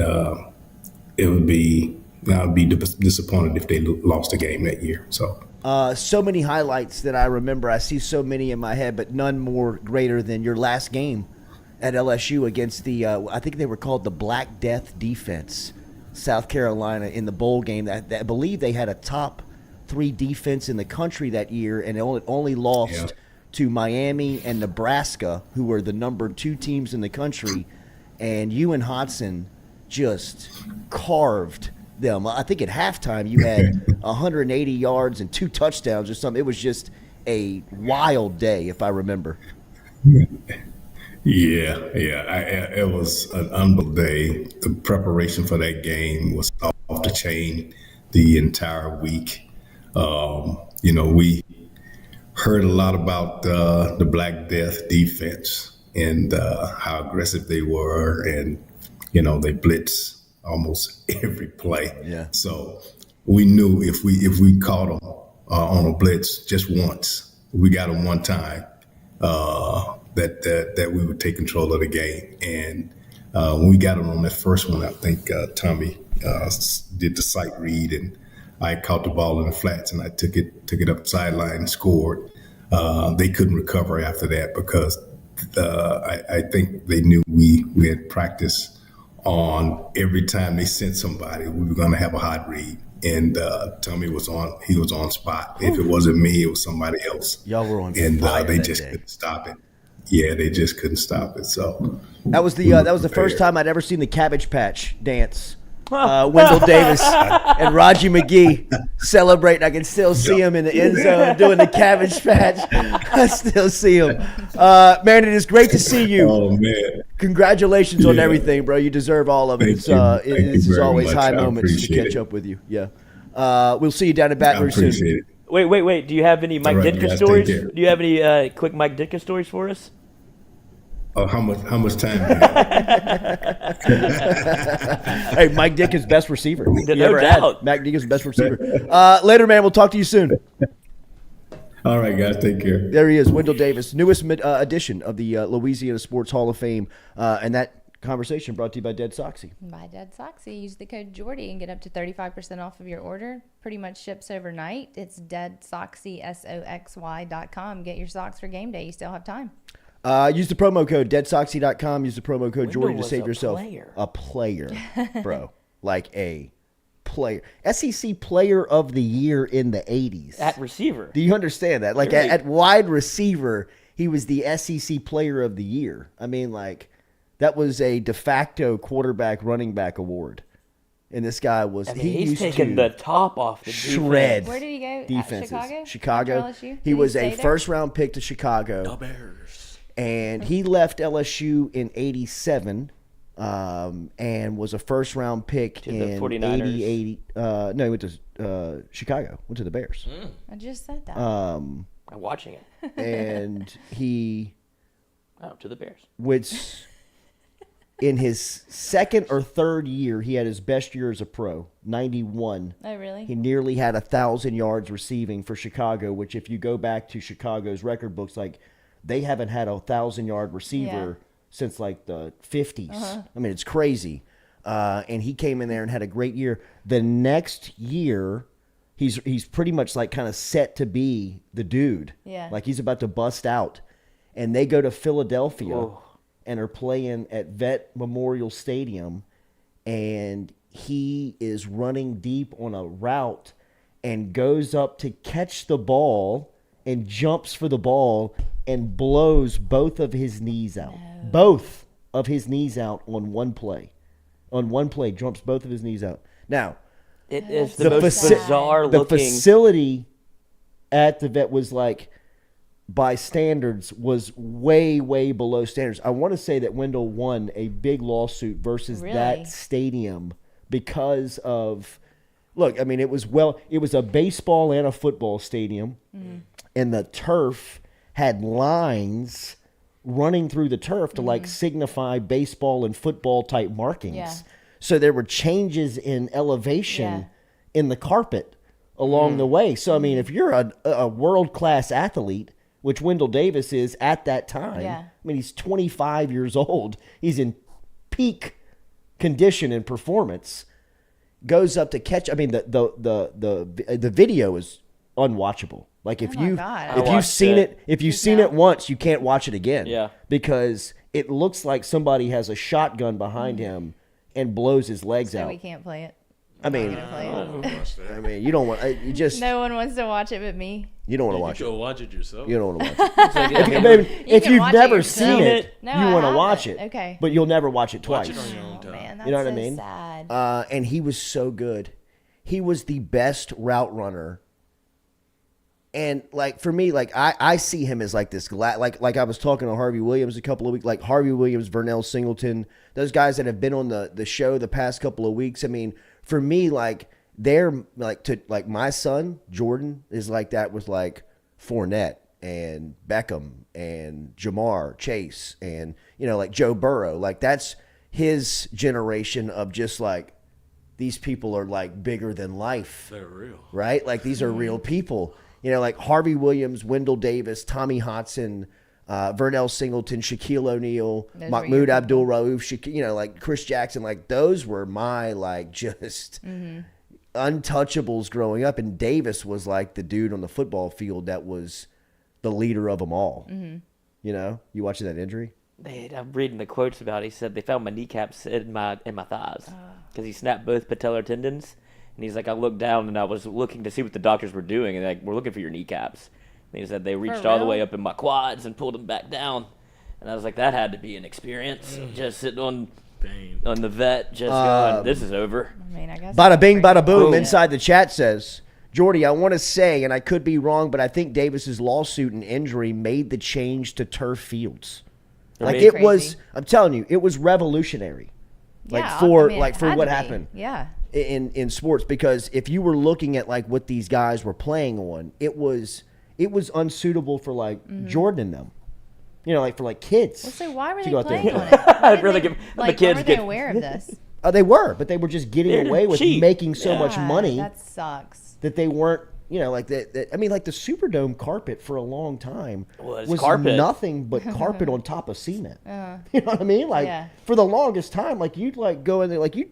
it would be. I'd be disappointed if they lost a game that year. So many highlights that I remember. I see so many in my head, but none more greater than your last game at LSU against the I think they were called the Black Death defense, South Carolina, in the bowl game. That I believe they had a top 3 defense in the country that year, and only lost to Miami and Nebraska, who were the number 2 teams in the country. And you and Hodson just carved them. I think at halftime you had 180 yards and 2 touchdowns or something. It was just a wild day, if I remember. Yeah. It was an unbelievable day. The preparation for that game was off the chain the entire week. We heard a lot about the Black Death defense and how aggressive they were, and they blitz almost every play. Yeah. So we knew if we caught them on a blitz just once, we got them one time, that we would take control of the game. And when we got them on that first one, I think Tommy did the sight read, and I caught the ball in the flats, and I took it up the sideline and scored. They couldn't recover after that because I think they knew we had practiced on every time they sent somebody, we were going to have a hot read. And Tommy was on spot. If it wasn't me, it was somebody else. Y'all were on and fire they that just day. couldn't stop it. Yeah, they just couldn't stop it. So that was the first time I'd ever seen the Cabbage Patch dance. Wendell Davis and Raji McGee celebrating. I can still see him in the end zone doing the Cabbage Patch. I still see him. Man, it is great to see you. Oh, man. Congratulations on everything, bro. You deserve all of it. Thank you It's very always much. high I moments to appreciate catch it. up with you. Yeah. We'll see you down in Baton Rouge soon. appreciate it. Wait. Do you have any Mike All right, Ditka guys, stories? take care. Do you have any quick Mike Ditka stories for us? Oh, how much time do you have? Hey, Mike Ditka's best receiver. No You ever had doubt. Mike Ditka's best receiver. Later, man. We'll talk to you soon. All right, guys, take care. There he is, Wendell Davis, newest addition of the Louisiana Sports Hall of Fame, and that conversation brought to you by Dead Soxy. By Dead Soxy. Use the code Jordy and get up to 35% off of your order. Pretty much ships overnight. It's deadsoxy.com. Get your socks for game day. You still have time. Use the promo code deadsoxy.com. Use the promo code Wendell Jordy to was save a yourself player. a player, bro. Like a player. SEC Player of the Year in the 80s. At receiver. Do you understand that? Like Really? at wide receiver, he was the SEC Player of the Year. I mean, like that was a de facto quarterback running back award. And this guy was he's used taking to the top off the shred Where did he go? defenses. Chicago? After LSU? He Did was he a stay there? first round pick to Chicago. The Bears. And he left LSU in 87 and was a first round pick To the in 49ers. 80. No, he went to Chicago, went to the Bears. I just said that. I'm watching it. And he to the Bears. which in his second or third year, he had his best year as a pro, 91. Oh, really? He nearly had 1,000 yards receiving for Chicago, which if you go back to Chicago's record books, like they haven't had a 1,000-yard receiver since like the 50s. I mean, it's crazy. And he came in there and had a great year. The next year, he's pretty much like kind of set to be the dude. Yeah. Like he's about to bust out. And they go to Philadelphia and are playing at Vet Memorial Stadium, and he is running deep on a route and goes up to catch the ball and jumps for the ball and blows both of his knees out. No. Both of his knees out on one play. On one play, jumps both of his knees out. Now, it is the most bizarre the looking. facility at the Vet was like, by standards, was way, way below standards. I want to say that Wendell won a big lawsuit versus that stadium because of, look, I mean, it was a baseball and a football stadium, and the turf had lines running through the turf to like signify baseball and football type markings. Yeah. So there were changes in elevation in the carpet along the way. So, I mean, if you're a world-class athlete, which Wendell Davis is at that time. Yeah. I mean, he's 25 years old. He's in peak condition and performance. Goes up to catch. I mean, the video is unwatchable. Like if you've seen it once, you can't watch it again. Yeah. Because it looks like somebody has a shotgun behind him and blows his legs out. We can't play it. I mean, you don't want. You just. No one wants to watch it but me. You don't want to watch it. Go watch it yourself. You don't want to watch it. If you've never seen it, no, you want to haven't. watch it. Okay. But you'll never watch it twice. Watch it on your own time. Man, that's you know what so I mean? sad. And he was so good. He was the best route runner. And like for me, like I see him as like this, like I was talking to Harvey Williams a couple of weeks, like Harvey Williams, Vernell Singleton, those guys that have been on the show the past couple of weeks. I mean, for me, like they're like my son Jordan is like that with like Fournette and Beckham and Jamar Chase and like Joe Burrow. Like that's his generation of just like these people are like bigger than life. They're real, right? Like these are real people. Like Harvey Williams, Wendell Davis, Tommy Hodson, Vernell Singleton, Shaquille O'Neal, Mahmoud Abdul-Rauf, like Chris Jackson. Like those were my like just untouchables growing up. And Davis was like the dude on the football field that was the leader of them all. You watching that injury? I'm reading the quotes about it. He said they found my kneecaps in my thighs because he snapped both patellar tendons. And he's like, I looked down and I was looking to see what the doctors were doing, and like, we're looking for your kneecaps. And he said they reached all the way up in my quads and pulled them back down. And I was like, that had to be an experience. Just sitting on the vet, just going, this is over. I mean, I guess bada bing, bada boom. Inside the chat says, Jordy, I want to say, and I could be wrong, but I think Davis's lawsuit and injury made the change to turf fields. Like it was, I'm telling you, it was revolutionary. Like for what happened. Yeah. In sports, because if you were looking at like what these guys were playing on, it was unsuitable for like Jordan and them, like for like kids. Well, so why were they playing on it? I'd really give the kids. Why were they aware of this? They were, but they were just getting away with making so much money. That sucks. That they weren't, like that. I mean, like the Superdome carpet for a long time was nothing but carpet on top of cement. You know what I mean? Like for the longest time, like you'd like go in there, like you'd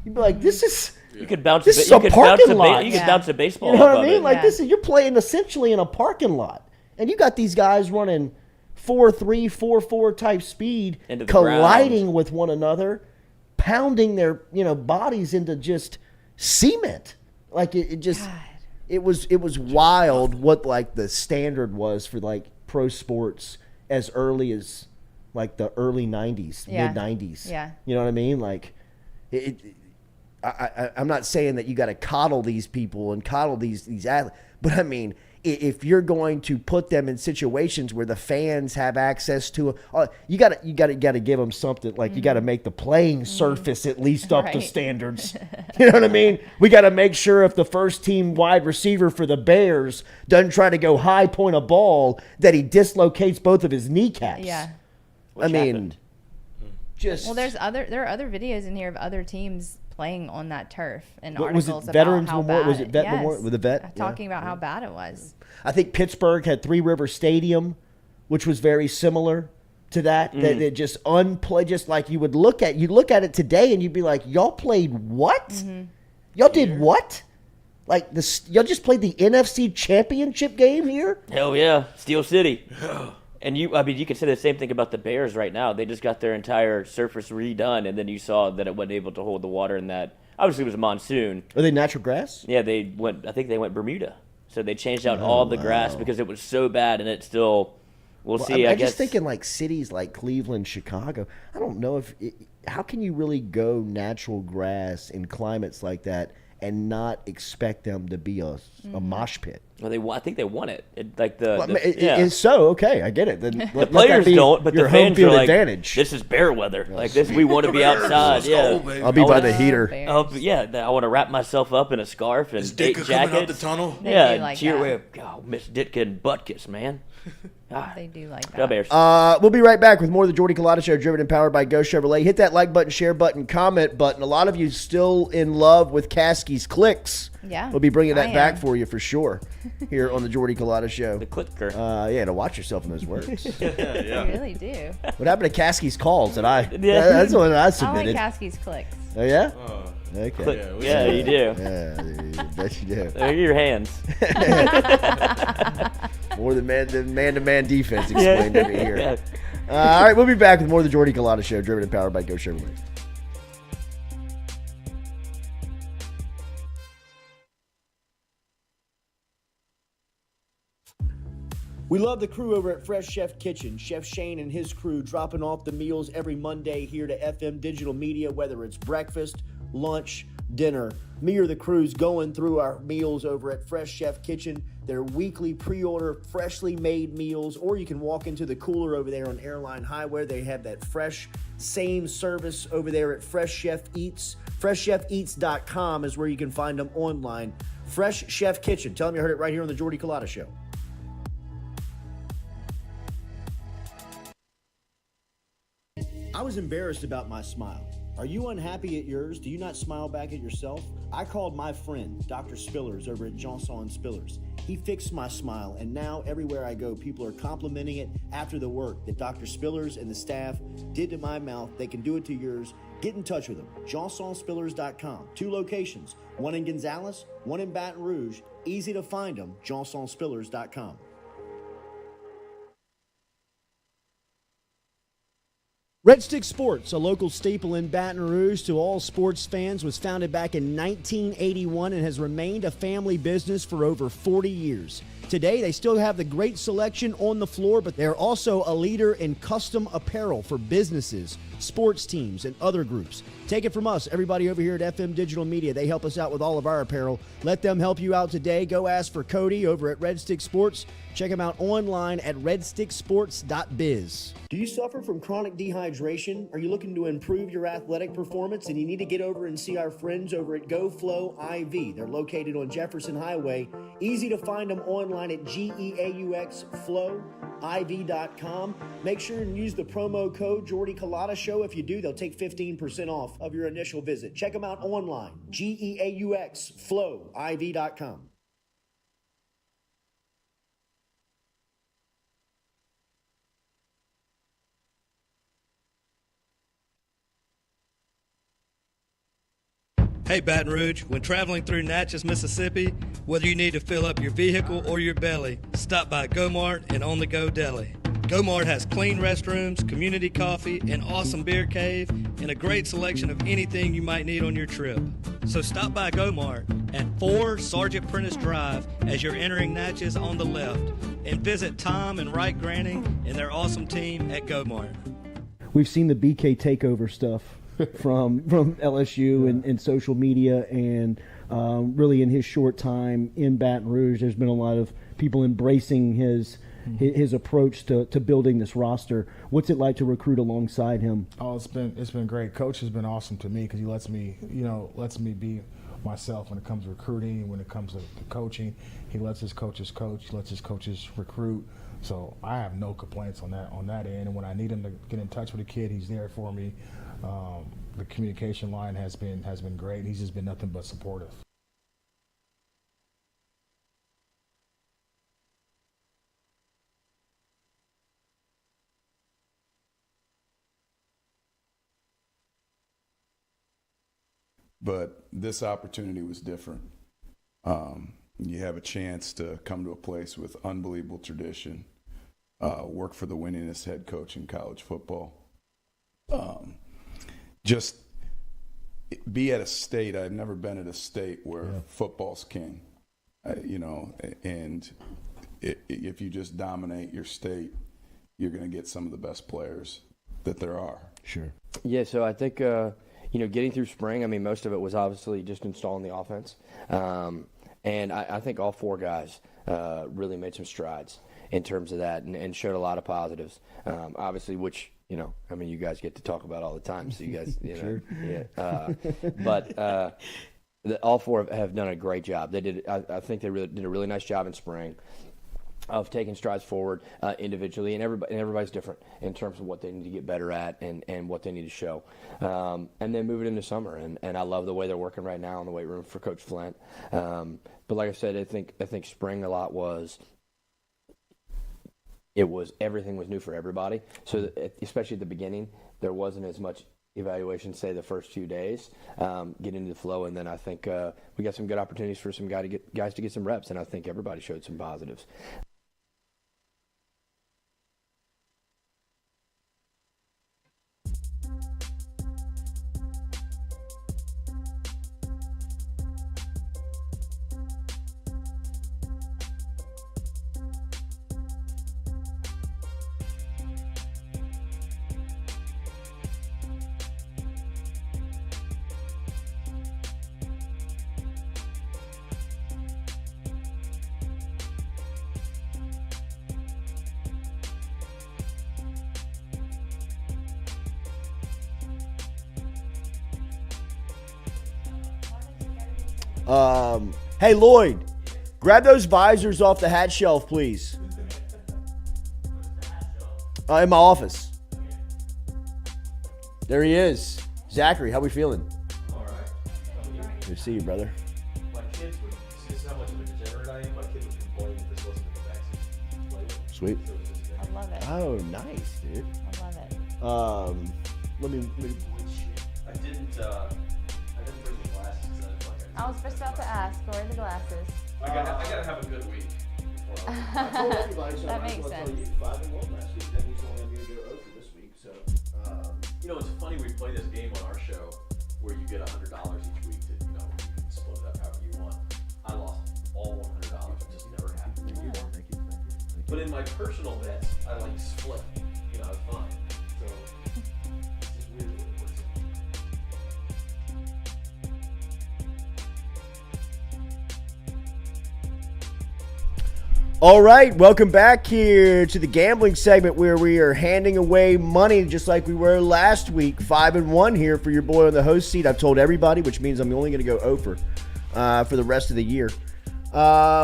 be like, this is. You could bounce. This is a parking lot. You could bounce a baseball. You know what I mean? Like this is you're playing essentially in a parking lot, and you got these guys running 4.3, 4.4 type speed, colliding with one another, pounding their bodies into just cement. Like it just. God. It was wild what like the standard was for like pro sports as early as like the early 90s, mid 90s. Yeah. You know what I mean? Like I'm not saying that you got to coddle these people and coddle these athletes, but I mean, if you're going to put them in situations where the fans have access to, you got to give them something. Like you got to make the playing surface at least up to standards. You know what I mean? We got to make sure if the first team wide receiver for the Bears doesn't try to go high point a ball, that he dislocates both of his kneecaps. Yeah. I mean, Just Well, there are other videos in here of other teams playing on that turf and What was it, articles Veterans about how Memorial? bad Was it Vet Memorial? With the vet? talking about how bad it was. I think Pittsburgh had Three River Stadium, which was very similar to that. That it just just like you look at it today and you'd be like, y'all played what? Y'all did what? Like y'all just played the NFC Championship game here? Hell yeah, Steel City. And you can say the same thing about the Bears right now. They just got their entire surface redone, and then you saw that it wasn't able to hold the water in that. Obviously, it was a monsoon. Are they natural grass? Yeah, I think they went Bermuda. So they changed out all the grass because it was so bad, and it still. We'll see. I'm I guess just thinking like cities like Cleveland, Chicago. I don't know how can you really go natural grass in climates like that and not expect them to be a mosh pit. Well, I think they won it. It's so okay. I get it. Then the players don't, but the fans are like, advantage. This is bear weather. Like this, we want to be outside. Yeah, I'll be by the heater. I want to wrap myself up in a scarf and 8 jackets. Coming out the tunnel. Cheer with Miss Ditka and Butkus, man. They do like Go that. Bears. We'll be right back with more of the Jordy Culotta Show, driven and powered by Go Chevrolet. Hit that like button, share button, comment button. A lot of you still in love with Caskey's clicks. Yeah, we'll be bringing that back for you for sure here on the Jordy Culotta Show. The clicker. To watch yourself in those words. Yeah. You really do. What happened to Caskey's calls that that's the one I submitted. I like Caskey's clicks. Oh, yeah? Okay. Yeah, you do. Yeah, I bet you do. There are your hands. More than man-to-man defense explained to me here. Yeah. All right, we'll be back with more of the Jordy Culotta Show, driven and powered by Go Chevrolet. We love the crew over at Fresh Chef Kitchen. Chef Shane and his crew dropping off the meals every Monday here to FM Digital Media, whether it's breakfast, lunch, dinner. Me or the crew's going through our meals over at Fresh Chef Kitchen. Their weekly pre-order, freshly made meals, or you can walk into the cooler over there on Airline Highway. They have that fresh, same service over there at Fresh Chef Eats. FreshChefEats.com is where you can find them online. Fresh Chef Kitchen. Tell them you heard it right here on the Jordy Culotta Show. I was embarrassed about my smile. Are you unhappy at yours? Do you not smile back at yourself? I called my friend, Dr. Spillers, over at Johnson & Spillers. He fixed my smile, and now everywhere I go, people are complimenting it after the work that Dr. Spillers and the staff did to my mouth. They can do it to yours. Get in touch with them. JohnsonSpillers.com. 2 locations, one in Gonzales, one in Baton Rouge. Easy to find them, JohnsonSpillers.com. Red Stick Sports, a local staple in Baton Rouge to all sports fans, was founded back in 1981 and has remained a family business for over 40 years. Today, they still have the great selection on the floor, but they're also a leader in custom apparel for businesses, sports teams, and other groups. Take it from us, everybody over here at FM Digital Media. They help us out with all of our apparel. Let them help you out today. Go ask for Cody over at Red Stick Sports. Check him out online at redsticksports.biz. Do you suffer from chronic dehydration? Are you looking to improve your athletic performance and you need to get over and see our friends over at GoFlow IV? They're located on Jefferson Highway. Easy to find them online at GEAUXFlowIV.com. Make sure and use the promo code Jordy Culotta Show. If you do, they'll take 15% off of your initial visit. Check them out online, GEAUXFlowIV.com. Hey Baton Rouge, when traveling through Natchez, Mississippi, whether you need to fill up your vehicle or your belly, stop by Go-Mart and On The Go Deli. Go-Mart has clean restrooms, community coffee, an awesome beer cave, and a great selection of anything you might need on your trip. So stop by Go-Mart at 4 Sergeant Prentice Drive as you're entering Natchez on the left, and visit Tom and Wright Granning and their awesome team at Go-Mart. We've seen the BK takeover stuff from LSU and social media, and really in his short time in Baton Rouge, there's been a lot of people embracing his approach to building this roster. What's it like to recruit alongside him? Oh, it's been great. Coach has been awesome to me because he lets me be myself when it comes to recruiting, when it comes to coaching. He lets his coaches coach, lets his coaches recruit. So I have no complaints on that end. And when I need him to get in touch with a kid, he's there for me. The communication line has been great. He's just been nothing but supportive. But this opportunity was different. You have a chance to come to a place with unbelievable tradition, work for the winningest head coach in college football. Just be at a state. I've never been at a state where football's king, and if you just dominate your state, you're going to get some of the best players that there are. Sure. Yeah, so I think, getting through spring, I mean, most of it was obviously just installing the offense. And I think all four guys really made some strides in terms of that and showed a lot of positives. Obviously, which, you guys get to talk about all the time. So you guys, Sure. Yeah. But all four have done a great job. They did. I think they did a really nice job in spring of taking strides forward individually, and everybody's different in terms of what they need to get better at and what they need to show. And then move it into summer, and I love the way they're working right now in the weight room for Coach Flint. But like I said, I think spring a lot was everything was new for everybody. So especially at the beginning, there wasn't as much evaluation, say the first few days, get into the flow, and then I think we got some good opportunities for some guys to get some reps, and I think everybody showed some positives. Hey, Lloyd, grab those visors off the hat shelf, please. In my office. There he is. Zachary, how we feeling? All right. Good to see you, brother. My kids would, this is how much of a degenerate I am, my kid would complain if this wasn't in the backseat. Sweet. I love it. Oh, nice, dude. I love it. Let me I didn't bring the glasses because I didn't like it. I was just about to ask, where are the glasses? I gotta have a good week. I told everybody, so That I might makes as well tell sense. you 5-1 last week. That means only I'm going to go 0 for this week. So, It's funny we play this game on our show where you get $100 each week that you can split it up however you want. I lost all $100. It just never happened before. Thank you. But in my personal bets, I split. It's fine. So it's just weird the way it works out. All right, welcome back here to the gambling segment where we are handing away money just like we were last week. 5-1 here for your boy on the host seat. I've told everybody, which means I'm only going to go over for the rest of the year.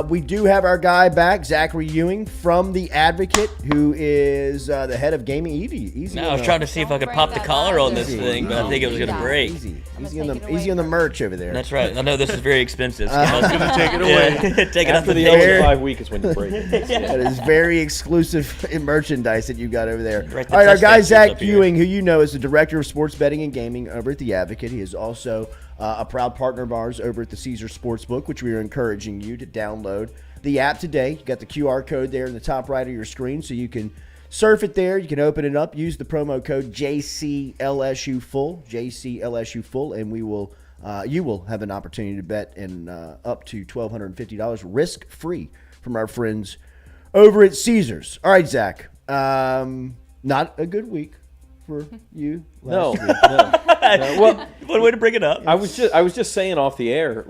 We do have our guy back, Zachary Ewing from The Advocate, who is the head of gaming. Easy. No, I was trying to see if I could pop the collar on this thing, but I think it was going to break. Easy on the merch over there. That's right. I know this is very expensive. Take it away. Take it After up the the 5 week is when you break it. That is very exclusive merchandise that you got over there. Right, All right, our guy up Zach here. Ewing, who you know is the director of sports betting and gaming over at The Advocate. He is also a proud partner of ours over at the Caesar Sportsbook, which we are encouraging you to download the app today. You got the QR code there in the top right of your screen, so you can surf it there. You can open it up, use the promo code JCLSUFull, JCLSUFull, and you will have an opportunity to bet in up to $1,250 risk-free from our friends over at Caesars. All right, Zach. Not a good week for you last week. No. Well, one way to bring it up. I was just saying off the air,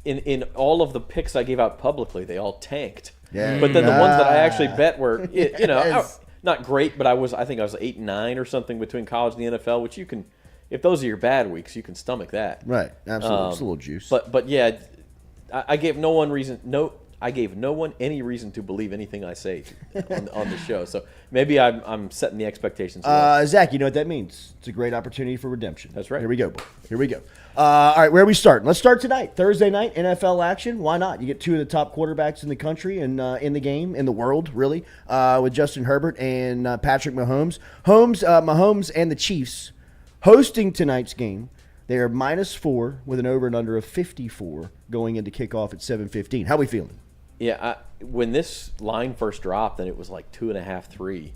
in all of the picks I gave out publicly, they all tanked. Yeah. But then the ones that I actually bet were, Yes. not great, but I think I was 8 and 9 or something between college and the NFL, which you can if those are your bad weeks, you can stomach that. Right, absolutely. It's a little juice. But yeah, I gave no one any reason to believe anything I say on the show. So maybe I'm setting the expectations low. Zach, you know what that means? It's a great opportunity for redemption. That's right. Here we go. All right, where are we starting? Let's start tonight. Thursday night, NFL action. Why not? You get two of the top quarterbacks in the country and in the game, in the world, really, with Justin Herbert and Patrick Mahomes. Mahomes and the Chiefs hosting tonight's game. They are -4 with an over and under of 54 going into kickoff at 7:15. How are we feeling? Yeah, when this line first dropped and it was like 2.5, 3,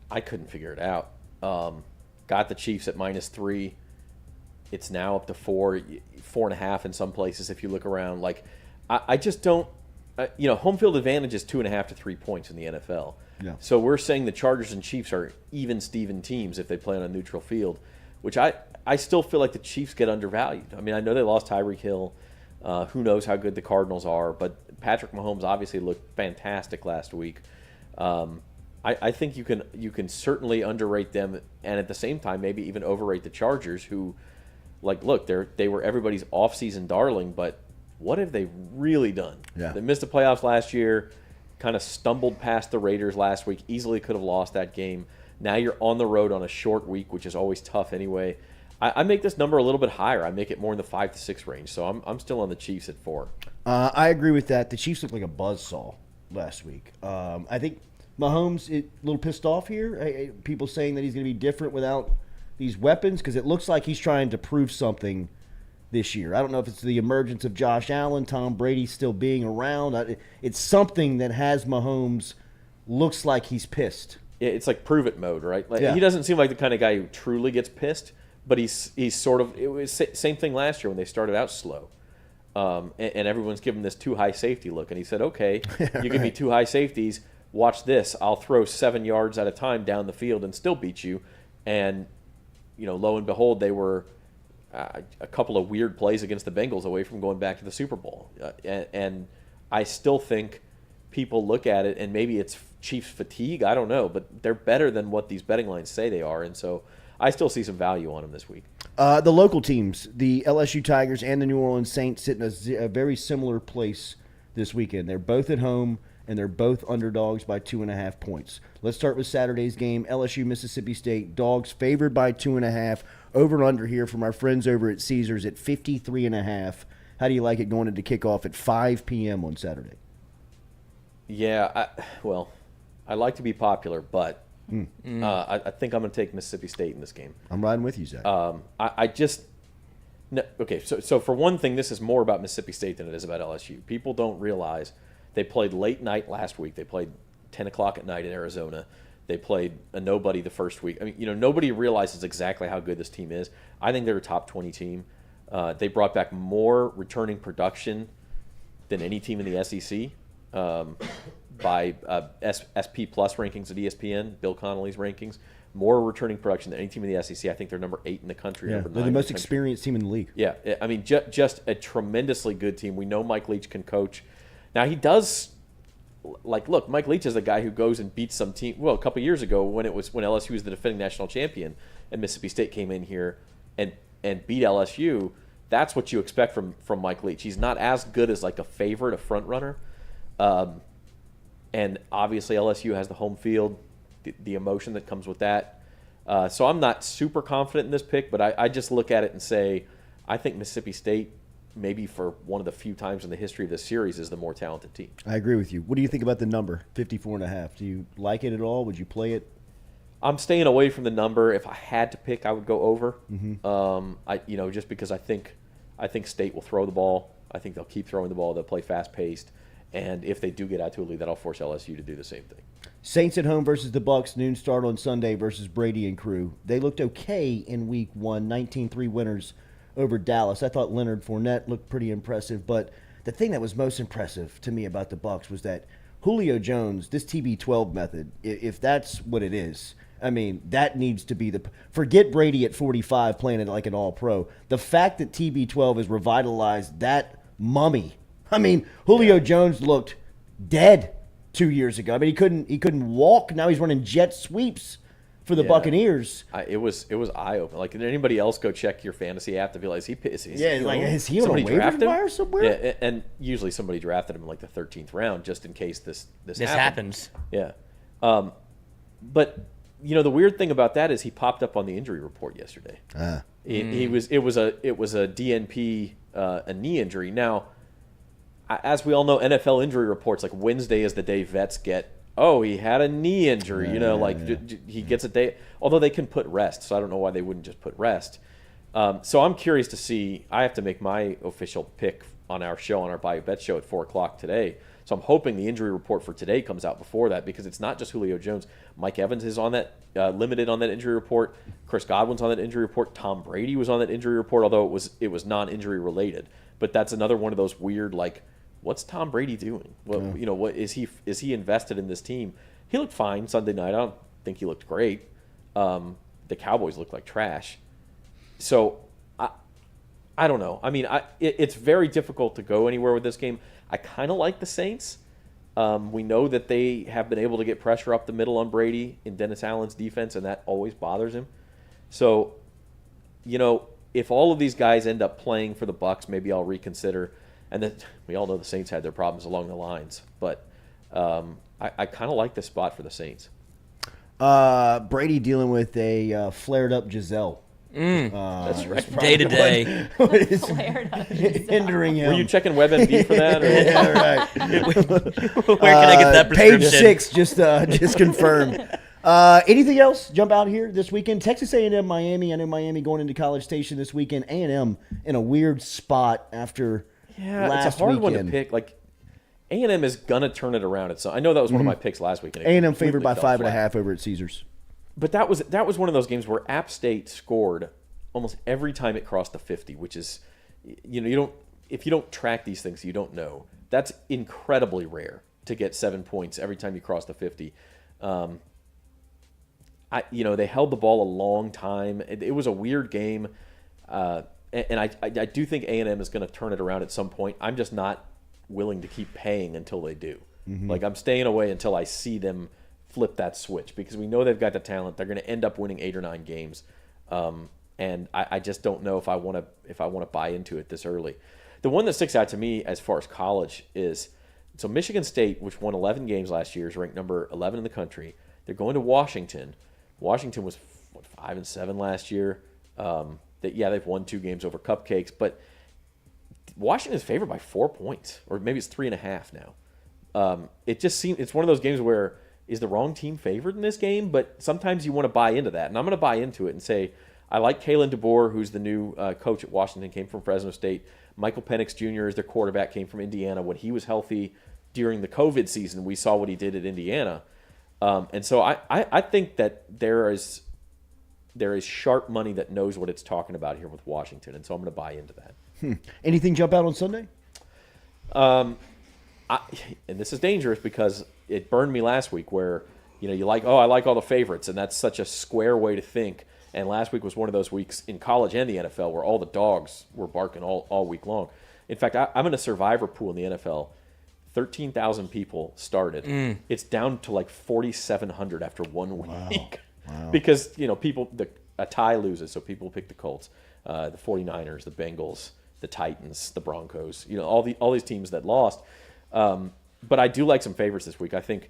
I couldn't figure it out. Got the Chiefs at -3. It's now up to 4, 4.5 in some places if you look around. Like, I just don't, home field advantage is 2.5 to 3 points in the NFL. Yeah. So we're saying the Chargers and Chiefs are even Steven teams if they play on a neutral field, which I still feel like the Chiefs get undervalued. I mean, I know they lost Tyreek Hill. Who knows how good the Cardinals are, but Patrick Mahomes obviously looked fantastic last week. I think you can certainly underrate them, and at the same time maybe even overrate the Chargers, who, like, look, they were everybody's offseason darling, but what have they really done? Yeah. They missed the playoffs last year, kind of stumbled past the Raiders last week, easily could have lost that game. Now you're on the road on a short week, which is always tough anyway. I make this number a little bit higher. I make it more in the 5 to 6 range, so I'm still on the Chiefs at 4. I agree with that. The Chiefs looked like a buzzsaw last week. I think Mahomes a little pissed off here. People saying that he's going to be different without these weapons because it looks like he's trying to prove something this year. I don't know if it's the emergence of Josh Allen, Tom Brady still being around. It's something that has Mahomes looks like he's pissed. Yeah, it's like prove it mode, right? Like, Yeah. He doesn't seem like the kind of guy who truly gets pissed, but he's sort of. It was same thing last year when they started out slow, and everyone's giving this too high safety look, and he said, "Okay, you give me 2 high safeties. Watch this. I'll throw 7 yards at a time down the field and still beat you." And lo and behold, they were a couple of weird plays against the Bengals away from going back to the Super Bowl. And I still think people look at it, and maybe it's Chiefs fatigue. I don't know, but they're better than what these betting lines say they are, and so I still see some value on them this week. The local teams, the LSU Tigers and the New Orleans Saints, sit in a very similar place this weekend. They're both at home, and they're both underdogs by 2.5 points. Let's start with Saturday's game. LSU, Mississippi State, dogs favored by 2.5. Over and under here from our friends over at Caesars at 53.5. How do you like it going into kickoff at 5 p.m. on Saturday? Yeah, I like to be popular, but I think I'm going to take Mississippi State in this game. I'm riding with you, Zach. So for one thing, this is more about Mississippi State than it is about LSU. People don't realize they played late night last week. They played 10 o'clock at night in Arizona. They played a nobody the first week. I mean, nobody realizes exactly how good this team is. I think they're a top 20 team. They brought back more returning production than any team in the SEC by SP Plus rankings at ESPN, Bill Connolly's rankings. More returning production than any team in the SEC. I think they're number 8 in the country. Yeah, number 9 they're the in most country. experienced team in the league. Yeah, I mean, just a tremendously good team. We know Mike Leach can coach. Now, he does, look, Mike Leach is the guy who goes and beats some team. Well, a couple of years ago when LSU was the defending national champion and Mississippi State came in here and beat LSU, that's what you expect from Mike Leach. He's not as good as like a favorite, a front runner. And obviously LSU has the home field, the emotion that comes with that. So I'm not super confident in this pick, but I just look at it and say, I think Mississippi State, maybe for one of the few times in the history of this series, is the more talented team. I agree with you. What do you think about the number, 54.5? Do you like it at all? Would you play it? I'm staying away from the number. If I had to pick, I would go over. Mm-hmm. Just because I think State will throw the ball. I think they'll keep throwing the ball. They'll play fast-paced. And if they do get out to a lead, that'll force LSU to do the same thing. Saints at home versus the Bucks, noon start on Sunday versus Brady and crew. They looked okay in week 1, 19-3 winners over Dallas. I thought Leonard Fournette looked pretty impressive, but the thing that was most impressive to me about the Bucks was that Julio Jones, this TB12 method, if that's what it is, I mean, that needs to be forget Brady at 45 playing it like an all-pro. The fact that TB12 has revitalized that mummy. I mean, Julio Jones looked dead 2 years ago. I mean, he couldn't walk. Now he's running jet sweeps for the Buccaneers. It was eye opening. Like, did anybody else go check your fantasy app to be like, is he is he on a waiver wire somewhere? Yeah, and usually somebody drafted him in like the 13th round just in case this happens. Yeah, but the weird thing about that is he popped up on the injury report yesterday. It was a DNP, a knee injury. Now, as we all know, NFL injury reports, like Wednesday is the day vets get. Oh, he had a knee injury. He gets a day. Although they can put rest, so I don't know why they wouldn't just put rest. So I'm curious to see. I have to make my official pick on our show, on our Bayou Bet show at 4:00 today. So I'm hoping the injury report for today comes out before that, because it's not just Julio Jones. Mike Evans is on that, limited on that injury report. Chris Godwin's on that injury report. Tom Brady was on that injury report, although it was non-injury related. But that's another one of those weird, like, what's Tom Brady doing? What is he invested in this team? He looked fine Sunday night. I don't think he looked great. The Cowboys looked like trash. So I don't know. I mean, it's very difficult to go anywhere with this game. I kind of like the Saints. We know that they have been able to get pressure up the middle on Brady in Dennis Allen's defense, and that always bothers him. So, if all of these guys end up playing for the Bucs, maybe I'll reconsider. And then we all know the Saints had their problems along the lines, but I kind of like this spot for the Saints. Brady dealing with a flared-up Giselle. That's right. Day to day. What is hindering him? Were you checking WebMD for that? Or? Yeah, right. Where can I get that prescription? Page 6, just confirmed. Anything else jump out here this weekend? Texas A&M, Miami. I know Miami going into College Station this weekend. A&M in a weird spot after last it's a hard weekend. one to pick. Like, A&M is gonna turn it around. I know that was one of my picks last week. A&M favored by 5.5 over at Caesars. But that was one of those games where App State scored almost every time it crossed the 50, which is, if you don't track these things, you don't know. That's incredibly rare to get 7 points every time you cross the 50. They held the ball a long time. It was a weird game, and I do think A&M is going to turn it around at some point. I'm just not willing to keep paying until they do. Mm-hmm. Like, I'm staying away until I see them flip that switch, because we know they've got the talent. They're going to end up winning 8 or 9 games, and I just don't know if I want to buy into it this early. The one that sticks out to me as far as college is, so Michigan State, which won 11 games last year, is ranked number 11 in the country. They're going to Washington. Washington was 5-7 last year. They've won 2 games over Cupcakes, but Washington's favored by 4 points, or maybe it's 3.5 now. It just seems it's one of those games where, is the wrong team favored in this game? But sometimes you want to buy into that, and I'm going to buy into it and say I like Kalen DeBoer, who's the new coach at Washington, came from Fresno State. Michael Penix Jr. is their quarterback, came from Indiana. When he was healthy during the COVID season, we saw what he did at Indiana. And so I think that there is sharp money that knows what it's talking about here with Washington, and so I'm going to buy into that. Anything jump out on Sunday? And this is dangerous because it burned me last week where, you like, I like all the favorites, and that's such a square way to think. And last week was one of those weeks in college and the NFL where all the dogs were barking all week long. In fact, I'm in a survivor pool in the NFL. 13,000 people started. It's down to like 4,700 after 1 week. Wow. Because, a tie loses, so people pick the Colts, the 49ers, the Bengals, the Titans, the Broncos, all these teams that lost. But I do like some favorites this week. I think,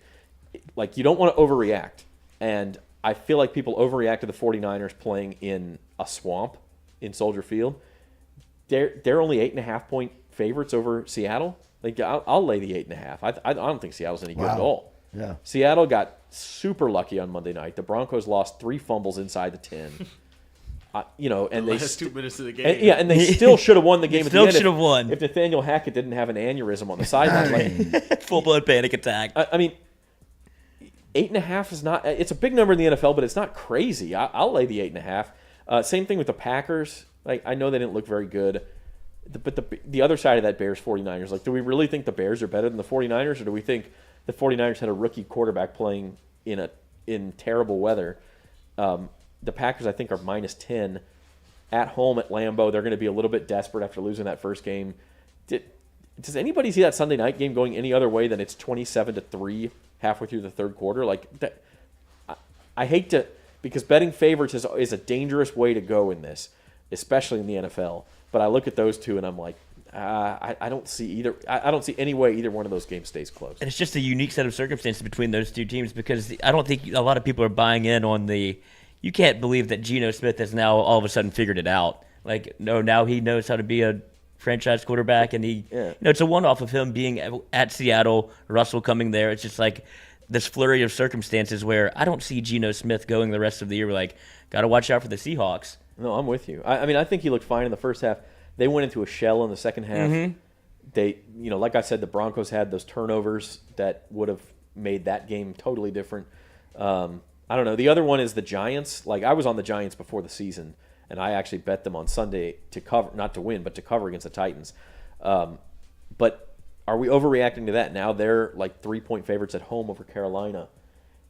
you don't want to overreact. And I feel like people overreact to the 49ers playing in a swamp in Soldier Field. They're only 8.5 point favorites over Seattle. I'll lay the 8.5. I don't think Seattle's any good at all. Yeah. Seattle got super lucky on Monday night. The Broncos lost 3 fumbles inside the 10. And they last 2 minutes of the game. And they still should have won the game. Still should have won if Nathaniel Hackett didn't have an aneurysm on the sideline. Full blown panic attack. I mean, 8.5 is not. It's a big number in the NFL, but it's not crazy. I'll lay the 8.5. Same thing with the Packers. I know they didn't look very good, but the other side of that Bears 49ers. Do we really think the Bears are better than the 49ers, or do we think the 49ers had a rookie quarterback playing in terrible weather? The Packers, I think, are -10 at home at Lambeau. They're going to be a little bit desperate after losing that first game. Does anybody see that Sunday night game going any other way than it's 27-3 halfway through the third quarter? I hate to because betting favorites is a dangerous way to go in this, especially in the NFL. But I look at those two and I'm like, I don't see either. I don't see any way either one of those games stays close. And it's just a unique set of circumstances between those two teams because I don't think a lot of people are buying in on the. You can't believe that Geno Smith has now all of a sudden figured it out. Like, no, now he knows how to be a franchise quarterback, and it's a one-off of him being at Seattle, Russell coming there. It's just like this flurry of circumstances where I don't see Geno Smith going the rest of the year. We're like, got to watch out for the Seahawks. No, I'm with you. I mean, I think he looked fine in the first half. They went into a shell in the second half. Mm-hmm. They, like I said, the Broncos had those turnovers that would have made that game totally different. I don't know. The other one is the Giants. Like, I was on the Giants before the season, and I actually bet them on Sunday to cover, not to win, but to cover against the Titans. But are we overreacting to that? Now they're like 3-point favorites at home over Carolina.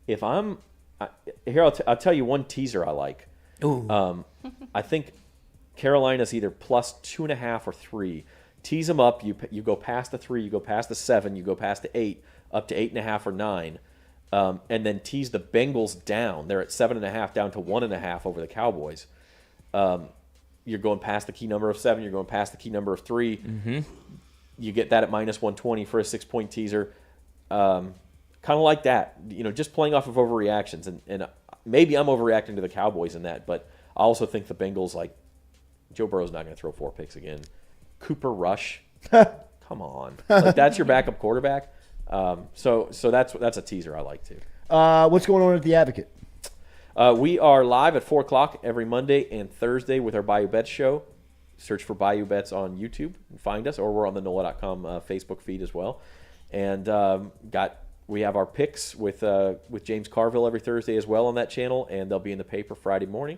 If I'm here, I'll tell you one teaser I like. Ooh. I think Carolina's either plus 2.5 or 3. Tease them up. You go past the 3, you go past the 7, you go past the 8, up to 8.5 or 9, and then tease the Bengals down. They're at 7.5 down to 1.5 over the Cowboys. You're going past the key number of 7. You're going past the key number of 3. Mm-hmm. You get that at minus 120 for a 6-point teaser. Kind of like that. Just playing off of overreactions, and maybe I'm overreacting to the Cowboys in that, but I also think the Bengals, like, Joe Burrow's not going to throw 4 picks again. Cooper Rush, come on, like, that's your backup quarterback. So that's a teaser I like too. What's going on at the Advocate? We are live at 4 o'clock every Monday and Thursday with our Bayou Bets show. Search for Bayou Bets on YouTube and find us, or we're on the NOLA.com Facebook feed as well. And we have our picks with James Carville every Thursday as well on that channel, and they'll be in the paper Friday morning.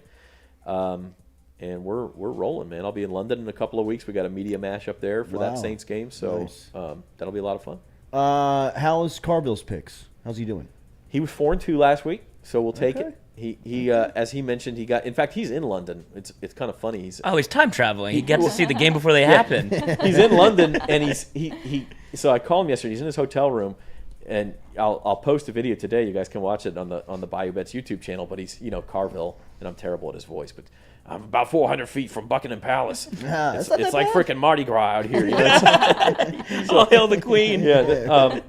And we're rolling, man. I'll be in London in a couple of weeks. We got a media mash up there for that Saints game, so nice. that'll be a lot of fun. How's Carville's picks? How's he doing? He was 4-2 last week, so we'll take it. He as he mentioned, he got. In fact, he's in London. It's kind of funny. He's time traveling. He gets to see the game before they happen. He's in London, and he. So I called him yesterday. He's in his hotel room, and I'll post a video today. You guys can watch it on the Bayou Bets YouTube channel. But he's Carville, and I'm terrible at his voice, but I'm about 400 feet from Buckingham Palace. It's like freaking Mardi Gras out here. All hail the Queen. Yeah.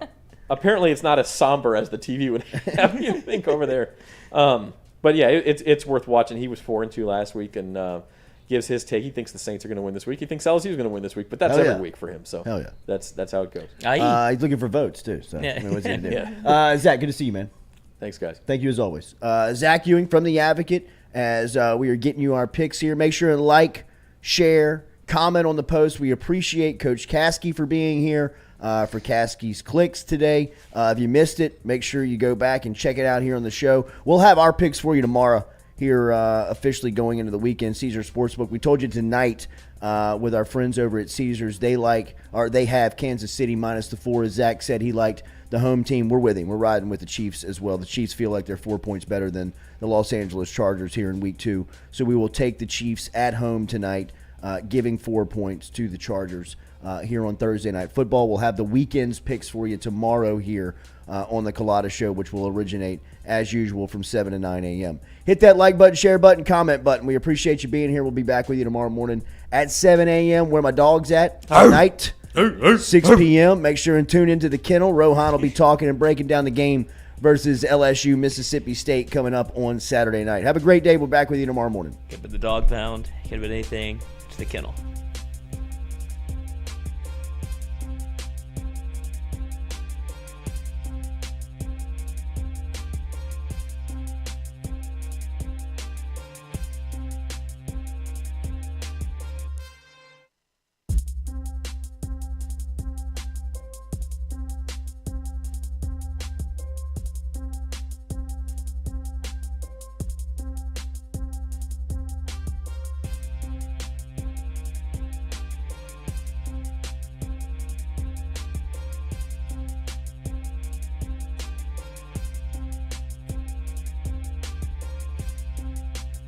Apparently, it's not as somber as the TV would have you think over there. But yeah, it's worth watching. He was 4-2 last week, and gives his take. He thinks the Saints are going to win this week. He thinks LSU is going to win this week, but that's every week for him. So that's how it goes. He's looking for votes too. So Yeah. what's he gonna do? Zach, good to see you, man. Thanks, guys. Thank you as always. Zach Ewing from The Advocate. As we are getting you our picks here, make sure to like, share, comment on the post. We appreciate Coach Caskey for being here for Caskey's Clicks today. If you missed it, make sure you go back and check it out here on the show. We'll have our picks for you tomorrow here officially going into the weekend. Caesars Sportsbook. We told you tonight with our friends over at Caesars, they have Kansas City minus the 4. As Zach said, he liked the home team. We're with him. We're riding with the Chiefs as well. The Chiefs feel like they're 4 points better than the Los Angeles Chargers here in week 2. So we will take the Chiefs at home tonight, giving 4 points to the Chargers here on Thursday Night Football. We'll have the weekend's picks for you tomorrow here on the Culotta Show, which will originate, as usual, from 7 to 9 a.m. Hit that like button, share button, comment button. We appreciate you being here. We'll be back with you tomorrow morning at 7 a.m. Where my dog's at tonight. 6 p.m. Make sure and tune into the kennel. Rohan will be talking and breaking down the game versus LSU Mississippi State coming up on Saturday night. Have a great day. We're back with you tomorrow morning. Could have been the dog pound. Could have been anything. It's the kennel.